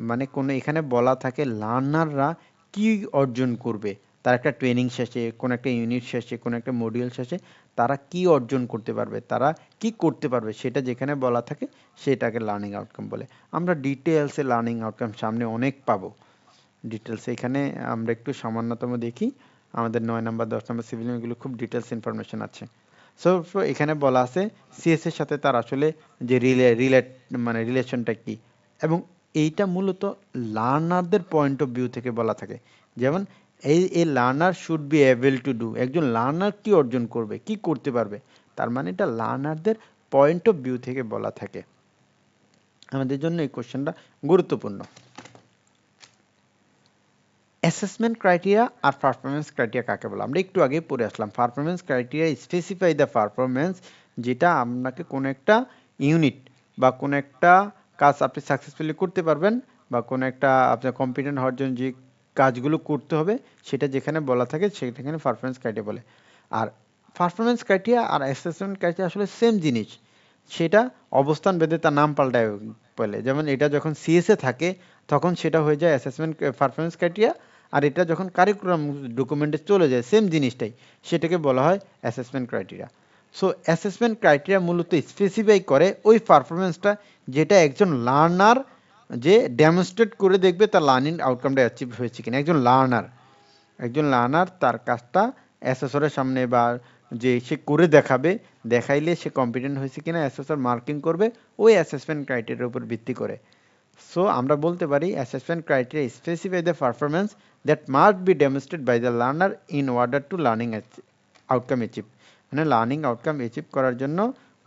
মানে কোনো এখানে বলা থাকে লার্নাররা কি অর্জন করবে, তার একটা ট্রেনিং শেষে, কোনো একটা ইউনিট শেষে, কোনো একটা মডিউল শেষে তারা কি অর্জন করতে পারবে, তারা কি করতে পারবে, সেটা যেখানে বলা থাকে সেটাকে লার্নিং আউটকাম বলে। আমরা ডিটেলসে লার্নিং আউটকাম সামনে অনেক পাবো ডিটেলসে, এখানে আমরা একটু সামান্যতম দেখি। আমাদের 9 নম্বর 10 নম্বর সিভিল এগুলো খুব ডিটেলস ইনফরমেশন আছে। সো এখানে বলা আছে সিএস এর সাথে তার আসলে যে রিলেশনটা কি, এবং এইটা মূলত লার্নারদের পয়েন্ট অফ ভিউ থেকে বলা থাকে। যেমন এই learner should be able to do, একজন লার্নার কি অর্জন করবে, কি করতে পারবে, তার মানে এটা লার্নারদের পয়েন্ট অফ ভিউ থেকে বলা থাকে। আমাদের জন্য এই কোশ্চেনটা গুরুত্বপূর্ণ। অ্যাসেসমেন্ট ক্রাইটেরিয়া আর পারফরমেন্স ক্রাইটেরিয়া কাকে বলে আমরা একটু আগে পড়ে আসলাম। Performance criteria specify the performance, যেটা আপনাকে কোনো একটা ইউনিট বা কোনো একটা কাজ আপনি সাকসেসফুলি করতে পারবেন, বা কোনো একটা আপনার কম্পিটেন্ট হওয়ার জন্য যে কাজগুলো করতে হবে সেটা যেখানে বলা থাকে সেখানে পারফরমেন্স ক্রাইটেরিয়া বলে। আর পারফরমেন্স ক্রাইটেরিয়া আর অ্যাসেসমেন্ট ক্রাইটেরিয়া আসলে সেম জিনিস, সেটা অবস্থান ভেদে তার নাম পাল্টায় বলে। যেমন এটা যখন সিএসএ থাকে তখন সেটা হয়ে যায় অ্যাসেসমেন্ট পারফরমেন্স ক্রাইটেরিয়া, আর এটা যখন কারিকুলাম ডকুমেন্টে চলে যায় সেম জিনিসটাই, সেটাকে বলা হয় assessment criteria. So assessment criteria মূলত স্পেসিফাই করে ওই পারফরমেন্সটা যেটা একজন লার্নার যে ডেমনস্ট্রেট করে দেখবে তার লার্নিং আউটকামটা অ্যাচিভ হয়েছে কিনা। একজন লার্নার তার কাজটা অ্যাসেসরের সামনে বা যে সে করে দেখাবে, দেখাইলে সে কম্পিটেন্ট হয়েছে কিনা অ্যাসেসর মার্কিং করবে ওই অ্যাসেসমেন্ট ক্রাইটেরিয়ার উপর ভিত্তি করে। সো আমরা বলতে পারি assessment criteria specify the performance that must be demonstrate by the learner in order to learning outcome achieve. মানে লার্নিং আউটকাম অ্যাচিভ করার জন্য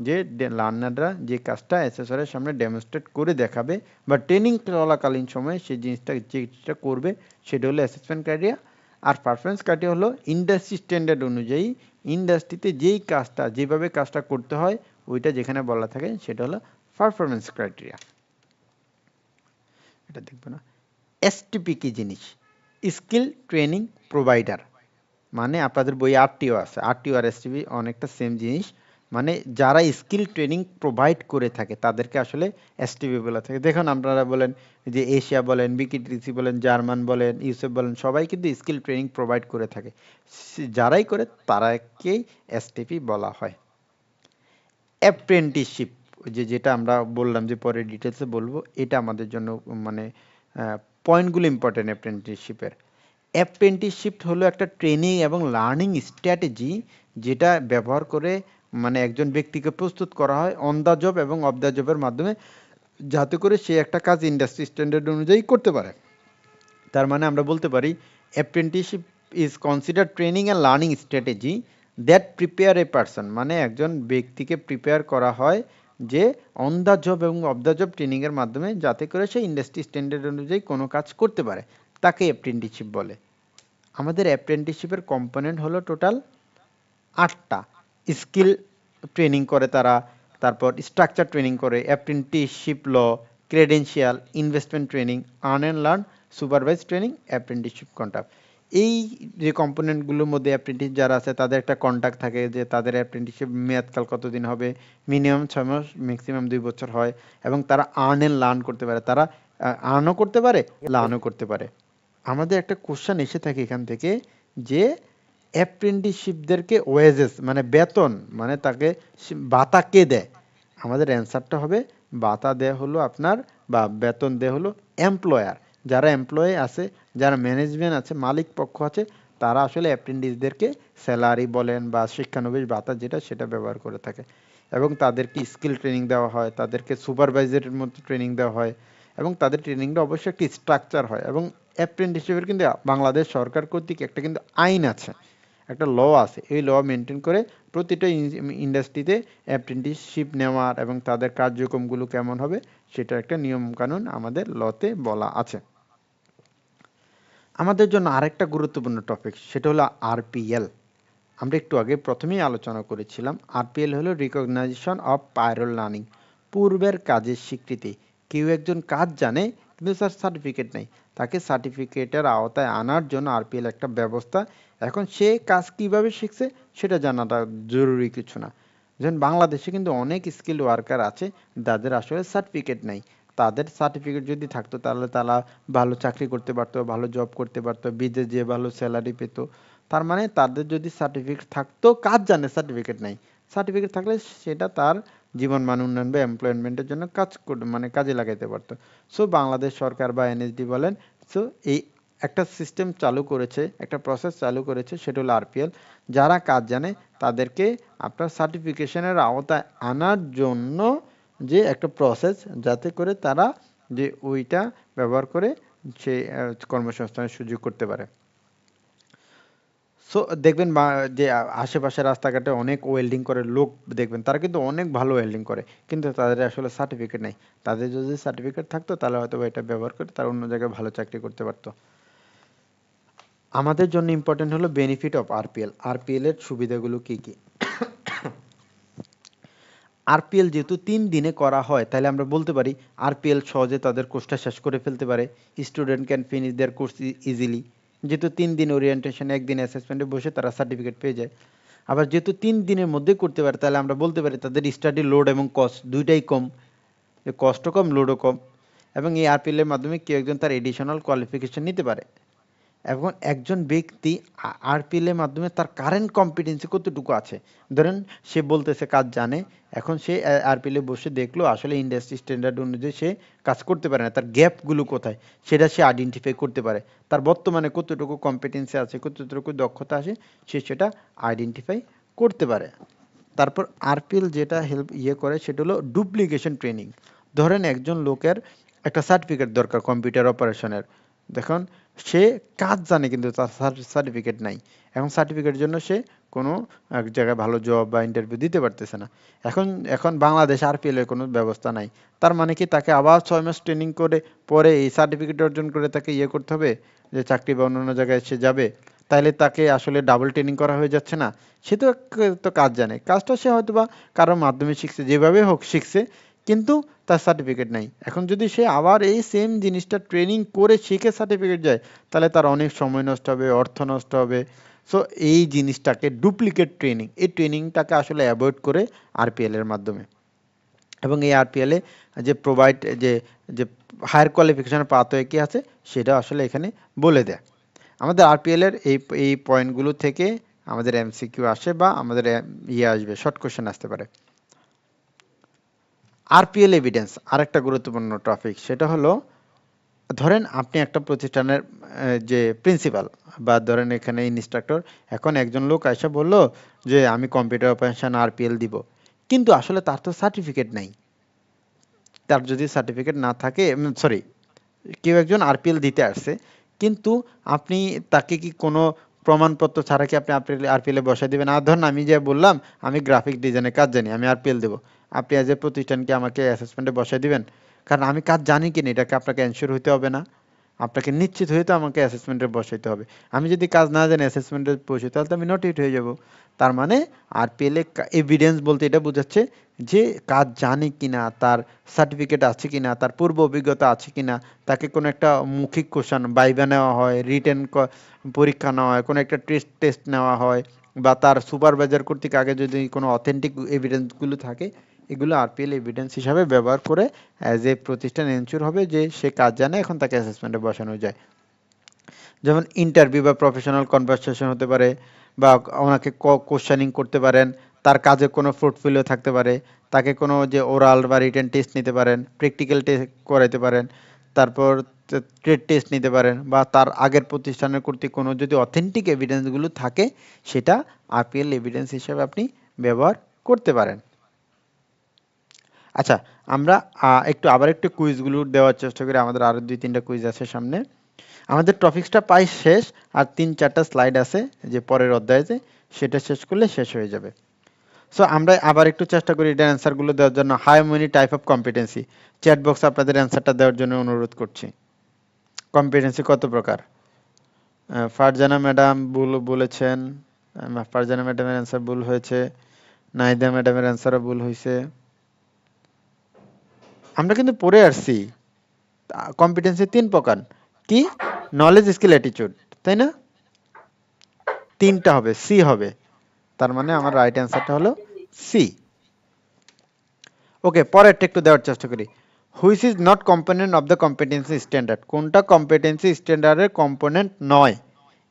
যে লার্নাররা যে কাজটা অ্যাসেসরের সামনে ডেমনস্ট্রেট করে দেখাবে বা ট্রেনিং চলাকালীন সময়ে সেই জিনিসটা যেটা করবে সেটা হলো অ্যাসেসমেন্ট ক্রাইটেরিয়া। আর পারফরমেন্স ক্রাইটেরিয়া হলো ইন্ডাস্ট্রি স্ট্যান্ডার্ড অনুযায়ী ইন্ডাস্ট্রিতে যেই কাজটা যেভাবে কাজটা করতে হয় ওইটা যেখানে বলা থাকে সেটা হলো পারফরমেন্স ক্রাইটেরিয়া। এটা দেখবো না। এসটিপি কি জিনিস? Skill training provider. মানে আপনাদের বই আরটিও আছে, আরটিও আর এসটিপি অনেকটা সেম জিনিস। মানে যারা স্কিল ট্রেনিং প্রোভাইড করে থাকে তাদেরকে আসলে এসটিপি বলা থাকে। দেখুন আপনারা বলেন যে এশিয়া বলেন, বিকিটিসি বলেন, জার্মান বলেন, ইউসেফ বলেন, সবাই কিন্তু স্কিল ট্রেনিং প্রোভাইড করে থাকে। যারাই করে তারাকেই এসটিপি বলা হয়। অ্যাপ্রেন্টিসশিপ, যেটা আমরা বললাম যে পরে ডিটেলসে বলবো, এটা আমাদের জন্য মানে পয়েন্টগুলো ইম্পর্টেন্ট অ্যাপ্রেন্টিসশিপের। অ্যাপ্রেন্টিসশিপ হলো একটা ট্রেনিং এবং লার্নিং স্ট্র্যাটেজি যেটা ব্যবহার করে মানে একজন ব্যক্তিকে প্রস্তুত করা হয় অন দ্য জব এবং অফ দ্য জবের মাধ্যমে, যাতে করে সে একটা কাজ ইন্ডাস্ট্রি স্ট্যান্ডার্ড অনুযায়ী করতে পারে। তার মানে আমরা বলতে পারি apprenticeship is consider training and learning strategy that prepare a person. মানে একজন ব্যক্তিকে প্রিপেয়ার করা হয় যে অন দ্য জব এবং অফ দ্য জব ট্রেনিংয়ের মাধ্যমে, যাতে করে সে ইন্ডাস্ট্রি স্ট্যান্ডার্ড অনুযায়ী কোনো কাজ করতে পারে, তাকে অ্যাপ্রেন্টিসশিপ বলে। আমাদের অ্যাপ্রেন্টিসশিপের কম্পোনেন্ট হলো টোটাল 8টা। স্কিল ট্রেনিং করে তারা, তারপর স্ট্রাকচার ট্রেনিং করে, apprenticeship law, credential, investment training, earn and learn, supervise training, apprenticeship contract. এই যে কম্পোনেন্টগুলোর মধ্যে অ্যাপ্রেন্টিস যারা আছে তাদের একটা কন্ট্রাক্ট থাকে যে তাদের অ্যাপ্রেন্টিসশিপ মেয়াদকাল কতদিন হবে, মিনিমাম 6 মাস, ম্যাক্সিমাম 2 বছর হয়, এবং তারা আর্ন অ্যান্ড লার্ন করতে পারে, তারা আর্নও করতে পারে, লার্নও করতে পারে। আমাদের একটা কোশ্চেন এসে থাকে এখান থেকে যে অ্যাপ্রেন্টিসশিপদেরকে ওয়েজেস মানে বেতন মানে তাকে ভাতা কে দেয়? আমাদের অ্যান্সারটা হবে ভাতা দেয়া হলো আপনার বা বেতন দেয়া হলো এমপ্লয়ার। যারা এমপ্লয়ি আছে, যারা ম্যানেজমেন্ট আছে, মালিক পক্ষ আছে, তারা আসলে অ্যাপ্রেন্টিসদেরকে স্যালারি বলেন বা শিক্ষানবিশ ভাতা যেটা সেটা ব্যবহার করে থাকে, এবং তাদেরকে স্কিল ট্রেনিং দেওয়া হয়, তাদেরকে সুপারভাইজারের মধ্যে ট্রেনিং দেওয়া হয়, এবং তাদের ট্রেনিংটা অবশ্যই একটি স্ট্রাকচার হয়। এবং অ্যাপ্রেন্টিসশিপের কিন্তু বাংলাদেশ সরকার কর্তৃক একটা কিন্তু আইন আছে, একটা ল আছে, এই ল মেনটেন করে প্রতিটা ইন্ডাস্ট্রিতে অ্যাপ্রেন্টিসশিপ নেওয়ার এবং তাদের কার্যক্রমগুলো কেমন হবে সেটা একটা নিয়ম কানুন আমাদের লতে বলা আছে। আমাদের জন্য আরেকটা গুরুত্বপূর্ণ টপিক সেটা হলো আরপিএল। আমরা একটু আগে প্রথমেই আলোচনা করেছিলাম। আরপিএল হলো রিকগনাইজেশন অফ প্রায়র লার্নিং, পূর্বের কাজের স্বীকৃতি। কেউ একজন কাজ জানে কিন্তু তার সার্টিফিকেট নেই, তাকে সার্টিফিকেটের আওতায় আনার জন্য আরপিএল একটা ব্যবস্থা। এখন সে কাজ কিভাবে শিখছে সেটা জানাটা জরুরি কিছু না। যেমন বাংলাদেশে কিন্তু অনেক স্কিল ওয়ার্কার আছে যাদের আসলে সার্টিফিকেট নেই। তাদের সার্টিফিকেট যদি থাকতো তাহলে তারা ভালো চাকরি করতে পারতো, ভালো জব করতে পারতো, বিদেশে যেয়ে ভালো স্যালারি পেতো। তার মানে তাদের যদি সার্টিফিকেট থাকতো, কাজ জানে সার্টিফিকেট নাই, সার্টিফিকেট থাকলে সেটা তার জীবন মান উন্নয়ন বা এমপ্লয়মেন্টের জন্য মানে কাজে লাগাইতে পারতো। সো বাংলাদেশ সরকার বা এনএসডি বলেন, সো এই একটা সিস্টেম চালু করেছে, একটা প্রসেস চালু করেছে, সেটা হলো আরপিএল। যারা কাজ জানে তাদেরকে আপনার সার্টিফিকেশনের আওতায় আনার জন্য যে একটা প্রসেস, যাতে করে তারা যে ওইটা ব্যবহার করে সে কর্মসংস্থানের সুযোগ করতে পারে। সো দেখবেন যে আশেপাশে রাস্তাঘাটে অনেক ওয়েল্ডিং করে লোক দেখবেন, তারা কিন্তু অনেক ভালো ওয়েল্ডিং করে, কিন্তু তাদের আসলে সার্টিফিকেট নেই। তাদের যদি সার্টিফিকেট থাকতো তাহলে হয়তো এটা ব্যবহার করে তারা অন্য জায়গায় ভালো চাকরি করতে পারতো। আমাদের জন্য ইম্পর্টেন্ট হলো বেনিফিট অফ আরপিএল। আরপিএল এর সুবিধাগুলো কি কি? আরপিএল যেহেতু 3 দিনে করা হয়, তাহলে আমরা বলতে পারি আরপিএল সহজে তাদের কোর্সটা শেষ করে ফেলতে পারে। Student can finish their course easily. যেহেতু 3 দিন ওরিয়েন্টেশন, 1 দিন অ্যাসেসমেন্টে বসে তারা সার্টিফিকেট পেয়ে যায়। আবার যেহেতু 3 দিনের মধ্যে করতে পারে, তাহলে আমরা বলতে পারি তাদের স্টাডি লোড এবং কস্ট দুইটাই কম, কষ্টও কম, লোডও কম। এবং এই আরপিএল এর মাধ্যমে কেউ একজন তার এডিশনাল কোয়ালিফিকেশন নিতে পারে। এবং একজন ব্যক্তি আরপিএল এর মাধ্যমে তার কারেন্ট কম্পিটেন্সি কতটুকু আছে। ধরেন সে বলতেছে কাজ জানে, এখন সে আরপিএল এ বসে দেখলো আসলে ইন্ডাস্ট্রি স্ট্যান্ডার্ড অনুযায়ী সে কাজ করতে পারে না, তার গ্যাপগুলো কোথায় সেটা সে আইডেন্টিফাই করতে পারে, তার বর্তমানে কতটুকু কম্পিটেন্সি আছে, কতটুকু দক্ষতা আছে, সে সেটা আইডেন্টিফাই করতে পারে। তারপর আরপিএল যেটা হেল্প করে সেটা হলো ডুপ্লিকেশন ট্রেনিং। ধরেন একজন লোকের একটা সার্টিফিকেট দরকার কম্পিউটার অপারেশনের, দেখুন সে কাজ জানে কিন্তু তার সার্টিফিকেট নাই, এখন সার্টিফিকেটের জন্য সে কোনো এক জায়গায় ভালো জব বা ইন্টারভিউ দিতে পারতেছে না। এখন এখন বাংলাদেশ আরপিএল এর কোনো ব্যবস্থা নাই, তার মানে কি তাকে আবার 6 মাস ট্রেনিং করে পরে এই সার্টিফিকেট অর্জন করে তাকে করতে হবে যে চাকরি বা অন্য জায়গায় সে যাবে, তাইলে তাকে আসলে ডাবল ট্রেনিং করা হয়ে যাচ্ছে না। সে তো তো কাজ জানে, কাজটা সে হয়তো বা কারোর মাধ্যমে শিখছে, যেভাবে হোক শিখছে, কিন্তু তার সার্টিফিকেট নাই। এখন যদি সে আবার এই সেম জিনিসটা ট্রেনিং করে শিখে সার্টিফিকেট যায়, তাহলে তার অনেক সময় নষ্ট হবে, অর্থ নষ্ট হবে। সো এই জিনিসটাকে ডুপ্লিকেট ট্রেনিং, এই ট্রেনিংটাকে আসলে অ্যাভয়েড করে আরপিএল এর মাধ্যমে। এবং এই আরপিএল এ যে প্রোভাইড যে যে হায়ার কোয়ালিফিকেশনের পাথওয়ে কি আছে সেটা আসলে এখানে বলে দেয়। আমাদের আরপিএল এর এই পয়েন্টগুলো থেকে আমাদের এমসিকিউ আসে বা আমাদের আসবে, শর্ট কোশ্চেন আসতে পারে। আরপিএল এভিডেন্স আরেকটা গুরুত্বপূর্ণ টপিক, সেটা হলো ধরেন আপনি একটা প্রতিষ্ঠানের যে প্রিন্সিপাল বা ধরেন এখানে ইনস্ট্রাক্টর, এখন একজন লোক এসে বললো যে আমি কম্পিউটার অপারেশন আরপিএল দিব, কিন্তু আসলে তার তো সার্টিফিকেট নাই। তার যদি সার্টিফিকেট না থাকে, সরি, কেউ একজন আরপিএল দিতে আসছে, কিন্তু আপনি তাকে কি কোনো প্রমাণপত্র ছাড়া কি আপনি আরপিএল এ বসায় দিবেন? আর ধরুন আমি যে বললাম আমি গ্রাফিক ডিজাইনের কাজ জানি, আমি আরপিএল দেবো, আপনি অ্যাজ এ প্রতিষ্ঠান কি আমাকে অ্যাসেসমেন্টে বসায় দিবেন? কারণ আমি কাজ জানি কিনা এটাকে আপনাকে এনশিওর হইতে হবে না, আপনাকে নিশ্চিত হয়ে তো আমাকে অ্যাসেসমেন্টে বসাইতে হবে। আমি যদি কাজ না জানি অ্যাসেসমেন্টে বসি, তাহলে তো আমি নটিট হয়ে যাব। তার মানে আরপিএল এ এভিডেন্স বলতে এটা বোঝাচ্ছে যে কাজ জানে কিনা, তার সার্টিফিকেট আছে কিনা, তার পূর্ব অভিজ্ঞতা আছে কিনা, তাকে কোনো একটা মৌখিক কোশ্চেন ভাইভা নেওয়া হয়, রিটেন পরীক্ষা নেওয়া হয়, কোনো একটা টেস্ট নেওয়া হয়, বা তার সুপারভাইজার কর্তৃক আগে যদি কোনো অথেন্টিক এভিডেন্সগুলো থাকে, এগুলো আরপিএল এভিডেন্স হিসাবে ব্যবহার করে অ্যাজ এ প্রতিষ্ঠান এনশিওর হবে যে সে কাজ জানে, এখন তাকে অ্যাসেসমেন্টে বসানো যায়। যেমন ইন্টারভিউ বা প্রফেশনাল কনভারসেশন হতে পারে, বা ওনাকে কোশ্চেনিং করতে পারেন, তার কাজে কোনো পোর্টফোলিও থাকতে পারে, তাকে কোনো যে ওরাল বা রিটেন টেস্ট নিতে পারেন, প্র্যাকটিক্যাল টেস্ট করাইতে পারেন, তারপর ট্রেড টেস্ট নিতে পারেন, বা তার আগের প্রতিষ্ঠানের কর্তৃক কোনো যদি অথেন্টিক এভিডেন্সগুলো থাকে সেটা আরপিএল এভিডেন্স হিসেবে আপনি ব্যবহার করতে পারেন। আচ্ছা, আমরা আবার একটু কুইজগুলো দেওয়ার চেষ্টা করি, আমাদের আরো 2-3টা কুইজ আছে সামনে। আমাদের টপিকসটা প্রায় শেষ, আর 3-4টা স্লাইড আছে যে পরের অধ্যায়ে, সেটা শেষ করলে শেষ হয়ে যাবে। সো আমরা আবার একটু চেষ্টা করি এটার অ্যান্সারগুলো দেওয়ার জন্য। How many type of competency, chat বক্সে আপনাদের অ্যান্সারটা দেওয়ার জন্য অনুরোধ করছি। কম্পিটেন্সি কত প্রকার? ফারজানা ম্যাডাম ভুল বলেছেন, ফারজানা ম্যাডামের অ্যান্সার ভুল হয়েছে, নাহিদা ম্যাডামের অ্যান্সারও ভুল হয়েছে। আমরা কিন্তু পড়ে আসছি কম্পিটেন্সি 3 প্রকার, কি? নলেজ, স্কিল, অ্যাটিটিউড, তাই না? 3টা হবে, সি হবে, তার মানে আমার রাইট অ্যান্সারটা হলো সি। ওকে, পরেরটা একটু দেওয়ার চেষ্টা করি। Which is not component of the competency standard, কোনটা কম্পিটেন্সি স্ট্যান্ডার্ডের কম্পোনেন্ট নয়?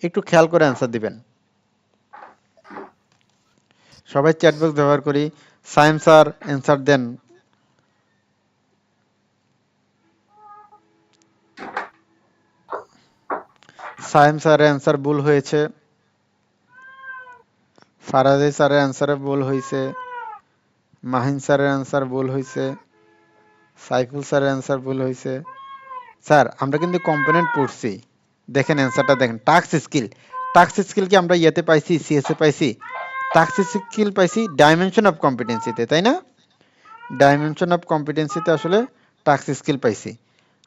একটু খেয়াল করে অ্যান্সার দিবেন। সবাই চ্যাট বক্স ব্যবহার করি। সায়েম স্যার অ্যান্সার দেন। সায়েম স্যারের অ্যান্সার ভুল হয়েছে, ফারাজি স্যারের অ্যান্সারে ভুল হয়েছে, মাহিন স্যারের অ্যান্সার ভুল হয়েছে, সাইফুল স্যারের অ্যান্সার ভুল হয়েছে। স্যার আমরা কিন্তু কম্পোনেন্ট পড়ছি, দেখেন অ্যান্সারটা দেখেন। টাস্ক স্কিল, টাস্ক স্কিল কি আমরা ইয়েতে পাইছি, সিএসএ পাইছি? টাস্ক স্কিল পাইছি ডাইমেনশন অফ কম্পিটেন্সিতে, তাই না? ডাইমেনশন অফ কম্পিটেন্সিতে আসলে টাস্ক স্কিল পাইছি।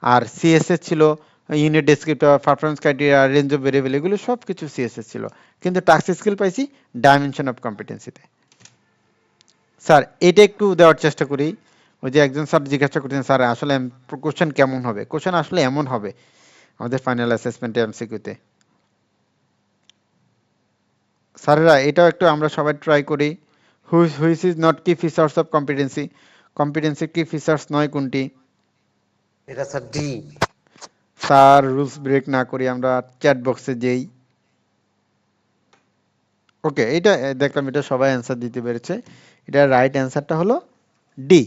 আর সিএসএস ছিল unit descriptor, performance criteria, range of variable, এগুলো সব কিছু সিএসএস ছিল, কিন্তু টাস্ক স্কিল পাইছি ডাইমেনশন অফ কম্পিটেন্সিতে। স্যার এটা একটু দেওয়ার চেষ্টা করি। ওই যে একজন স্যার জিজ্ঞাসা করছেন স্যার আসলে কোশ্চেন কেমন হবে, কোশ্চেন আসলে এমন হবে আমাদের ফাইনাল অ্যাসেসমেন্টে এমসিকিউতে। স্যারেরা এটাও একটু আমরা সবাই ট্রাই করি। Which is not key features of competency, competency key features নয় কোনটি? এটা sir D. Sir rules break না করি আমরা চ্যাট বক্সে যেই। ওকে, এটা দেখলাম এটা সবাই অ্যান্সার দিতে পেরেছে। এটা রাইট অ্যান্সারটা হলো ডি,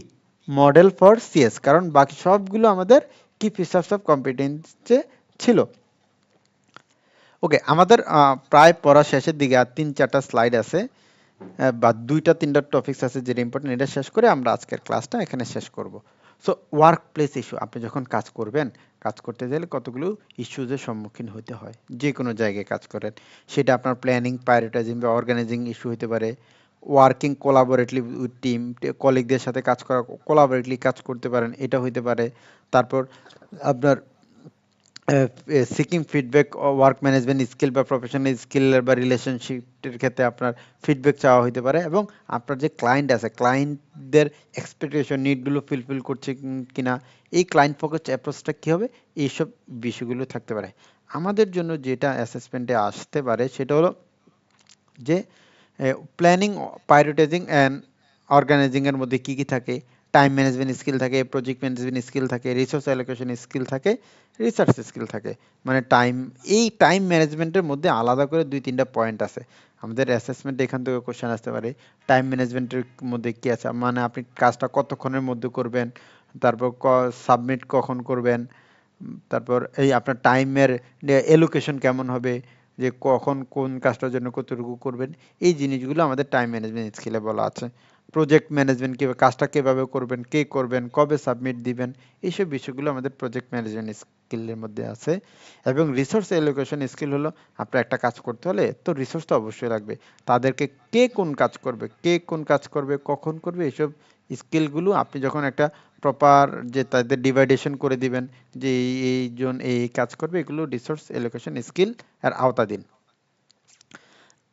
মডেল ফর সিএস, কারণ বাকি সবগুলো আমাদের কি ফিচার্স অফ কম্পিটেন্সে ছিল। ওকে, আমাদের প্রায় পড়া শেষের দিকে আর 3-4টা স্লাইড আছে, বা 2-3টা টপিকস আছে যেটা ইম্পর্টেন্ট, এটা শেষ করে আমরা আজকের ক্লাসটা এখানে শেষ করব। সো ওয়ার্ক প্লেস ইস্যু, আপনি যখন কাজ করবেন, কাজ করতে গেলে কতগুলো ইস্যুজের সম্মুখীন হতে হয়, যে কোনো জায়গায় কাজ করেন, সেটা আপনার প্ল্যানিং, প্রায়োরিটাইজিং বা অর্গানাইজিং ইস্যু হতে পারে, ওয়ার্কিং কোলাবোরেটলি উইথ টিম, কলিগদের সাথে কাজ করা, কোলাবোরেটলি কাজ করতে পারেন, এটা হইতে পারে। তারপর আপনার seeking feedback, work management skill বা প্রফেশনাল স্কিল বা রিলেশনশিপের ক্ষেত্রে আপনার ফিডব্যাক চাওয়া হতে পারে, এবং আপনার যে ক্লায়েন্ট আছে, ক্লায়েন্টদের এক্সপেকটেশন, নিডগুলো ফুলফিল করছে কিনা, এই ক্লায়েন্ট ফোকাসড অ্যাপ্রোচটা কী হবে, এইসব বিষয়গুলো থাকতে পারে। আমাদের জন্য যেটা অ্যাসেসমেন্টে আসতে পারে সেটা হলো যে প্ল্যানিং, প্রায়োরিটাইজিং অ্যান্ড অর্গানাইজিং এর মধ্যে কি কি থাকে, টাইম ম্যানেজমেন্ট স্কিল থাকে, প্রজেক্ট ম্যানেজমেন্ট স্কিল থাকে, রিসোর্স অ্যালোকেশন স্কিল থাকে, রিসার্চ স্কিল থাকে। মানে এই টাইম ম্যানেজমেন্টের মধ্যে আলাদা করে 2-3টা পয়েন্ট আছে আমাদের অ্যাসেসমেন্টে, এখান থেকে কোশ্চেন আসতে পারে। টাইম ম্যানেজমেন্টের মধ্যে কি আছে, মানে আপনি কাজটা কতক্ষণের মধ্যে করবেন, তারপর সাবমিট কখন করবেন, তারপর এই আপনার টাইমের এলোকেশন কেমন হবে, যে কখন কোন কাজটার জন্য কতটুকু করবেন, এই জিনিসগুলো আমাদের টাইম ম্যানেজমেন্ট স্কিলে বলা আছে। প্রজেক্ট ম্যানেজমেন্ট, কীভাবে কাজটা কীভাবে করবেন, কে করবেন, কবে সাবমিট দিবেন, এইসব বিষয়গুলো আমাদের প্রজেক্ট ম্যানেজমেন্ট স্কিলের মধ্যে আছে। এবং রিসোর্স অ্যালোকেশন স্কিল হলো, আপনার একটা কাজ করতে হলে তো রিসোর্স তো অবশ্যই লাগবে, তাদেরকে কে কোন কাজ করবে, কখন করবে, এইসব স্কিলগুলো আপনি যখন একটা প্রপার যে তাদের ডিভাইডেশন করে দিবেন, যে এইজন এই কাজ করবে, এগুলো রিসোর্স অ্যালোকেশন স্কিল এর আওতাধীন।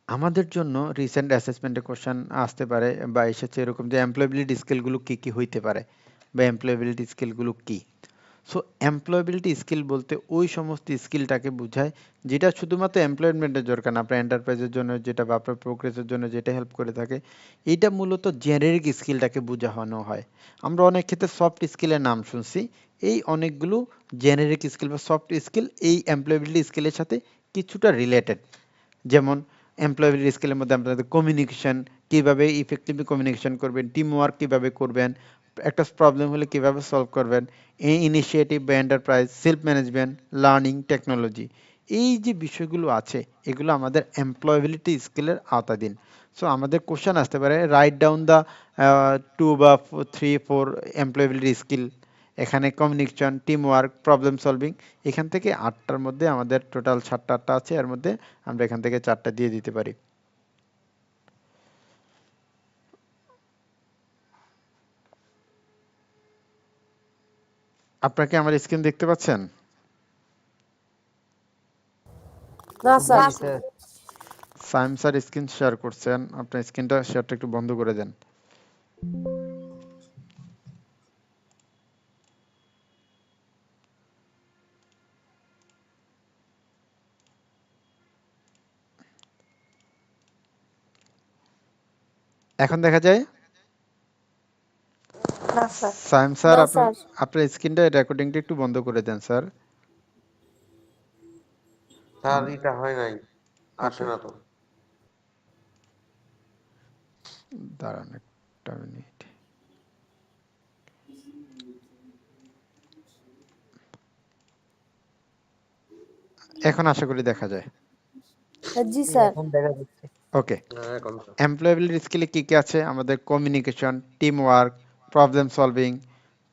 আমাদের জন্য রিসেন্ট অ্যাসেসমেন্টে কোশ্চেন আসতে পারে বা এসেছে এরকম, যে এমপ্লয়েবিলিটি স্কিলগুলো কি কি হইতে পারে, বা এমপ্লয়েবিলিটি স্কিলগুলো কি। সো এমপ্লয়েবিলিটি স্কিল বলতে ওই সমস্ত স্কিলটাকে বোঝায় যেটা শুধুমাত্র এমপ্লয়মেন্টের দরকার না, আপনার এন্টারপ্রাইজের জন্য যেটা, বা আপনার প্রোগ্রেসের জন্য যেটা হেল্প করে থাকে, এইটা মূলত জেনারিক স্কিলটাকে বোঝানো হয়। আমরা অনেক ক্ষেত্রে সফট স্কিলের নাম শুনছি, এই অনেকগুলো জেনারিক স্কিল বা সফট স্কিল এই এমপ্লয়েবিলিটি স্কিলের সাথে কিছুটা রিলেটেড। যেমন এমপ্লয়েবিলিটি স্কিলের মধ্যে আপনাদের কমিউনিকেশন, কীভাবে ইফেক্টিভলি কমিউনিকেশন করবেন, টিম ওয়ার্ক কীভাবে করবেন, একটা প্রবলেম হলে কীভাবে সলভ করবেন, এই ইনিশিয়েটিভ বা enterprise, self management, learning, technology, এই যে বিষয়গুলো আছে এগুলো আমাদের এমপ্লয়েবিলিটি স্কিলের আওতাধীন। সো আমাদের কোশ্চেন আসতে পারে, রাইট ডাউন দ্য 2 বা 3-4 এমপ্লয়েবিলিটি স্কিল। এখানে communication, team work, problem solving, এখান থেকে 8টার মধ্যে আমাদের টোটাল 7টা আছে, এর মধ্যে আমরা এখান থেকে 4টা দিয়ে দিতে পারি। আপনারা কি আমার স্ক্রিন দেখতে পাচ্ছেন? না স্যার। জি sir. Saim sir screen share করছেন, আপনার স্ক্রিনটা শেয়ারটা একটু বন্ধ করে দেন। এখন দেখা যায়? না স্যার। সাইম স্যার, না আপনার স্যার। আপনার স্ক্রিনটা রেকর্ডিংটা একটু বন্ধ করে দেন স্যার। স্যার এটা হয় নাই, আসে ওকে, না তো। দাঁড়ান একটা মিনিট। এখন আশা করি দেখা যায়। জি স্যার। এখন দেখা যাচ্ছে। ওকে, হ্যাঁ, এখন তো। এমপ্লয়েবিলিটি স্কিলে কি কি আছে, আমাদের communication, team work, problem solving,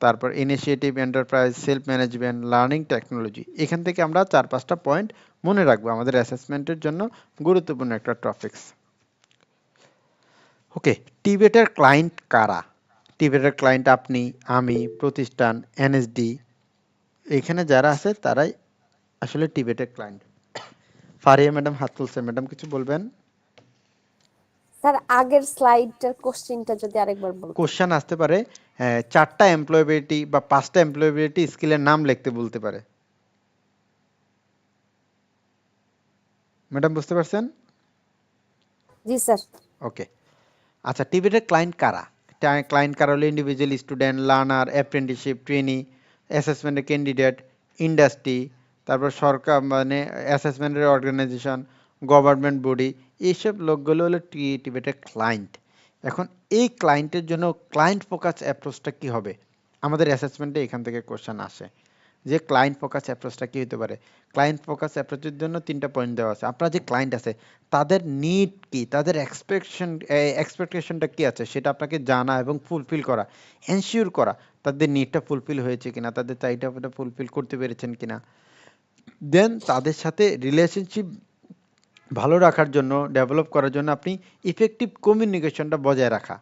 তারপর initiative, enterprise, self management, learning, technology. এখান থেকে আমরা 4-5টা পয়েন্ট মনে রাখবো, আমাদের অ্যাসেসমেন্টের জন্য গুরুত্বপূর্ণ একটা টপিকস। ওকে, টিবেটের ক্লায়েন্ট কারা? টিবেটের ক্লায়েন্ট আপনি, আমি, প্রতিষ্ঠান, এনএসডি, এখানে যারা আছে তারাই আসলে টিবেটের ক্লায়েন্ট। ফারিয়া ম্যাডাম হাত তুলছে, ম্যাডাম কিছু বলবেন? স্যার আগের স্লাইডটার কোশ্চেনটা যদি আরেকবার বলতেন। কোশ্চেন আসতে পারে 4টা এমপ্লয়েবিলিটি বা 5টা এমপ্লয়েবিলিটি স্কিলের নাম লিখতে বলতে পারে। ম্যাডাম বুঝতে পারছেন? জি স্যার। ওকে, আচ্ছা, টিবেটের ক্লায়েন্ট কারা? ক্লায়েন্ট কারা হলো individual, student, learner, apprenticeship, trainee, অ্যাসেসমেন্টের ক্যান্ডিডেট, ইন্ডাস্ট্রি, তারপর সরকার মানে অ্যাসেসমেন্টের অর্গানাইজেশন, গভর্নমেন্ট বডি, এইসব লোকগুলো হলো টিবেটের ক্লায়েন্ট। এখন এই ক্লায়েন্টের জন্য ক্লায়েন্ট ফোকাস অ্যাপ্রোচটা কি হবে? আমাদের অ্যাসেসমেন্টে এখান থেকে কোশ্চেন আসে যে ক্লায়েন্ট ফোকাস অ্যাপ্রোচটা কি হতে পারে। ক্লায়েন্ট ফোকাস অ্যাপ্রোচের জন্য 3টা পয়েন্ট দেওয়া আছে। আপনার যে ক্লায়েন্ট আছে তাদের নিড কি, তাদের এক্সপেকটেশনটা কি আছে সেটা আপনাকে জানা এবং ফুলফিল করা, এনশিওর করা তাদের নিডটা ফুলফিল হয়েছে কিনা, তাদের চাহিদাটা ফুলফিল করতে পেরেছেন কিনা। দেন তাদের সাথে রিলেশনশিপ ভালো রাখার জন্য, ডেভেলপ করার জন্য আপনি ইফেক্টিভ কমিউনিকেশনটা বজায় রাখা,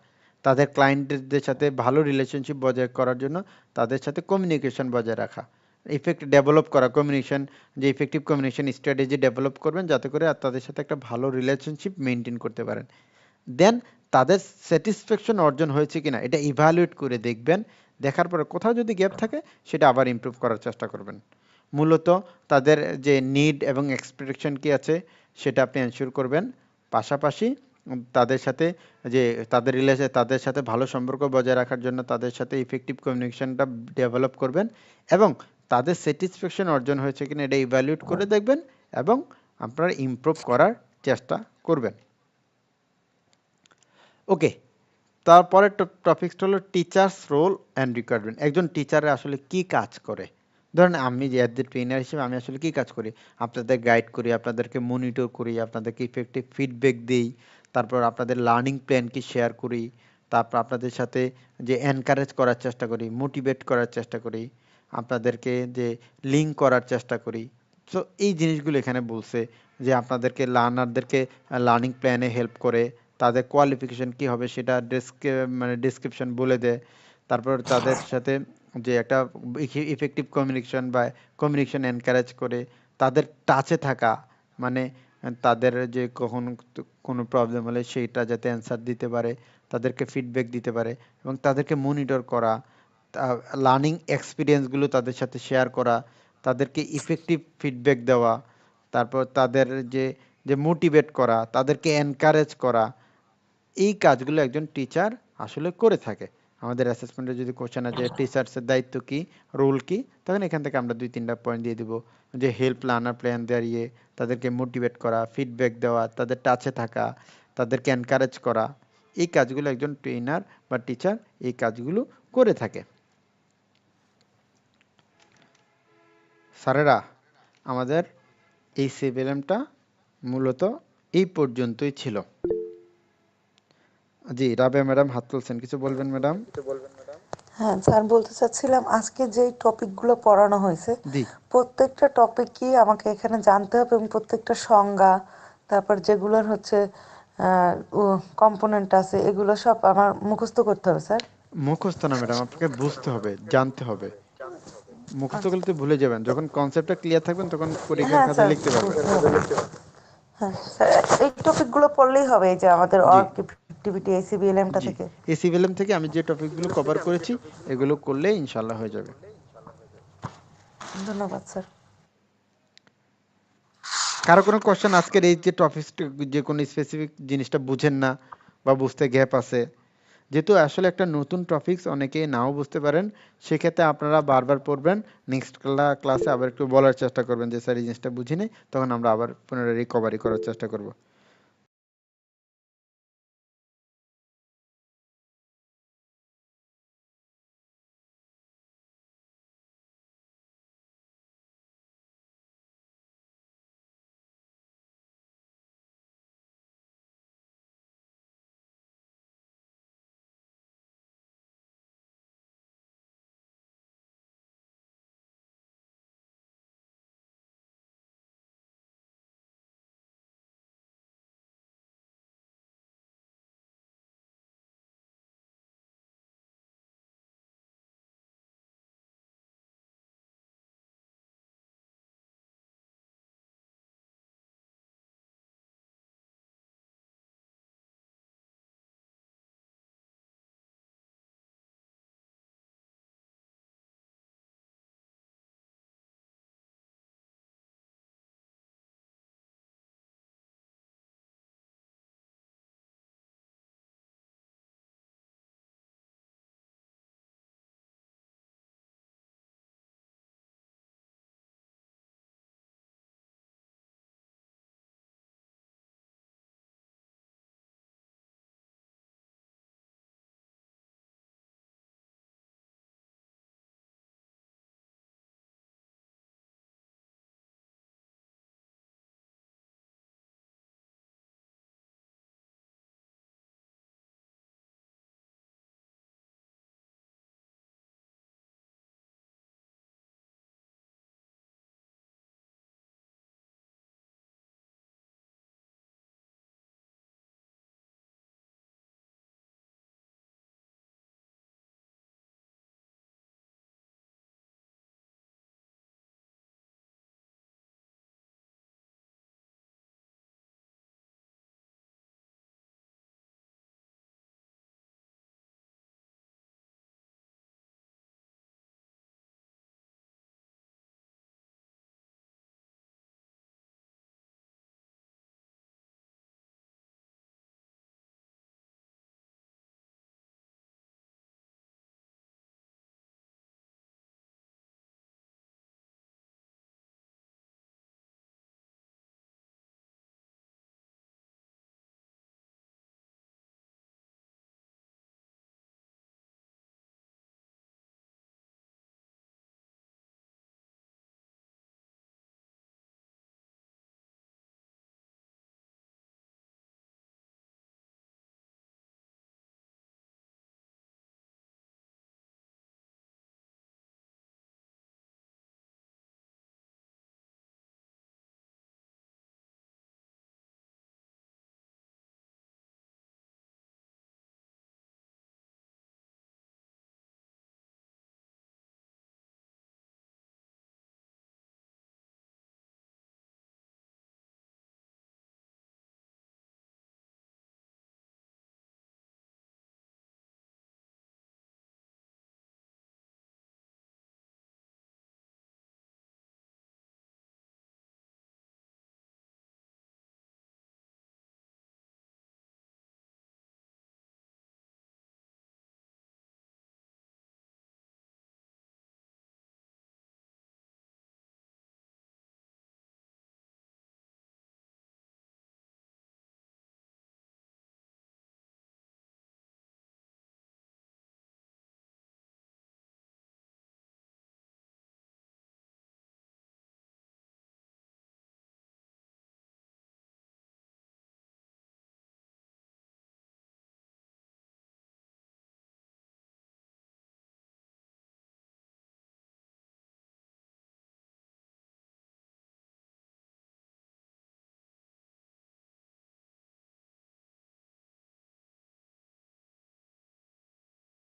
তাদের ক্লায়েন্টদের সাথে ভালো রিলেশনশিপ বজায় করার জন্য তাদের সাথে কমিউনিকেশন বজায় রাখা, ডেভেলপ করা কমিউনিকেশন, যে ইফেক্টিভ কমিউনিকেশন স্ট্র্যাটেজি ডেভেলপ করবেন যাতে করে আর তাদের সাথে একটা ভালো রিলেশনশিপ মেনটেন করতে পারেন। দেন তাদের স্যাটিসফ্যাকশন অর্জন হয়েছে কিনা এটা ইভ্যালুয়েট করে দেখবেন। দেখার পরে কোথাও যদি গ্যাপ থাকে সেটা আবার ইমপ্রুভ করার চেষ্টা করবেন। মূলত তাদের যে নিড এবং এক্সপেকটেশন কি আছে সেটা আপনি এনশিওর করবেন। পাশাপাশি তাদের সাথে যে তাদের সাথে ভালো সম্পর্ক বজায় রাখার জন্য তাদের সাথে ইফেক্টিভ কমিউনিকেশনটা ডেভেলপ করবেন এবং তাদের স্যাটিসফ্যাকশন অর্জন হয়েছে কিনা এটা ইভ্যালুয়েট করে দেখবেন এবং আপনারা ইমপ্রুভ করার চেষ্টা করবেন। ওকে, তারপরে টপিকসটা হলো টিচার্স রোল অ্যান্ড রিকোয়ারমেন্ট। একজন টিচারে আসলে কি কাজ করে? ধরেন আমি যে অ্যাজ এ ট্রেনার হিসেবে আমি আসলে কি কাজ করি? আপনাদের গাইড করি, আপনাদেরকে মনিটর করি, আপনাদেরকে ইফেক্টিভ ফিডব্যাক দিই, তারপর আপনাদের লার্নিং প্ল্যান কি শেয়ার করি, তারপর আপনাদের সাথে যে এনকারেজ করার চেষ্টা করি, মোটিভেট করার চেষ্টা করি, আপনাদেরকে যে লিঙ্ক করার চেষ্টা করি। সো এই জিনিসগুলো এখানে বলছে যে আপনাদেরকে লার্নারদেরকে লার্নিং প্ল্যানে হেল্প করে, তাদের কোয়ালিফিকেশন কি হবে সেটা ডেসক্রিপশন বলে দেয়। তারপর তাদের সাথে যে একটা ইফেক্টিভ কমিউনিকেশন বা কমিউনিকেশন এনকারেজ করে, তাদের টাচে থাকা, মানে তাদের যে কখন কোনো প্রবলেম হলে সেইটা যাতে অ্যান্সার দিতে পারে, তাদেরকে ফিডব্যাক দিতে পারে এবং তাদেরকে মনিটর করা, লার্নিং এক্সপিরিয়েন্সগুলো তাদের সাথে শেয়ার করা, তাদেরকে ইফেক্টিভ ফিডব্যাক দেওয়া, তারপর তাদের যে যে মোটিভেট করা, তাদেরকে এনকারেজ করা, এই কাজগুলো একজন টিচার আসলে করে থাকে। আমাদের অ্যাসেসমেন্টে যদি কোশ্চেন আছে টিচার্সের দায়িত্ব কি, রোল কি, তখন এখান থেকে আমরা 2-3টা পয়েন্ট দিয়ে দিব যে হেল্প লার্নার প্ল্যান দাঁড়িয়ে তাদেরকে মোটিভেট করা, ফিডব্যাক দেওয়া, তাদের টাচে থাকা, তাদেরকে এনকারেজ করা। এই কাজগুলো একজন ট্রেনার বা টিচার এই কাজগুলো করে থাকে। স্যারেরা, আমাদের এই সিভিএলএমটা মূলত এই পর্যন্তই ছিল। জি, রাবেয়া ম্যাডাম হাত তুলছেন, কিছু বলবেন ম্যাডাম? হ্যাঁ স্যার, বলতে চাচ্ছিলাম আজকে যেই টপিকগুলো পড়ানো হয়েছে জি প্রত্যেকটা টপিকই আমাকে এখানে জানতে হবে এবং প্রত্যেকটা সংজ্ঞা, তারপর যেগুলোর হচ্ছে কম্পোনেন্ট আছে এগুলো সব আমার মুখস্থ করতে হবে স্যার। মুখস্থ না ম্যাডাম, আপনাকে বুঝতে হবে, জানতে হবে। মুখস্থ করলে তো ভুলে যাবেন, যখন কনসেপ্টটা ক্লিয়ার থাকবেন তখন পরীক্ষার হ্যাঁ খাতায় স্যার, লিখতে পারবেন। বুঝতে হবে। হ্যাঁ স্যার, এই টপিকগুলো পড়লেই হবে, এই যে আমাদের জি অর্গ অ্যাক্টিভিটি এসিবিএলএমটা জি, থেকে। এই সিভিএলএম থেকে আমি যে টপিকগুলো কভার করেছি এগুলো করলে ইনশাল্লাহ হয়ে যাবে। ধন্যবাদ স্যার। কারো কোনো কোশ্চেন আজকের এই যে টপিকটা, যে কোনো স্পেসিফিক জিনিসটা বুঝেন না বা বুঝতে গ্যাপ আছে? যেহেতু আসলে একটা নতুন টপিকস, অনেকে নাও বুঝতে পারেন, সেক্ষেত্রে আপনারা বারবার পড়বেন, নেক্সট ক্লাসে আবার একটু বলার চেষ্টা করবেন যে স্যার এই জিনিসটা বুঝিনি, তখন আমরা আবার পুনরায় রিকভারি করার চেষ্টা করব।